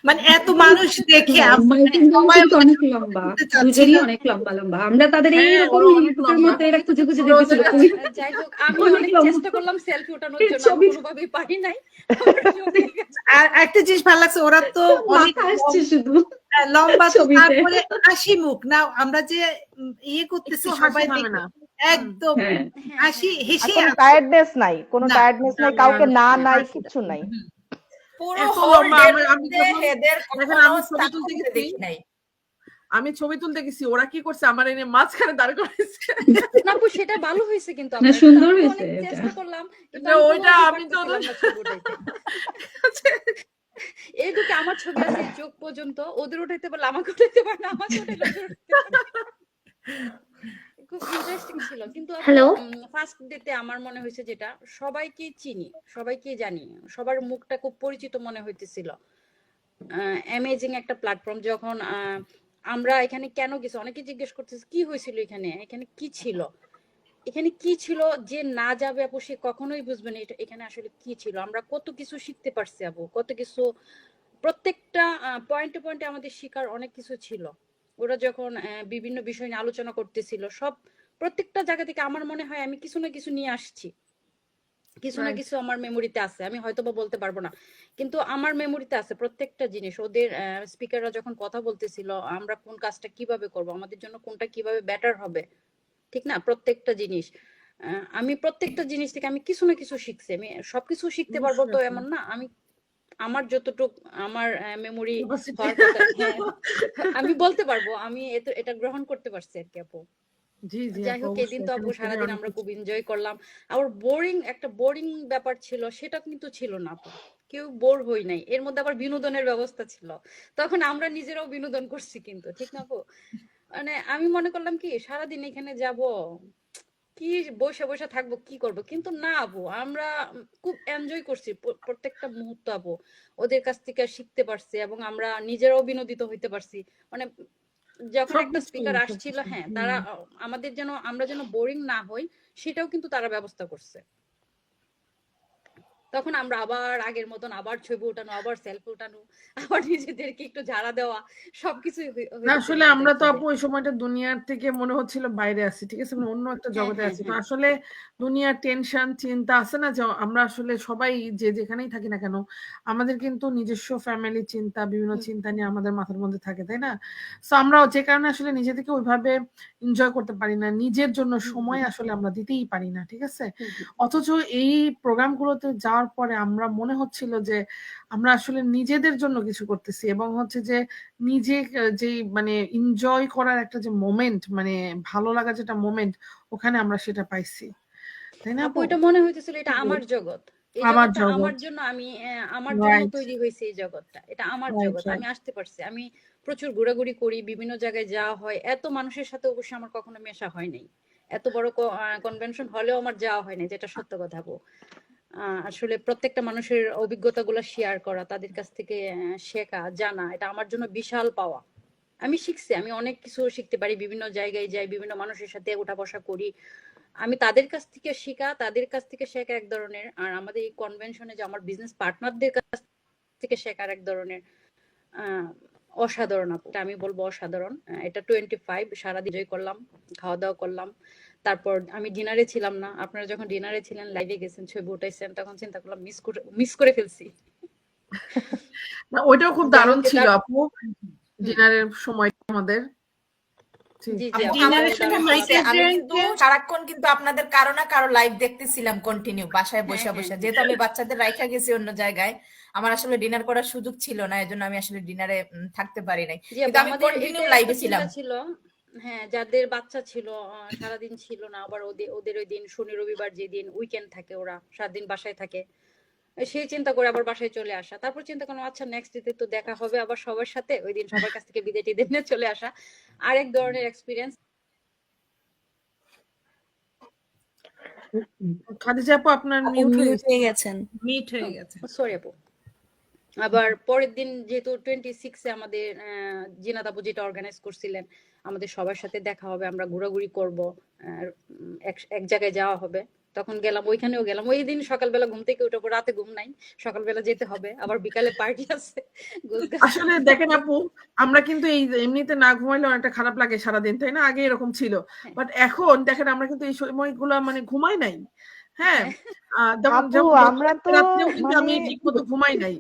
মানে এত মানুষ দেখে হ্যাঁ, মানে মাইকেল জন সবাই কিন্তু মনে অনেক হয় লম্বা, শুনতে দুজনই চাচ্ছিল। অনেক লম্বা লম্বা। আমরা তাদের হ্যাঁ, এইরকম ওরা অনেক ইউটিউবের লম্বা। মতো এরা খুঁজে খুঁজে ওরা দেখতেছিল, ওদের কই যাই হোক, আমি অনেক অনেক লম্বা চেষ্টা করলাম সেলফি ওঠানোর জন্য, আমি ছবি, কোনোভাবেই পারি নাই। আমার ছবি আর একটা জিনিস ভালো লাগছে, ওরা তো অনেক মাথা আসছে শুধু লম্বা, তো ছবিতে। তারপরে হাসি মুখ না, আমরা যে ইয়ে করতেছি একটু হাসি সবাই থামে দেখে না। একদম হ্যাঁ, হাসি হ্যাঁ আর হেসে কোনো আছে। টায়ার্ডনেস নাই, কোনো না, টায়ার্ডনেস না, নাই, না, কাউকে না না, নাই, হাসি কিচ্ছু নাই। পুরো এত হোল লম্বা। ডের আমি মধ্যে যখন এদের দেখেন, কখনো আমি ছবি স্টাক তুলতে করতে গেছি, দেখি নাই। ওরা কি করছে, আমার এনে মাঝখানে দাঁড় করাইছে। না আপু, সেটা ভালো হয়েছে কিন্তু না আপনার, সুন্দর আমি তো হয়েছে অনেক এটা। চেষ্টা করলাম, কিন্তু যে আমি ওইটা কোনোভাবেই আমি তো পারতেছিলাম না ছবি উঠাইতে। এইটুকু আমার ছবি আছে এই চোখ পর্যন্ত, ওদের উঠাইতে পারলে আমাকে উঠাইতে পারে না, আমাকে উঠাইলে ওদের উঠাইতে পারে না। খুব ইন্টারেস্টিং ছিল। কিন্তু আপু হ্যালো। ফার্স্ট ডেতে আমার মনে হয়েছে যেটা, সবাইকে চিনি, সবাইকে জানি, সবার মুখটা খুব পরিচিত মনে হইতেছিল। অ্যামেজিং একটা প্ল্যাটফর্ম। যখন আমরা এখানে কেন গেছি, অনেকে জিজ্ঞেস করতেছে কি হয়েছিল এখানে, এখানে কি ছিল, এখানে কি ছিল, যে না যাবে আপু সে কখনোই বুঝবে না এটা এখানে আসলে কি ছিল। আমরা কত কিছু শিখতে পারছি আপু, কত কিছু, প্রত্যেকটা পয়েন্টে পয়েন্টে আমাদের শিকার অনেক কিছু ছিল। ওরা যখন বিভিন্ন বিষয় নিয়ে আলোচনা করতেছিল, সব প্রত্যেকটা জায়গা থেকে আমার মনে হয় আমি কিছু না কিছু নিয়ে আসছি, কিছু না রাইট। কিছু আমার মেমোরিতে আছে, আমি হয়তো বা বলতে পারবো না, কিন্তু আমার মেমোরিতে আছে প্রত্যেকটা জিনিস। ওদের স্পিকাররা যখন কথা বলতেছিল, আমরা কোন কাজটা কিভাবে করব, আমাদের জন্য কোনটা কিভাবে বেটার হবে, ঠিক না, প্রত্যেকটা জিনিস। আমি প্রত্যেকটা জিনিস থেকে আমি কিছু না কিছু শিখছি। আমি সবকিছু শিখতে পারবো অবশ্যই তো আপু। এমন না, আমি আমার যতটুক আমার মেমোরি Capacity। হওয়ার কথা, হ্যাঁ আমি বলতে পারবো, আমি এটা গ্রহণ করতে পারছি আর কি আপু। জি, জি যাই আপু, হোক, এদিন অবশ্যই তো এখানে আপু শেখার সারাদিন অনেক আমরা কিছু। খুব এনজয় করলাম। আর একটা বোরিং ব্যাপার ছিল, সেটা কিন্তু ছিল না আপু, কেউ বোর হই নাই, এর মধ্যে আবার বিনোদনের ব্যবস্থা ছিল, তখন আমরা নিজেরাও বিনোদন করছি কিন্তু, ঠিক না আপু? মানে আমি মনে করলাম কি সারাদিন এখানে যাব, কি বসে বসে থাকবো, কি করব, কিন্তু না আপু, আমরা খুব এনজয় করছি প্রত্যেকটা মুহূর্ত আপু। ওদের কাছ থেকে শিখতে পারছি এবং আমরা নিজেরাও বিনোদিত হইতে পারছি। মানে যখন একটা সবকিছু স্পিকার আসছিল, সবকিছু। হ্যাঁ তারা আমাদের যেন, আমরা যেন বোরিং না হই, সেটাও কিন্তু তারা ব্যবস্থা করছে। তখন আমরা আবার আগের মতন আবার ছবি ওঠানো, আবার সেলফি ওঠানো, আবার নিজেদেরকে একটু ঝাড়া দেওয়া, সবকিছুই না হইতেছিল আসলে আমাদের আমরা তো সাথে। আপু ওই সময়টা দুনিয়ার থেকে মনে হচ্ছিল বাইরে আছি, ঠিক আছে, মানে অন্য একটা হ্যাঁ জগতে হ্যাঁ আছি। তো হ্যাঁ আসলে দুনিয়ার টেনশন চিন্তা আছে না, যে আমরা আসলে সবাই যে যেখানেই থাকি না কেন, আমাদের কিন্তু নিজস্ব ফ্যামিলি চিন্তা, বিভিন্ন হুম, চিন্তা নিয়ে আমাদের মাথার মধ্যে থাকে, তাই না? তো আমরাও যে কারণে আসলে নিজেদেরকে ওইভাবে এনজয় করতে পারি না, নিজের জন্য হুম, সময় হুম, আসলে আমরা দিতেই পারি না, ঠিক আছে। হুম, হুম। অথচ এই প্রোগ্রামগুলোতে যাওয়ার পরে আমরা মনে হচ্ছিল যে আমরা আসলে নিজেদের জন্য কিছু করতেছি, এবং হচ্ছে যে নিজে যে মানে এনজয় করার একটা যে মোমেন্ট, মানে ভালো লাগা যেটা মোমেন্ট, ওখানে আমরা সেটা পাইছি, তাই না আপু আপু? এটা মনে হইতেছিল এটা আমার জগৎ, এই আমার জগৎটা আমার জগৎ। জন্য, আমি আমার জন্য রাইট, তৈরি হয়েছে এই জগৎটা, এটা আমার রাইট, জগৎ, আমি রাইট। আসতে পারছি। আমি প্রচুর ঘোরাঘুরি করি, বিভিন্ন জায়গায় যাওয়া হয়, এত মানুষের সাথে অবশ্যই আমার কখনো মেশা হয় নাই, এত বড় কনভেনশন হলেও আমার যাওয়া হয় নাই, যেটা সত্য কথা আপু। আসলে প্রত্যেকটা মানুষের অভিজ্ঞতাগুলো শেয়ার করা, তাদের কাছ থেকে শেখা জানা, এটা আমার জন্য বিশাল পাওয়া। আমি শিখছি, আমি অনেক কিছু শিখতে পারি, বিভিন্ন জায়গায় যাই, বিভিন্ন মানুষের সাথে উঠা বসা করি, আমি তাদের কাছ থেকে শেখা, তাদের কাছ থেকে শেখা এক ধরনের, আর আমাদের এই কনভেনশনে যে আমার বিজনেস পার্টনারদের কাছ থেকে শেখার এক ধরনের। আহ, অসাধারণ আপু, এটা আমি বলবো অসাধারণ। এটা 25 সারাদিন এনজয় করলাম, খাওয়া দাওয়া করলাম। তারপর আমি ডিনারে ছিলাম না, আপনারা যখন ডিনারে ছিলেন, লাইভে গেছেন, ছবি উঠাইছেন, তখন চিন্তা করলাম মিস করে ফেলছি। না ওইটাও খুব যাই দারুণ হোক ছিল এটা, আপু, হুম, ডিনারের সময় আমাদের। জি। জি জি আপু আপু, আমার এটাও সাথে দারুণ ছিল। হয়েছে, আমি কিন্তু সারাক্ষণ কিন্তু আপনাদের কারো না কারো লাইভ দেখতেছিলাম কন্টিনিউ, বাসায় হ্যাঁ বসে হ্যাঁ বসে, হ্যাঁ, যেহেতু আমি বাচ্চাদের রাইখা গেছি অন্য জায়গায়, আমার আসলে ডিনার করার সুযোগ ছিল না, এজন্য আমি আসলে ডিনারে থাকতে পারি নাই, জি আপু, কিন্তু আমি আমাদের কন্টিনিউ এইটাই একটা লাইভে ছিলাম। চিন্তা ছিল। হ্যাঁ, যাদের বাচ্চা ছিল সারাদিন ছিল না, আবার ওদের ওদের ওই দিন শনি রবিবার যেদিন উইকেন্ড থাকে, ওরা সারাদিন বাসায় থাকে, সেই চিন্তা করে আবার বাসায় চলে আসা। তারপর চিন্তা করলাম আচ্ছা নেক্সট ডে তো দেখা হবে আবার সবার সাথে, ওই দিন সবার কাছ থেকে বিদায় টিদায় নিয়ে চলে আসা, আরেক ধরনের এক্সপিরিয়েন্স। খাদিজা আপু আপনার আপু মিউট হয়ে মিউট গেছে। হয়ে গেছেন। মিট হয়ে গেছে। সরি আপু। আবার পরের দিন যেহেতু 26-এ আমাদের জিনাত আপু যেটা অর্গানাইজ করছিলেন, আমাদের সবার সাথে দেখা হবে, আমরা ঘোরাঘুরি করব, এক এক জায়গায় যাওয়া হবে, তখন গেলাম, ওইখানেও গেলাম। ওই দিন সকালবেলা ঘুম থেকে উঠে পর রাতে ঘুম নাই, সকালবেলা যেতে হবে, আবার বিকালে পার্টি আছে, গোছগাছ আসলে করতে দেখেন হবে। আপু, আমরা কিন্তু এই এমনিতে না ঘুমাইলে অনেকটা খারাপ লাগে সারাদিন, তাই না? আগে এরকম ছিল, হ্যাঁ বাট এখন দেখেন আমরা কিন্তু এই সময়গুলো মানে ঘুমাই নাই। হ্যাঁ, হ্যাঁ যেমন আপু যেমন আমরা গতকালকে তো রাত্রেও কিন্তু মানে আমি ঠিক মতো ঘুমাই নাই।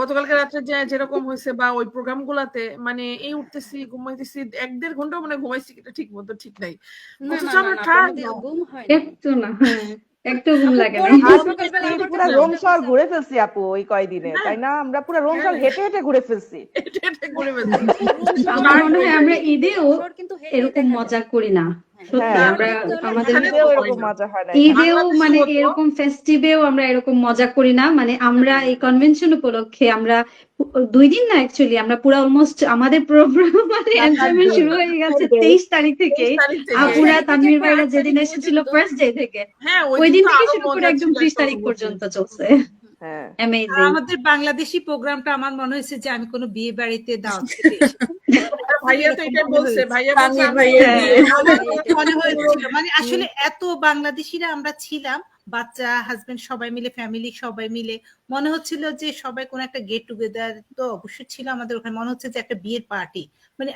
গতকালকে রাত্রে যে যেরকম হয়েছে, বা ওই প্রোগ্রাম গুলাতে মানে এই উঠতেছি ঘুমাইতেছি 1-1.5 ঘন্টা মানে ঘুমাইছি কিনা ঠিক মতো ঠিক নাই, না অথচ না না আমরা না আপু, টায়ার্ড আমাদের না। ঘুম হয় নাই একটু না, হ্যাঁ, একটু ঘুম আপু। লাগে নাই। পরের দিন আমি সকালবেলা sleep আমারটা পুরা ছিলাম। রোম চিন্তা শহর হয়েছে ঘুরে ফেলছি আপু ওই কয়দিনে, হ্যাঁ, তাই না? আমরা পুরা রোম হ্যাঁ, শহর হেঁটে হেঁটে ঘুরে ফেলছি। হেঁটে হেঁটে ঘুরে ফেলছি, আপু, রুম শহর আমার টায়ার্ড মনে হয়ে হয় যাই। আমরা ঈদেও রুম শহর কিন্তু হেঁটেই এরকম দেখা মজা যায়। করি না, হ্যাঁ, সত্যি হ্যাঁ, না আমরা ঈদ হলে আমাদের এখানে ঢাকা তো ঈদেও হয় এরকম না, মজা হয় না এখানে। ঈদেও বাংলাদেশে মানে হতো। এরকম ফেস্টিভেও আমরা এরকম মজা করি না, মানে না আমরা না না এই কনভেনশন উপলক্ষে আমরা 2 দিন না, অ্যাকচুয়ালি আমরা পুরো অলমোস্ট আমাদের প্রোগ্রাম মানে এনজয়মেন্ট 7 ডে, শুরু হয়ে গেছে 5 days। 23 তারিখ 23 থেকে। তারিখ থেকে। 23 আপুরা তারিখ থেকে তানভীর আপু ভাইরা 8 যেদিন তারিখ এসেছিল পর্যন্ত। ফার্স্ট ডে থেকে, হ্যাঁ ওই ওই দিন দিন তো থেকে আরো শুরু করে মজা একদম ছিল 30 একটা তারিখ অনুভূতি। পর্যন্ত চলছে। হ্যাঁ, আর অ্যামেজিং। আমাদের বাংলাদেশি প্রোগ্রামটা আমার মনে হয়েছে যে আমি কোনো বিয়ে বাড়িতে দাওয়াত খেতে এসেছি। আর সত্যি ভাইয়া তো এরকম এটাই মনে বলছে, হয়েছে। ভাইয়া বলছে তানভীর আমি ভাইয়ের পুরো হ্যাঁ, বিয়ে। হ্যাঁ এটাই মনে বলছে। হয়েছিল মানে বিয়ে। আসলে এত বাংলাদেশিরা আমরা ছিলাম, বাচ্চা হাজবেন্ড সবাই মিলে, ফ্যামিলি সবাই মিলে, মনে হচ্ছিল যে সবাই কোন একটা গেট টুগেদার, তো অবশ্যই ছিল আমাদের ওখানে, মনে হচ্ছে যে একটা বিয়ের পার্টি, মানে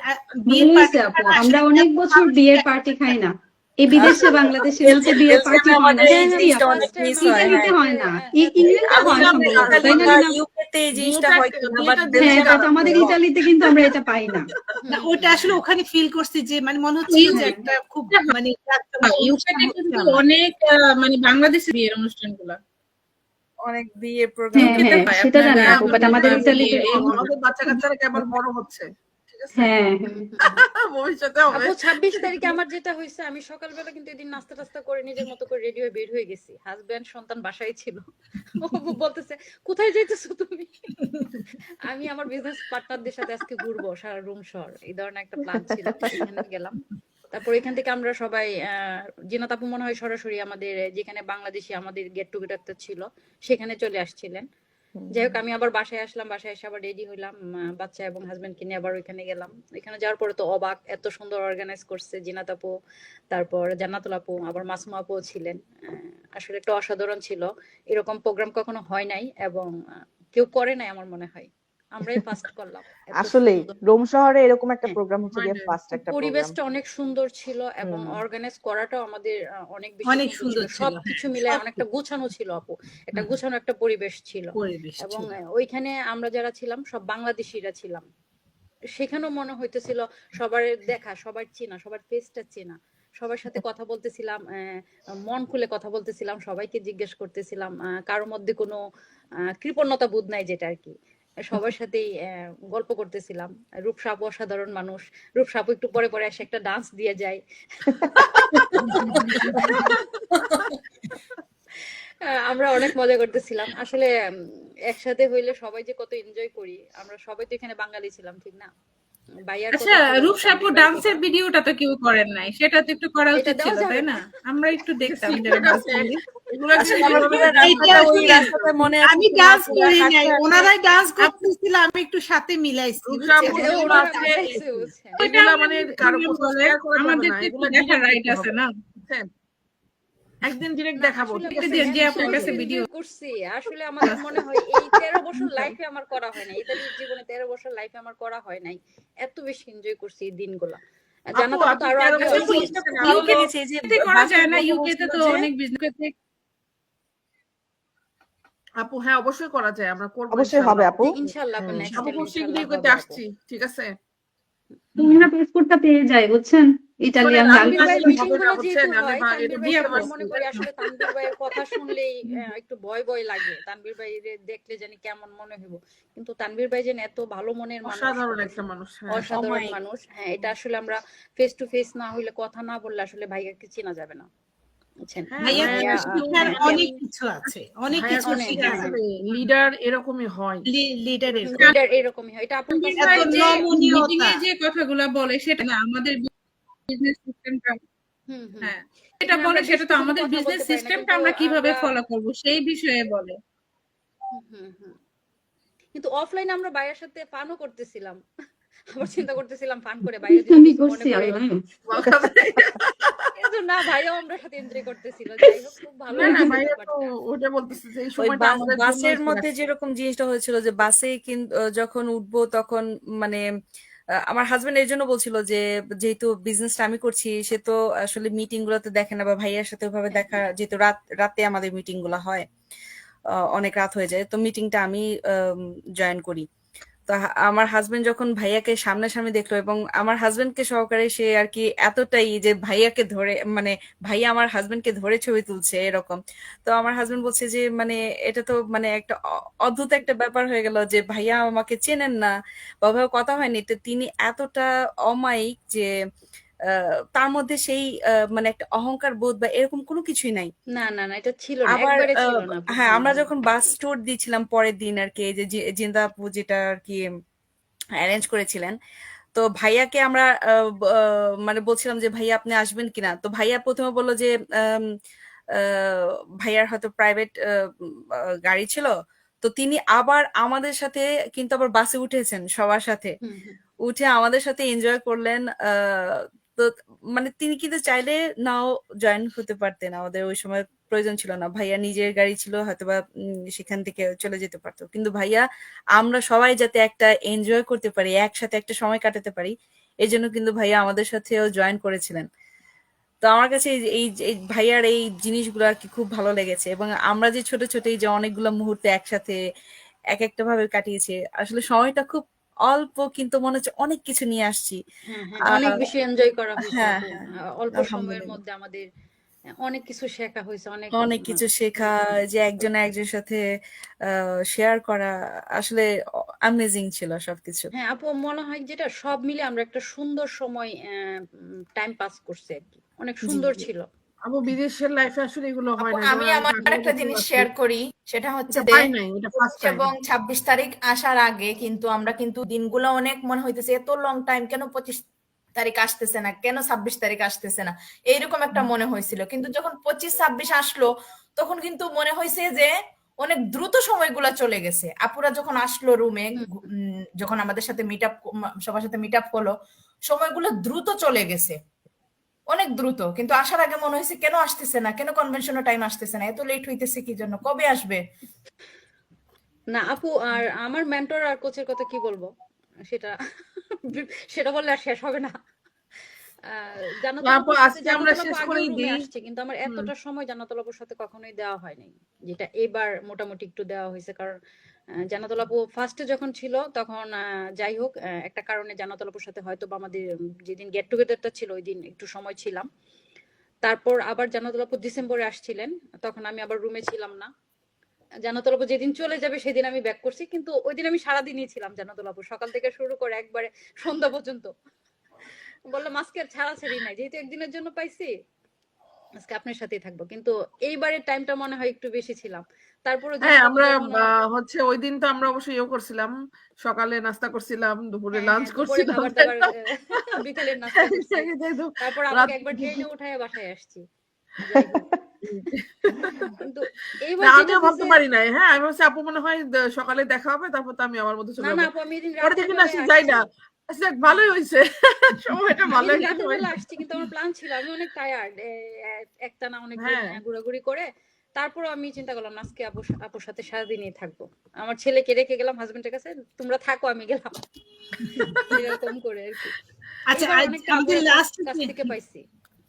বিয়ের ভালো হয়েছে পার্টি আপু, ছাড়া আমরা আসলে অনেক এত বছর মানুষ বিয়ের পার্টি একসাথে খাই হয় না। না। এই বিদেশে বাংলাদেশের মতো বিয়ের পার্টি বেলজিয়ামে হয় না, আমাদের হ্যাঁ এই হ্যাঁ সত্যি আপু, জিনিসটা আপু। অনেক ফার্স্ট টাইম মিস হয়। ইতালিতে হ্যাঁ, হয় না, এত ইংল্যান্ডে এত হয় শুনলাম সুন্দর সম্ভবত, করে তাই ইতালি না বা হয়। জিনাত? ইউকেতে এই জিনিসটা বিয়েটা হয় কিনা, বাট বিয়েটা হ্যাঁ, দেখতে বেলজিয়ামে বাট আলাদা আমাদের হয়। ইতালিতে কিন্তু আমরা এটা পাই না। না হুম ওটা হুম আসলে হুম। ওখানে ফিল করছি যে মানে মনে হচ্ছিল যে হ্যাঁ, একটা খুব মানে ইউকেতে অনুষ্ঠান হচ্ছে কিন্তু আমার। অনেক মানে বাংলাদেশি বিয়ের অনুষ্ঠানগুলা অনেক বিয়ের প্রোগ্রাম হ্যাঁ, ইউকেতে হ্যাঁ, হয় সেটা আপনার জানি হ্যাঁ আপু, বাট আমাদের আমাদের বিয়ে ইতালিতে কম, এরকম হয় না। আমাদের বাচ্চা কাচ্চারা কেবল বড় হচ্ছে, ঠিক আছে, হ্যাঁ, হুম হ্যাঁ। হুম হুম। ভবিষ্যতে হবে। আপু 26 তারিখে আমার যেটা হয়েছে, আমি সকালবেলা কিন্তু এদিন নাস্তা টাস্তা করে নিজের মতো করে রেডি হয়ে বের হয়ে গেছি, হাজবেন্ড সন্তান বাসায় ছিল। ও বলতেছে কোথায় যাইতেছো তুমি? আমি আমার বিজনেস পার্টনারদের সাথে আজকে ঘুরবো সারা রুম শহর, এই ধরনের একটা প্ল্যান ছিল, এখানে গেলাম। তারপর এখান থেকে আমরা সবাই জিনাত আপু মনে হয় সরাসরি আমাদের যেখানে বাংলাদেশি আমাদের গেট টুগেদার ছিল সেখানে চলে আসছিলেন। যাই হোক আমি আবার বাসায় আসলাম, বাসায় এসে আবার রেডি হইলাম, বাচ্চা এবং হাজবেন্ডকে নিয়ে আবার ওইখানে গেলাম। এখানে যাওয়ার পরে তো অবাক, এত সুন্দর অর্গানাইজ করছে জিনাত আপু, তারপর জান্নাতুল আপু, আবার মাসুমা আপুও ছিলেন। আসলে একটা অসাধারণ ছিল, এরকম প্রোগ্রাম কখনো হয় নাই এবং কেউ করে নাই আমার মনে হয়, আমরাই ফার্স্ট করলাম। এত আসলেই সুন্দর, রোম শহরে এরকম একটা হ্যাঁ, প্রোগ্রাম হচ্ছে গিয়ে হয় নাই। ফার্স্ট একটা প্রোগ্রাম। পরিবেশটা অনেক সুন্দর ছিল এবং হুম অর্গানাইজ করাটাও আমাদের অনেক বেশি অনেক সুন্দর ছিল। সুন্দর ছিল, সবকিছু হ্যাঁ, মিলায় সব অনেকটা গোছানো ছিল আপু, একটা হুম, গোছানো একটা পরিবেশ ছিল। পরিবেশ এবং ছিল। ওইখানে আমরা যারা ছিলাম সব বাংলাদেশিরা ছিলাম, সেখানেও মনে হইতেছিল সবার দেখা, সবার চেনা, সবার ফেসটা চেনা, সবার সাথে কথা বলতেছিলাম, মন খুলে কথা বলতেছিলাম, সবাইকে জিজ্ঞেস করতেছিলাম, কারোর মধ্যে কোনো কৃপণতা বোধ নাই, যেটা আর কি। সবার সাথেই গল্প করতেছিলাম। রূপসা আপু অসাধারণ মানুষ, রূপসা আপু একটু পরে পরে এসে একটা ডান্স দিয়ে যায়। আমরা অনেক মজা করতেছিলাম আসলে। একসাথে হইলে সবাই যে কত এনজয় করি আমরা, সবাই তো এখানে বাঙালি ছিলাম, ঠিক না? ভাইয়ার আচ্ছা, কথা ছিল, রূপসা আপু তানভীর ভাইয়ের ডান্সের কথা, ভিডিওটা তো কেউ করেন নাই, সেটা তো একটু করা এটা উচিত দেওয়া ছিল, যাবে। তাই না? আমরা একটু দেখতাম যারা সিক্রেট ডান্স আছে, করি। এগুলো আসলে কিন্তু আমার যেভাবে মনে হয় এইটা রাস্তাটা ওই শুনেন, রাস্তাটা মনে আছে আমি কিনা ডান্স পুরো করি হাঁটতে নাই, হাঁটতে ওনারাই ডান্স করতেছিল, আমি একটু সাথে মিলাইছি, রূপসা বুঝছেন? আপুর এটা যেগুলো ওনারা আছে মিলাইছে, বুঝছেন? ওইটা এগুলা আমরা মানে যদি কারো ভিডিও কোথাও বলে শেয়ার করা যাবে আমাদের না, তো একটু এগুলা দেখার ডিরেক্ট রাইট দিতে আছে হবে, না? বুঝছেন? একদিন ডিরেক্ট না দেখাবো, আসলে ঠিক আমরা আছে? যে এত আপনার কাছে বেশি ভিডিও এনজয় করছি, আসলে আমাদের মনে হয় এই 13 বছর লাইফে আমার করা হয় নাই, ইতালির জীবনে 13 বছর লাইফে আমার করা হয় নাই, এত বেশি এনজয় করছি এই দিনগুলা। আপু জান্নাত আপু তো আপনি আরো 13 আগেও আচ্ছা বছর আসছে। জিনিসটা করতেছেন, খুব আমি ভালো তো লেগেছে এই যে ইউকে করা বাসের যায় না, কথা ইউকে তে বলছিল তো যে অনেক বিজনেস। আপু হ্যাঁ অবশ্যই করা যায়, আমরা করবো অবশ্যই হবে ইনশাল্লাহ। আপু। ইনশাল্লাহ আপু, নেক্সট আপু টাইম খুব ইনশাল্লাহ শীঘ্রই করতে হবে আপু। আসছি, ঠিক আছে? তোমরা পাসপোর্টটা পেয়ে যায়, বুঝছেন, শোনেন ইটালিয়ান আমি তানভীর ভাইয়ের আসলে ভ্যালিড। মিটিং হবে না, গুলো বুঝছেন? যেহেতু আমি হয়, এটা তানভীর জি ভাইকে বুঝতে আপু, আমরা পারছি। মনে করি আসলে তানভীর ভাইয়ের কথা শুনলেই একটু ভয় ভয় লাগে, তানভীর ভাইয়ের দেখলে জানি কেমন মনে হইব, কিন্তু তানভীর ভাই যেন এত ভালো মনের মানুষ, অসাধারণ এত একটা মানুষ, হ্যাঁ। অসাধারণ অমায়িক। মানুষ। হ্যাঁ, এটা আসলে আমরা ফেস টু ফেস না হইলে, কথা না বললে আসলে ভাইয়াকে চেনা যাবে না, বুঝছেন? হ্যাঁ ভাইয়া ভাইয়া ভাইয়া শিখার খুবই অনেক কিছু আছে, অনেক ভাইয়া কিছু খুব অনেক, শিখার হ্যাঁ, আসলে আছে, লিডার এরকমই হয়। লিডার এরকম, লিডার এরকমই হয়, এটা আপুর তানভীর কাছে এত ভাই যে মিটিং নমনীয়তা। এ যে কথাগুলো বলে সেটা না আমাদের বিজনেস সিস্টেমটা, হুম হুম হ্যাঁ, এটা এখানে বলে আমরা সেটা বেশ তো কিছু আমাদের কথা বিজনেস বলতে পারি না, সিস্টেমটা কিন্তু আমরা কিভাবে আমরা ফলো করব সেই বিষয়ে বলে। হুম হুম কিন্তু অফলাইনে আমরা বাইরের সাথে ফানও করতেছিলাম। আবার চিন্তা করতেছিলাম ফান করে বাইরে যদি আমি কিছু মনে করছি করে, বলকাবে। কিন্তু না, ভাইয়াও আমরা সাথে এনজয় করতেছিল। যাই হোক, খুব ভালো না না লাগছে ভাইয়া তো ব্যাপারটা। ওটা বলতেছে যে এই ওই সময়টা আমাদের বাসের জন্যই মধ্যে রাখছে। যেরকম জিনিসটা হয়েছিল যে বাসে কিন্তু যখন উঠবো তখন মানে আমার হাজবেন্ড এর জন্য বলছিল যে যেহেতু বিজনেসটা আমি করছি সে তো আসলে মিটিং গুলোতে দেখে না বা ভাইয়ার সাথে ওইভাবে হ্যাঁ দেখা, যেহেতু রাতে আমাদের মিটিং গুলো হয়, অনেক রাত হয়ে যায়, তো মিটিংটা আমি জয়েন করি। তো আমার হাজবেন্ড যখন ভাইয়াকে সামনাসামনি দেখলো এবং আমার হাজবেন্ডকে সহকারে সে আর কি এতটাই যে ভাইয়াকে ধরে মানে ভাইয়া আমার হাজবেন্ডকে ধরে ছবি তুলছে এরকম। তো আমার হাজবেন্ড বলছে যে মানে এটা তো মানে একটা অদ্ভুত একটা ব্যাপার হয়ে গেল যে ভাইয়া আমাকে চেনেন না বা ওভাবে কথা হয়নি, তো তিনি এতটা অমায়িক যে তার মধ্যে সেই মানে একটা অহংকার বোধ বা এরকম কোনো কিছুই নাই। না না না, এটা ছিল না, আবার একবারে ছিল না আপু। হ্যাঁ, হুম আমরা হুম যখন বাস ট্যুর দিচ্ছিলাম পরের দিন আর কি, এই যে জিন্দা আপু যেটা আর কি অ্যারেঞ্জ করেছিলেন, তো ভাইয়াকে আমরা মানে বলছিলাম যে ভাইয়া আপনি আসবেন কিনা, তো ভাইয়া প্রথমে বললো যে আম, ভাইয়ার হয়তো প্রাইভেট গাড়ি ছিল, তো তিনি আবার আমাদের সাথে কিন্তু আবার বাসে উঠেছেন সবার সাথে, হুম হুম উঠে আমাদের সাথে এনজয় করলেন। তো মানে তিনি কিন্তু চাইলে নাও জয়েন হতে পারতেন, আমাদের ওই সময় প্রয়োজন ছিল না, ভাইয়া নিজের গাড়ি ছিল হয়তোবা সেখান থেকে চলে যেতে পারতো, কিন্তু ভাইয়া আমরা সবাই যাতে একটা এনজয় করতে পারি, একসাথে একটা সময় কাটাতে পারি, এই জন্য কিন্তু ভাইয়া আমাদের সাথেও জয়েন করেছিলেন। তো আমার কাছে এই ভাইয়ার এই জিনিসগুলো আর কি খুব ভালো লেগেছে, এবং আমরা যে ছোট ছোট এই যে অনেকগুলো মুহূর্তে একসাথে এক একটা ভাবে কাটিয়েছি, আসলে সময়টা খুব অল্প কিন্তু মনে হচ্ছে অনেক কিছু নিয়ে আসছি। হ্যাঁ হ্যাঁ, অনেক বেশি এনজয় করা হয়েছে হ্যাঁ আপু। হ্যাঁ, অল্প সময়ের আলহামদুলিল্লাহ মধ্যে আমাদের অনেক কিছু শেখা হয়েছে, অনেক অনেক কিছু শেখা, যে একজন একজনের সাথে শেয়ার করা, আসলে অ্যামেজিং ছিল সবকিছু। হ্যাঁ আপু, মনে হয় যেটা সব মিলে আমরা একটা সুন্দর সময় টাইম পাস করছি আর কি, অনেক জি সুন্দর জি। ছিল। আপু বিদেশের লাইফে আসলে এগুলো হয় আপু না, আমি যেমন আমি আমার তো 18 একটা বছর জিনিস আছি, শেয়ার করি, সেটা হচ্ছে এটা যে পাই নাই, এটা ফার্স্ট 25 টাইম। এবং 26 তারিখ আসার আগে কিন্তু আমরা কিন্তু দিনগুলো অনেক মনে হইতেছে এত লং টাইম, কেন 25 তারিখ আসতেছে না, কেন 26 তারিখ আসতেছে না, এইরকম একটা মনে হয়েছিল। কিন্তু যখন 25 26 আসলো তখন কিন্তু মনে হয়েছে যে অনেক দ্রুত সময়গুলা চলে গেছে। আপুরা যখন আসলো রুমে, হুম। যখন আমাদের সাথে মিট আপ, সবার সাথে মিট আপ করলো, সময়গুলো দ্রুত চলে গেছে, অনেক দ্রুত। কিন্তু আসার আগে মনে হয়েছে কেন আসতেছে না, কেন কনভেনশনের টাইম আসতেছে না, এত লেট হইতেছে কি জন্য, কবে আসবে? না আপু, আর আমার মেন্টর আর কোচের কথা কি বলবো, সেটা সেটা বললে আর শেষ হবে না। জান্নাতুল আপু আপুর সাথে আজকে আমরা জান্নাতুল আপু শেষ আগেও করেই রুমে দিই। আসছে, কিন্তু আমার হুম। এতটা সময় জান্নাতুল আপুর সাথে কখনোই দেওয়া হয় নাই, যেটা এবার মোটামুটি একটু দেওয়া হয়েছে। কারণ জান্নাতুল আপু ফার্স্টে যখন ছিল তখন যাই হোক একটা কারণে জান্নাতুল আপুর সাথে হয়তো বা আমাদের যেদিন গেট টুগেদারটা ছিল ওই দিন একটু সময় ছিলাম। তারপর আবার জান্নাতুল আপু ডিসেম্বরে আসছিলেন, তখন আমি আবার রুমে ছিলাম না। জান্নাতুল আপু যেদিন চলে যাবে সেদিন আমি ব্যাক করছি, কিন্তু ওই দিন আমি সারাদিনই ছিলাম জান্নাতুল আপু, সকাল থেকে শুরু করে একবারে সন্ধ্যা পর্যন্ত। বললাম আজকে আর ছাড়াছাড়ি নাই, যেহেতু একদিনের জন্য পাইছি আজকে আপনার সাথেই থাকবো। কিন্তু এইবারের টাইমটা মনে হয় একটু বেশি ছিলাম। তারপরে হ্যাঁ, জান্নাত আপু আমরা যখন হচ্ছে ওই দিন তো আমরা অবশ্যই ইয়ে করছিলাম, সকালে নাস্তা করছিলাম, দুপুরে হ্যাঁ লাঞ্চ হ্যাঁ দুপুরে করছিলাম, খাবার তাই দাবার না? বিকেলের নাস্তা করছি, তারপর আমাকে রাত একবার ট্রেনে উঠায় বাসায় আসছি। যাই হোক, কিন্তু না এইবার যেটা আমিও ভাবতে হয়েছে, পারি নাই। হ্যাঁ আমি ভাবছি আপু মনে হয় সকালে দেখা হবে, তারপর তো আমি আমার মধ্যে না চলে না যাবো। আপু আমি এদিন পরে রাতের দেখি না বেলায় সে যাই আসছি। না। আচ্ছা যাক, ভালোই হয়েছে। সময়টা আমি ভালো এদিন একটা রাতের সময় বেলা গেছে। আসছি, কিন্তু আমার প্ল্যান ছিল আমি অনেক টায়ার্ড, একটানা অনেকদিন হ্যাঁ ঘোরাঘুরি করে। তারপর আমি চিন্তা করলাম না, আজকে আপুর সাথে সারাদিনই থাকবো। আমার ছেলেকে রেখে গেলাম হাজবেন্ডের কাছে, তোমরা থাকো আমি গেলাম, এরকম করে আর কি। আচ্ছা, এইবার আজ অনেকটা আমাদের আপুর লাস্ট কাছ থেকে পাইছি,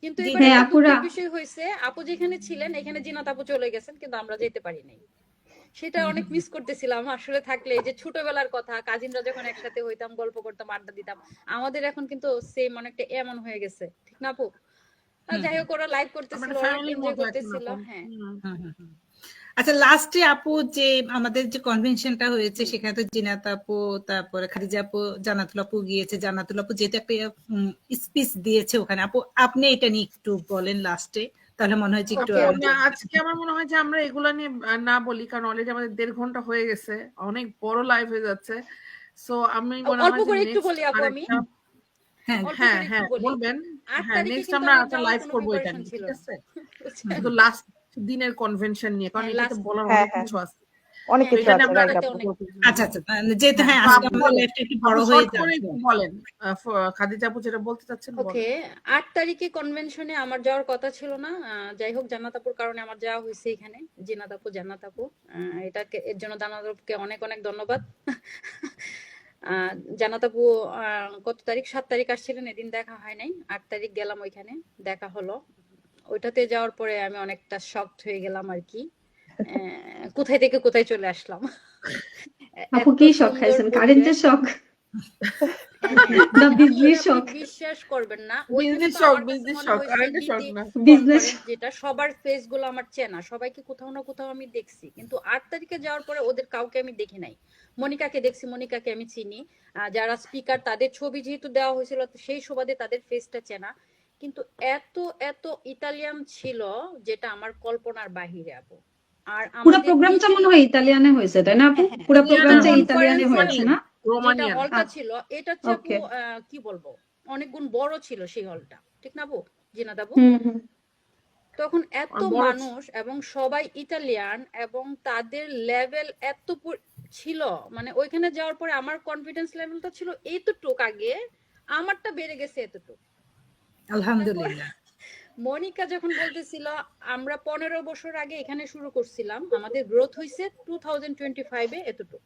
কিন্তু জি এবার জি হ্যাঁ একটা আপুরা, দুঃখের বিষয় হয়েছে, আপু যেখানে ছিলেন এখানে জিনাত আপু চলে গেছেন, কিন্তু আমরা যেতে পারি নাই। সেটা অনেক মিস করতেছিলাম। আসলে থাকলে এই যে ছোটবেলার কথা, কাজিনরা যখন একসাথে হইতাম, গল্প করতাম, আড্ডা দিতাম, আমাদের এখন কিন্তু সেম অনেকটা এমন হয়ে গেছে, ঠিক না আপু? যাই হোক, ওরা লাইভ করতেছিল, আমরা ওরা ফ্যামিলির এনজয় মতো এখন করতেছিল। আপু। হ্যাঁ হুম। আচ্ছা, লাস্টে আপু যে আমাদের যে কনভেনশনটা হয়েছে সেখানে তো জিনাত আপু, তারপরে খাদিজা আপু, জান্নাতুল আপু গিয়েছে। জান্নাতুল আপু যেহেতু একটা স্পিচ দিয়েছে ওখানে, আপু আপনি এটা নিয়ে একটু বলেন লাস্টে, তাহলে মনে হয় যে একটু আপু না আমাদের আজকে আমার মনে হয় যে আমরা এগুলা নিয়ে না বলি, কারণ অলরেডি আমাদের 1.5 ঘন্টা হয়ে গেছে, অনেক বড় লাইভ হয়ে যাচ্ছে। সো আমি মনে অল্প হয় যে করে একটু নেক্সট বলি আপু আমি, আরেকটা, হ্যাঁ অল্প হ্যাঁ করে একটু হ্যাঁ বলি। বলবেন। 8 হ্যাঁ তারিখে নেক্সট কিন্তু আমরা আমার একটা যাওয়ার লাইভ কোনো করবো এটা প্রিপারেশন নিয়ে, ছিল ঠিক না, আছে? বুঝছেন? শুধু লাস্ট দিনের কনভেনশন নিয়ে, কারণ হ্যাঁ এটাতে লাস্ট, বলার হ্যাঁ অনেক হ্যাঁ কিছু আছে। অনেক তো কিছু এটা নিয়ে আছে, আমরা রাইট এটাতে আপু। অনেক আচ্ছা আচ্ছা, যেহেতু হ্যাঁ হ্যাঁ তো আজকে আপু আমাদের বলেন, লাইফটা একটু আপু বড় হয়ে শর্ট করে যাচ্ছে। একটু বলেন। খাদিজা আপু যেটা বলতে চাচ্ছেন ওকে। বলেন। 8 তারিখে কনভেনশনে আমার যাওয়ার কথা ছিল না। যাই হোক, জান্নাত আপুর কারণে আমার যাওয়া হয়েছে এখানে। জিনাত আপু, জান্নাত আপু, এর জন্য জান্নাত আপুকে অনেক অনেক ধন্যবাদ। জান্নাত আপু কত তারিখ, 7 তারিখ আসছিলেন, এদিন দেখা হয় নাই। 8 তারিখ গেলাম ওইখানে, দেখা হলো। ওইটাতে যাওয়ার পরে আমি অনেকটা শকড হয়ে গেলাম আর কি। কোথায় থেকে কোথায় চলে আসলাম। আপু এত কি শখ সুন্দর খাইছেন? কারেন্টের পরিবেশ। শখ হ্যাঁ হ্যাঁ, না আসলে বিজলির আপনি শখ? বিশ্বাস করবেন না, ওইখানে বিজনেস তো শখ, আমার কাছে বিজনেস মনে শখ, হয়েছে কারেন্টের শখ বিটি না। বিজনেস। কনফারেন্স, যেটা সবার ফেস গুলো আমার চেনা, সবাইকে কোথাও না কোথাও আমি দেখছি, কিন্তু 8 তারিখে যাওয়ার পরে ওদের কাউকে আমি দেখি নাই। মনিকাকে দেখছি, মনিকাকে আমি চিনি। যারা স্পিকার তাদের ছবি যেহেতু দেওয়া হয়েছিল, তো সেই সুবাদে তাদের ফেসটা চেনা, কিন্তু এত এত ইতালিয়ান ছিল যেটা আমার কল্পনার বাহিরে আপু। আর পুরো আমাদের প্রোগ্রামটা বিটি, মনে হয় ইতালিয়ানে হয়েছে তাই না আপু? হ্যাঁ হ্যাঁ, পুরো ইতালিয়ানের প্রোগ্রামটা ইতালিয়ানে কনফারেন্স হয়েছে হল, না? যেটা রোমানিয়ান। হলটা ছিল এটা হচ্ছে আপু ওকে। কি বলবো, অনেক গুণ বড় ছিল সেই হলটা, ঠিক না আপু, জিনাত আপু? হুম হুম। তখন এত বড় মানুষ এবং সবাই ইতালিয়ান, এবং তাদের লেভেল এত ছিল, মানে ওইখানে যাওয়ার পরে আমার কনফিডেন্স লেভেলটা ছিল এতটুক, আগে আমারটা বেড়ে গেছে এতটুক। তারপর আলহামদুলিল্লাহ। মনিকা যখন বলতেছিল, আমরা 15 বছর আগে এখানে শুরু করছিলাম, আমাদের গ্রোথ হয়েছে 2025-এ এতটুক।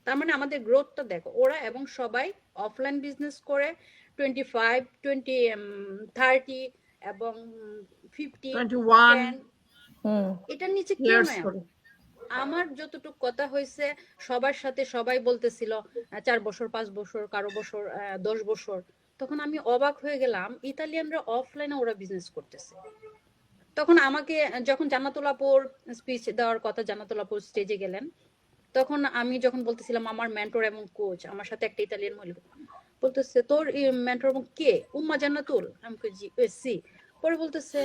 তার মানে আমাদের গ্রোথটা দেখো, ওরা এবং সবাই অফলাইন বিজনেস করে 25, 20, 30 এবং 50, 21 10, এটার নিচে কেউ ইয়ার্স নাই করে। আপু। আমার যতটুক কথা হয়েছে, সবার সাথে সবাই বলতেছিল 4 বছর, 5 বছর, কারো বছর 10 বছর। তখন আমি অবাক হয়ে গেলাম, ইতালিয়ানরা অফলাইনে ওরা বিজনেস করতেছে। তখন আমাকে যখন জান্নাতুল আপুর স্পিচ দেওয়ার কথা, জান্নাতুল আপুর স্টেজে গেলেন, তখন আমি যখন বলতেছিলাম আমার মেন্টর এবং কোচ, আমার সাথে একটা ইতালিয়ান মহিলা বলতেছে, তোর মেন্টর এবং কে? উম্মা জান্নাতুল। আমি জি সি। পরে বলতেছে,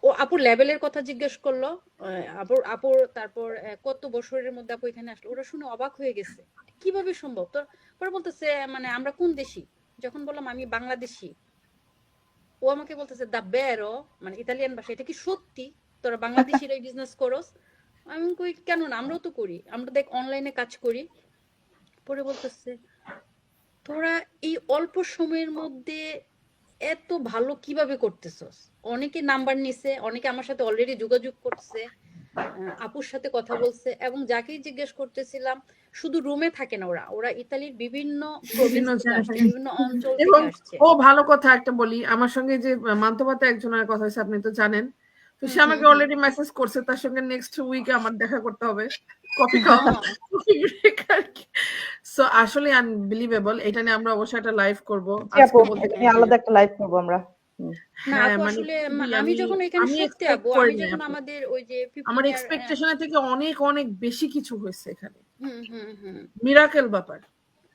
ও আপুর লেভেলের কথা জিজ্ঞেস করলো, আপুর তারপর কত বছরের মধ্যে আপু এখানে আসলো। ওরা শুনে অবাক হয়ে গেছে, কিভাবে সম্ভব তোর? পরে বলতেছে, মানে আমরা কোন দেশি? যখন বললাম আমি বাংলাদেশি, ও আমাকে বলতেছে দা বেরো, মানে ইতালিয়ান ভাষা, এটা কি সত্যি তোরা বাংলাদেশিরাই বিজনেস করস? আমি কই কেন না, আমরাও তো করি, আমরা দেখ অনলাইনে কাজ করি। পরে বলতেছে তোরা এই অল্প সময়ের মধ্যে এত ভালো কিভাবে করতেছস। অনেকে নাম্বার নিছে, অনেকে আমার সাথে অলরেডি যোগাযোগ করছে, আপুর সাথে কথা বলছে, এবং যাকেই জিজ্ঞেস করতেছিলাম শুধু রোমে থাকে না, ওরা ওরা ইতালির বিভিন্ন বিভিন্ন প্রভিন্স থেকে আসছে, জায়গায়। বিভিন্ন অঞ্চল এবং থেকে আসছে। ভালো কথা একটা বলি, আমার সঙ্গে যে মান্তবাতে একজনের কথা হয়েছে আপনি তো জানেন, তো সে আমাকে অলরেডি মেসেজ করছে, তার সঙ্গে নেক্সট উইকে আমার দেখা করতে হবে, কফি খাওয়া, কফি ব্রেক আর কি। সো আসলে আনবিলিভেবল। এটা নিয়ে আমরা অবশ্যই একটা লাইভ করব জি আপু, আজকে বলতে এটা নিয়ে আলাদা একটা লাইভ করবো আমরা। না হ্যাঁ আপু, মানে আসলে খুবই আমি যখন এখানে আমি সত্যি এক্সপেক্ট আপু, আমি করিনি যখন আপু। আমাদের ওই যে আমার 15 ইয়ার এক্সপেকটেশনের থেকে অনেক অনেক বেশি কিছু হয়েছে এখানে, হুম মিরাকেল ব্যাপার।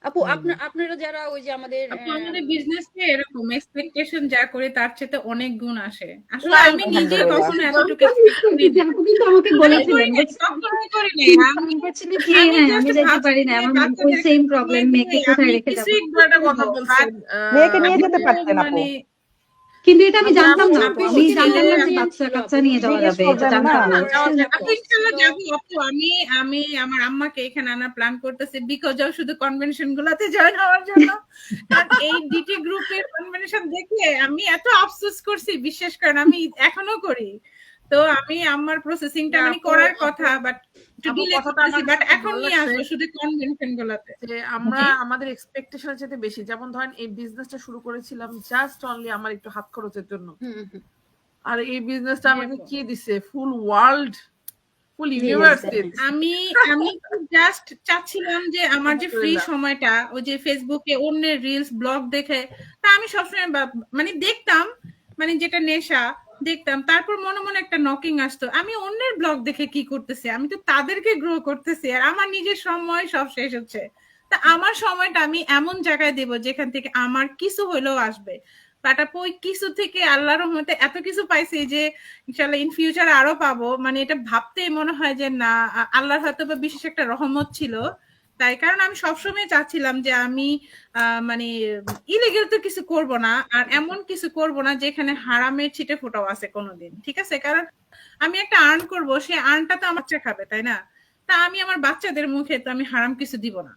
আপু, আপনারা যারা ওই যে আমাদের আপু আমাদের বিজনেসে এরকম এক্সপেকটেশন যা করে তার চেয়ে অনেক গুণ আসে। আসলে রাইট, আমি নিজে আলহামদুলিল্লাহ। কখনো এতটুকু এক্সপেক্ট করি কিন্তু আপু কিন্তু আমাকে আমি বলেছিলেন করি নাই, কখনোই করি নাই। আমি আনফরচুনেটলি আমি হ্যাঁ জাস্ট আমি যাইতে ভাবছি পারি না, যে আমার ওই বাচ্চাদের সেম সময় প্রবলেম, দিয়ে মেয়েকে কোথায় আমি রেখে কিছু যাবো। সুন্দর একটা কথা করবো, বলছেন। মেয়েকে নিয়ে যেতে কিন্তু পারতেন আপু। মানে কিন্তু এটা আমি আমি জানতাম আমি না আমার আপু, আমি আমি বেসিক্যালি জানতাম না যে গার্জিয়ান বাচ্চা ছিল কাচ্চা আপু, নিয়ে যাওয়া জিজ্ঞেস যাবে, এটা করবেন না। জানতাম না। যাওয়া গার্জিয়ান যাবে। আপু ইনশাল্লাহ ছিল। যাবো আপু। আমি আমার আম্মাকে এখানে আনার প্ল্যান করতেছি, বিকজ অফ শুধু কনভেনশন গুলাতে জয়েন হওয়ার জন্য। কারণ এই ডিটি গ্রুপের কনভেনশন দেখে আমি এত আফসোস করছি, বিশ্বাস করেন আমি এখনো করি। তো আমি আমার প্রসেসিংটা না মানে আপু, করার আপু কথা, বাট একটু আপু ডিলে কথাটা করতেছি, আমার বাট কাছে এখন ভালো নিয়ে লাগছে আসবো শুধু কনভেনশন গুলাতে। যে আমরা জি আমাদের এক্সপেকটেশনের চাইতে বেশি, যেমন ধরেন এই বিজনেসটা শুরু করেছিলাম জাস্ট অনলি আমার একটু হাত খরচের জন্য, হুম আর এই বিজনেসটা জি আমাকে আপু। কি দিছে, ফুল ওয়ার্ল্ড, ফুল জি ইউনিভার্স এক্স্যাক্টলি। দিচ্ছে। আমি আমি জাস্ট চাচ্ছিলাম যে আমার যে ফ্রি আলহামদুলিল্লাহ। সময়টা ওই যে ফেসবুকে অন্যের রিলস ব্লগ দেখে, তা আমি সবসময় মানে দেখতাম, মানে যেটা নেশা দেখতাম, তারপর মনে মনে একটা নকিং আসতো, আমি অন্যের ব্লগ দেখে কি করতেছি, আমি তো তাদেরকে গ্রো করতেছি, আর আমার নিজের সময় সব শেষ হচ্ছে। তা আমার সময়টা আমি এমন জায়গায় দেব যেখান থেকে আমার কিছু হইলেও আসবে। বাট আপু ওই কিছু থেকে আল্লাহর রহমতে এত কিছু পাইছি যে ইনশাল্লাহ ইন ফিউচার আরো পাবো, মানে এটা ভাবতেই মনে হয় যে না, আল্লাহর হয়তো বা বিশেষ একটা রহমত ছিল তাই। কারণ আমি সবসময় চাচ্ছিলাম যে আমি মানে ইলিগেল তো কিছু করব না, আর এমন কিছু করব না যেখানে হারামের ছিটে ফোটাও আছে কোনোদিন, ঠিক আছে? কারণ আমি একটা আর্ন করব, সেই আর্নটা তো আমার বাচ্চা খাবে, তাই না? তা আমি আমার বাচ্চাদের মুখে তো আমি হারাম কিছু দিব না।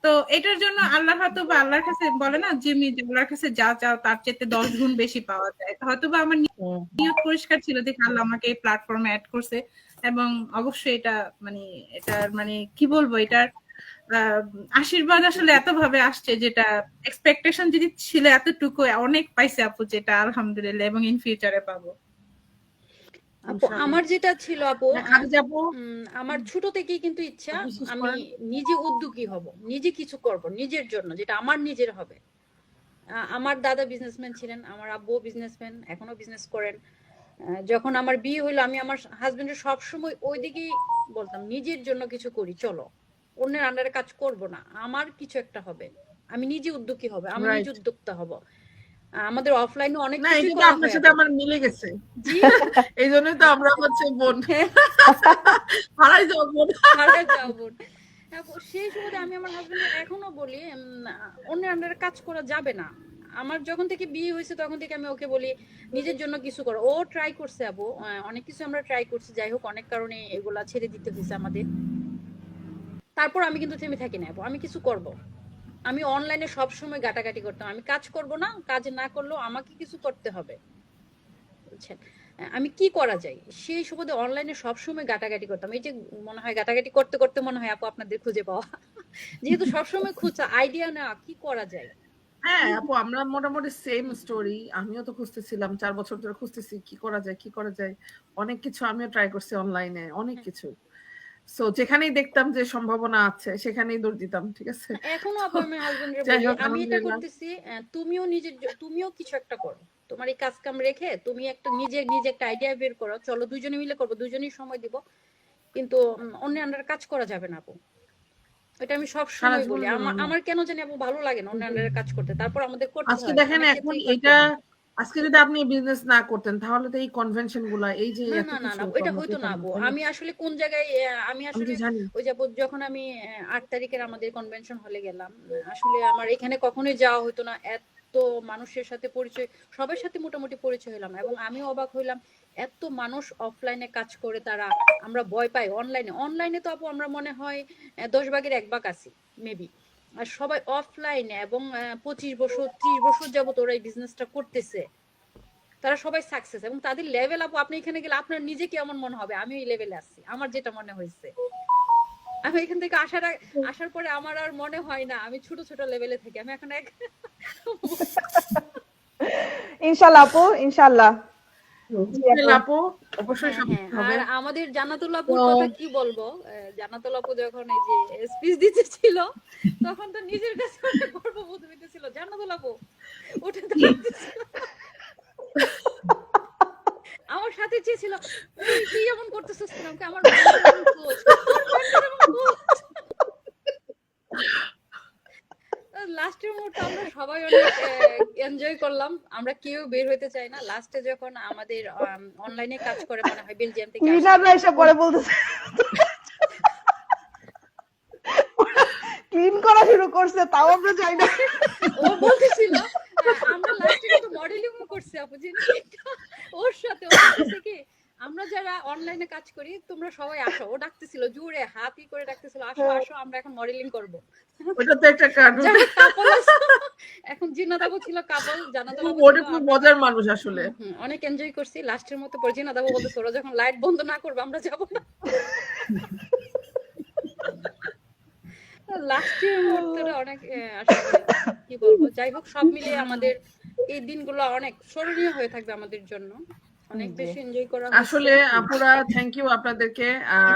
তো এটার জন্য আল্লাহর হয়তো বা আল্লাহর কাছে বলে না যে আল্লাহর কাছে যা চাও তার চেয়ে 10 গুণ বেশি পাওয়া যায়। হয়তো বা আমার নিয়ত পরিষ্কার ছিল দেখে আল্লাহ আমাকে এই প্ল্যাটফর্মে অ্যাড করছে, এবং অবশ্যই এটা মানে এটার মানে কি বলবো, এটার আশীর্বাদ আসলে এত ভাবে আসছে, যেটা এক্সপেকটেশন যদি ছিল এতটুকু, অনেক পাইছে আপু, যেটা আলহামদুলিল্লাহ এবং ইন ফিউচারে পাবো। আপু আমার যেটা ছিল আপু, খাদিজা আপু আমার ছোট থেকেই কিন্তু ইচ্ছা বিশেষ আমি করেন নিজে উদ্যোগী হব, নিজে কিছু করব নিজের জন্য, যেটা আমার নিজের হবে। আমার দাদা বিজনেসম্যান ছিলেন, আমার আব্বুও বিজনেসম্যান, এখনো বিজনেস করেন। যখন আমার বিয়ে হইলো আমি আমার হাজবেন্ডের সবসময় ওই দিকেই বলতাম নিজের জন্য কিছু করি, চলো অন্যের আন্ডারে কাজ করব না, আমার কিছু একটা হবে, আমি নিজে উদ্যোগী হবে, আমি নিজে রাইট। উদ্যোক্তা হব। আমাদের অফলাইনে অনেক না কিছুই এটা তো করা আপনার হয় সাথে আপু। আমার মিলে গেছে, জি এই জন্যই তো আমরা হচ্ছে বোন, হারাই যাও বোন। হারাই যাও বোন। সেই সময় আমি আমার হাজবেন্ডের এখনো বলি অন্যের আন্ডারে কাজ করা যাবে না। আমার যখন থেকে বিয়ে হয়েছে তখন থেকে আমি ওকে বলি নিজের জন্য কিছু করো। ও ট্রাই করছে আপু, অনেক কিছু আমরা ট্রাই করছি, যাই হোক অনেক কারণে এগুলা ছেড়ে দিতে হয়েছে আমাদের। তারপর আমি কিন্তু থেমে থাকি না আপু, আমি কিছু করব। আমি অনলাইনে সবসময় ঘাটাঘাটি করতাম, আমি কাজ করব না, কাজ না করলেও আমাকে কিছু করতে হবে, বুঝছেন? আমি কি করা যায় সেই সুবাদে অনলাইনে সবসময় ঘাটাঘাটি করতাম। এই যে মনে হয় ঘাটাঘাটি করতে করতে মনে হয় আপু আপনাদের খুঁজে পাওয়া, যেহেতু সবসময় খুঁজা আইডিয়া নেওয়া কি করা যায়। হ্যাঁ আপু আমরা মোটামুটি সেম স্টোরি, আমিও তো খুঁজতেছিলাম 4 বছর ধরে খুঁজতেছি কি করা যায় কি করা যায়, অনেক কিছু আমিও ট্রাই করছি অনলাইনে, অনেক কিছু। সো যেখানেই দেখতাম যে সম্ভাবনা আছে সেখানেই দৌড় দিতাম, ঠিক আছে? এখনো আপু আমি হাজবেন্ডের যাই বলি হোক আমি এটা আলহামদুলিল্লাহ। করতেছি, তুমিও কিছু একটা করো, তোমার এই কাজ কাম রেখে তুমি একটা নিজে একটা আইডিয়া বের করো, চলো দুজনে মিলে করবো, দুজনেই সময় দিব, কিন্তু অন্য আন্ডারে কাজ করা যাবে না আপু। এটা আমি সব সারা সময় বলি, জীবনের জন্য না। আমার কেন জানি আপু ভালো লাগে না অন্য আন্ডারে কাজ করতে, তারপর আমাদের করতে আজকে হয়, দেখেন অনেক এখন ক্ষেত্রেই করতে এটা, হয়। আজকে যদি আপনি বিজনেস না করতেন তাহলে তো এই কনভেনশন গুলা এই যে না এত না না কিছু না হতো এটা আমরা হইতো না পেতাম না, আপু। তাই না? আমি আসলে কোন জায়গায় আমি আমি তো আসলে জানি। ওই যে যখন আমি 8 তারিখের আমাদের কনভেনশন হলে গেলাম, আসলে আমার এখানে কখনোই যাওয়া হতো না, এত মানুষের সাথে পরিচয়, সবার সাথে মোটামুটি পরিচয় হলাম, এবং আমিও অবাক হইলাম এত মানুষ অফলাইনে কাজ করে তারা, আমরা ভয় পাই অনলাইনে তো আপু আমরা মনে হয় 10 ভাগের 1 ভাগ আছি মেবি, আর সবাই অফলাইনে, এবং 25 বছর 30 বছর যাবত ওরা এই বিজনেসটা করতেছে, তারা সবাই সাকসেস, এবং তাদের লেভেল আপু আপনি এখানে গেলে আপনার নিজে কেমন মনে হবে, আমি ওই লেভেলে আছি, আমার যেটা মনে হয়েছে। আমি এখান থেকে আসার পরে আমার আর মনে হয় না আমি ছোট ছোট লেভেলে থাকি, আমি এখন ইনশাল্লাহ আপু, ইনশাল্লাহ। জি আপু। আপু অবশ্যই সব হ্যাঁ, হবে। আর আমাদের জান্নাতুল আপুর তো কথা কি বলবো, জান্নাতুল আপু যখন এই যে স্পিচ দিতেছিল তখন তো নিজের কাছে অনেক গর্ববোধ হইতেছিল, জান্নাতুল আপু উঠে দাঁড়াতেছিল, আমার সাথে চেয়েছিল তুই কি এমন করতেছিস কেন, আমার লাস্টের মুহূর্তে আমরা সবাই অনেক এনজয় করলাম, আমরা কেউ বের হইতে চাই না। লাস্টে যখন আমাদের অনলাইনে কাজ করে মনে হয় বেলজিয়াম থেকে ক্লিনাররা এসে পরে বলতেছে ক্লিন করা শুরু করছে, তাও আমরা যাই না। ও বলতেছিল আমরা লাস্টে কিন্তু মডেলিং করছি আপু, জিনিস ওর সাথে ও বলতেছে কি আমরা যারা অনলাইনে কাজ করি তোমরা সবাই আসো, ও ডাকতেছিল জোরে হাতি করে ডাকতেছিল, আসো আসো আমরা এখন মডেলিং করব। ওটা তো একটা কার্টুন। যারা কাপল এখন জিন্নাত আপু ছিল কাপল, জান্নাতুল আপু ওটা ছিল, খুব মজার মানুষ আসলে। অনেক এনজয় করছি। লাস্টের মতো পর জিন্নাত আপু বলতেছে ওরা যখন লাইট বন্ধ না করবে আমরা যাব না। লাস্টের মুহূর্তটা অনেক আসলে কি বলবো, যাই হোক সব মিলিয়ে আমাদের এই দিনগুলো অনেক স্মরণীয় হয়ে থাকবে আমাদের জন্য, অনেক বেশি এনজয় করা হয়েছে। আসলে আপুরা থ্যাংক ইউ আপনাদেরকে,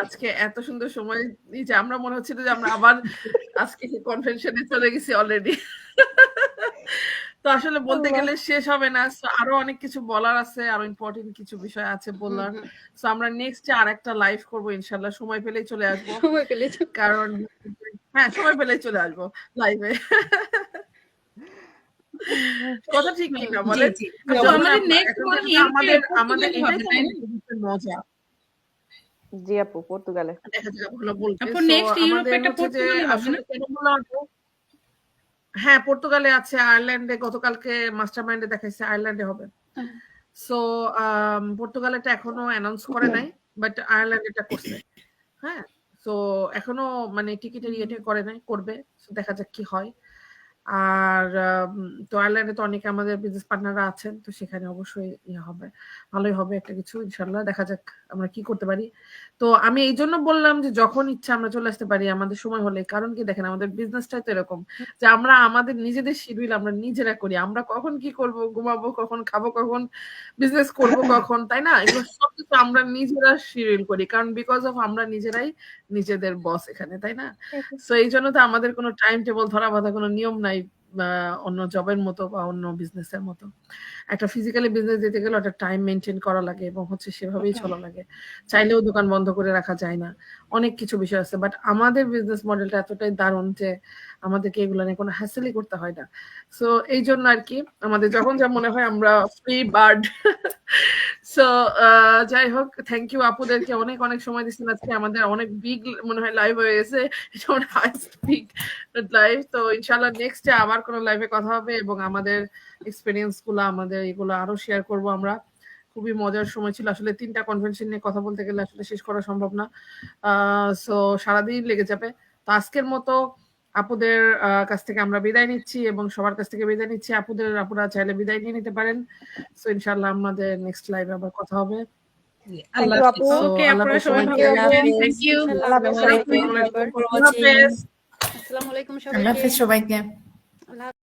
আজকে এত সুন্দর সময় দিয়েছে, আমরা মনে হচ্ছিল যে আমরা আবার আজকে কনভেনশনে চলে গেছি অলরেডি। তো আসলে বলতে গেলে শেষ হবে না, So, আরো অনেক কিছু বলার আছে, আরো ইম্পর্টেন্ট কিছু বিষয় আছে বলার। সো আমরা নেক্সট আর একটা লাইভ করবো ইনশাল্লাহ, সময় পেলেই চলে আসবো, সময় পেলে কারণ হ্যাঁ সময় পেলেই চলে আসবো লাইভে। কথা ঠিক কি না জি বলেন? জি আর তো যখন আমাদের নেক্সট এখন কোন থেকে ইয়ার আমাদের পর্তুগালে হবে তাই না? মজা জি আপু, পর্তুগালে। দেখা যাক ওগুলো বলতে। আপু So, নেক্সট ইউরোপে আমাদের একটা হচ্ছে যে পর্তুগালে হবে আসলে না? কেন বললাম আপু? হ্যাঁ পর্তুগালে আছে, আয়ারল্যান্ডে গতকালকে মাস্টার মাইন্ডে দেখাইছে, আয়ারল্যান্ডে হবে। সো পর্তুগালেটা এখনো অ্যানাউন্স করে নাই, বাট আয়ারল্যান্ডেটা করছে। হ্যাঁ, সো এখনো মানে টিকিটের ইয়েটা করে নাই, করবে। So, দেখা যাক কি হয়। আর তো আয়ারল্যান্ডে তো অনেকে আমাদের বিজনেস পার্টনাররা আছেন, তো সেখানে অবশ্যই ইয়ে হবে, ভালোই হবে একটা কিছু ইনশাল্লাহ। দেখা যাক আমরা কি করতে পারি। তো আমি এই জন্য বললাম যে যখন ইচ্ছা আমরা চলে আসতে পারি আমাদের সময় হলে, কারণ কি দেখেন আমাদের বিজনেসটাই তো এরকম যে আমরা আমাদের নিজেদের শিডিউল আমরা নিজেরা করি, আমরা কখন কি করব, ঘুমাবো কখন, খাবো কখন, বিজনেস করব কখন, তাই না? এগুলো সবকিছু আমরা নিজেরা শিডিউল করি, কারণ বিকজ অফ আমরা নিজেরাই নিজেদের বস এখানে, তাই না? সো এই জন্য তো আমাদের কোনো টাইম টেবল ধরা বাঁধা কোনো নিয়ম নাই অন্য জবের মতো বা অন্য বিজনেসের মতো। একটা ফিজিক্যালি বিজনেস দিতে গেলে একটা টাইম মেনটেন করা লাগে এবং হচ্ছে সেভাবেই চলা লাগে, চাইলেও দোকান বন্ধ করে রাখা যায় না, অনেক কিছু বিষয় আছে। বাট আমাদের বিজনেস মডেলটা এতটাই দারুণ যে আমাদেরকে এগুলো নিয়ে কোনো হ্যাসেলই করতে হয় না। সো এই জন্য আর কি আমাদের যখন যা মনে হয় আমরা ফ্রি বার্ড। সো যাই হোক, থ্যাংক ইউ আপুদেরকে, অনেক অনেক সময় দিচ্ছেন আজকে, আমাদের অনেক বিগ মনে হয় লাইভ হয়ে গেছে, এটা অনেক হাইস্ট বিগ লাইভ। তো ইনশাল্লাহ নেক্সট আবার কোনো লাইভে কথা হবে এবং আমাদের এক্সপিরিয়েন্স গুলো আমাদের এগুলো আরো শেয়ার করব আমরা। খুবই মজার সময় ছিল আসলে, 3টা কনভেনশন নিয়ে কথা বলতে গেলে আসলে শেষ করা সম্ভব না। সো সারাদিন লেগে যাবে। তো আজকের মতো আপুদের কাছ থেকে আমরা বিদায় নিচ্ছি এবং সবার কাছ থেকে বিদায় নিচ্ছি। আপুরা চাইলে বিদায় নিয়ে নিতে পারেন। সো ইনশাল্লাহ আমাদের নেক্সট লাইভে আবার কথা হবে। থ্যাংক ইউ আপু। ওকে আপনারা সবাই ভালো থাকবেন, থ্যাংক ইউ। আসসালামু আলাইকুম সবাইকে। আল্লাহ হাফেজ সবাইকে। আল্লাহ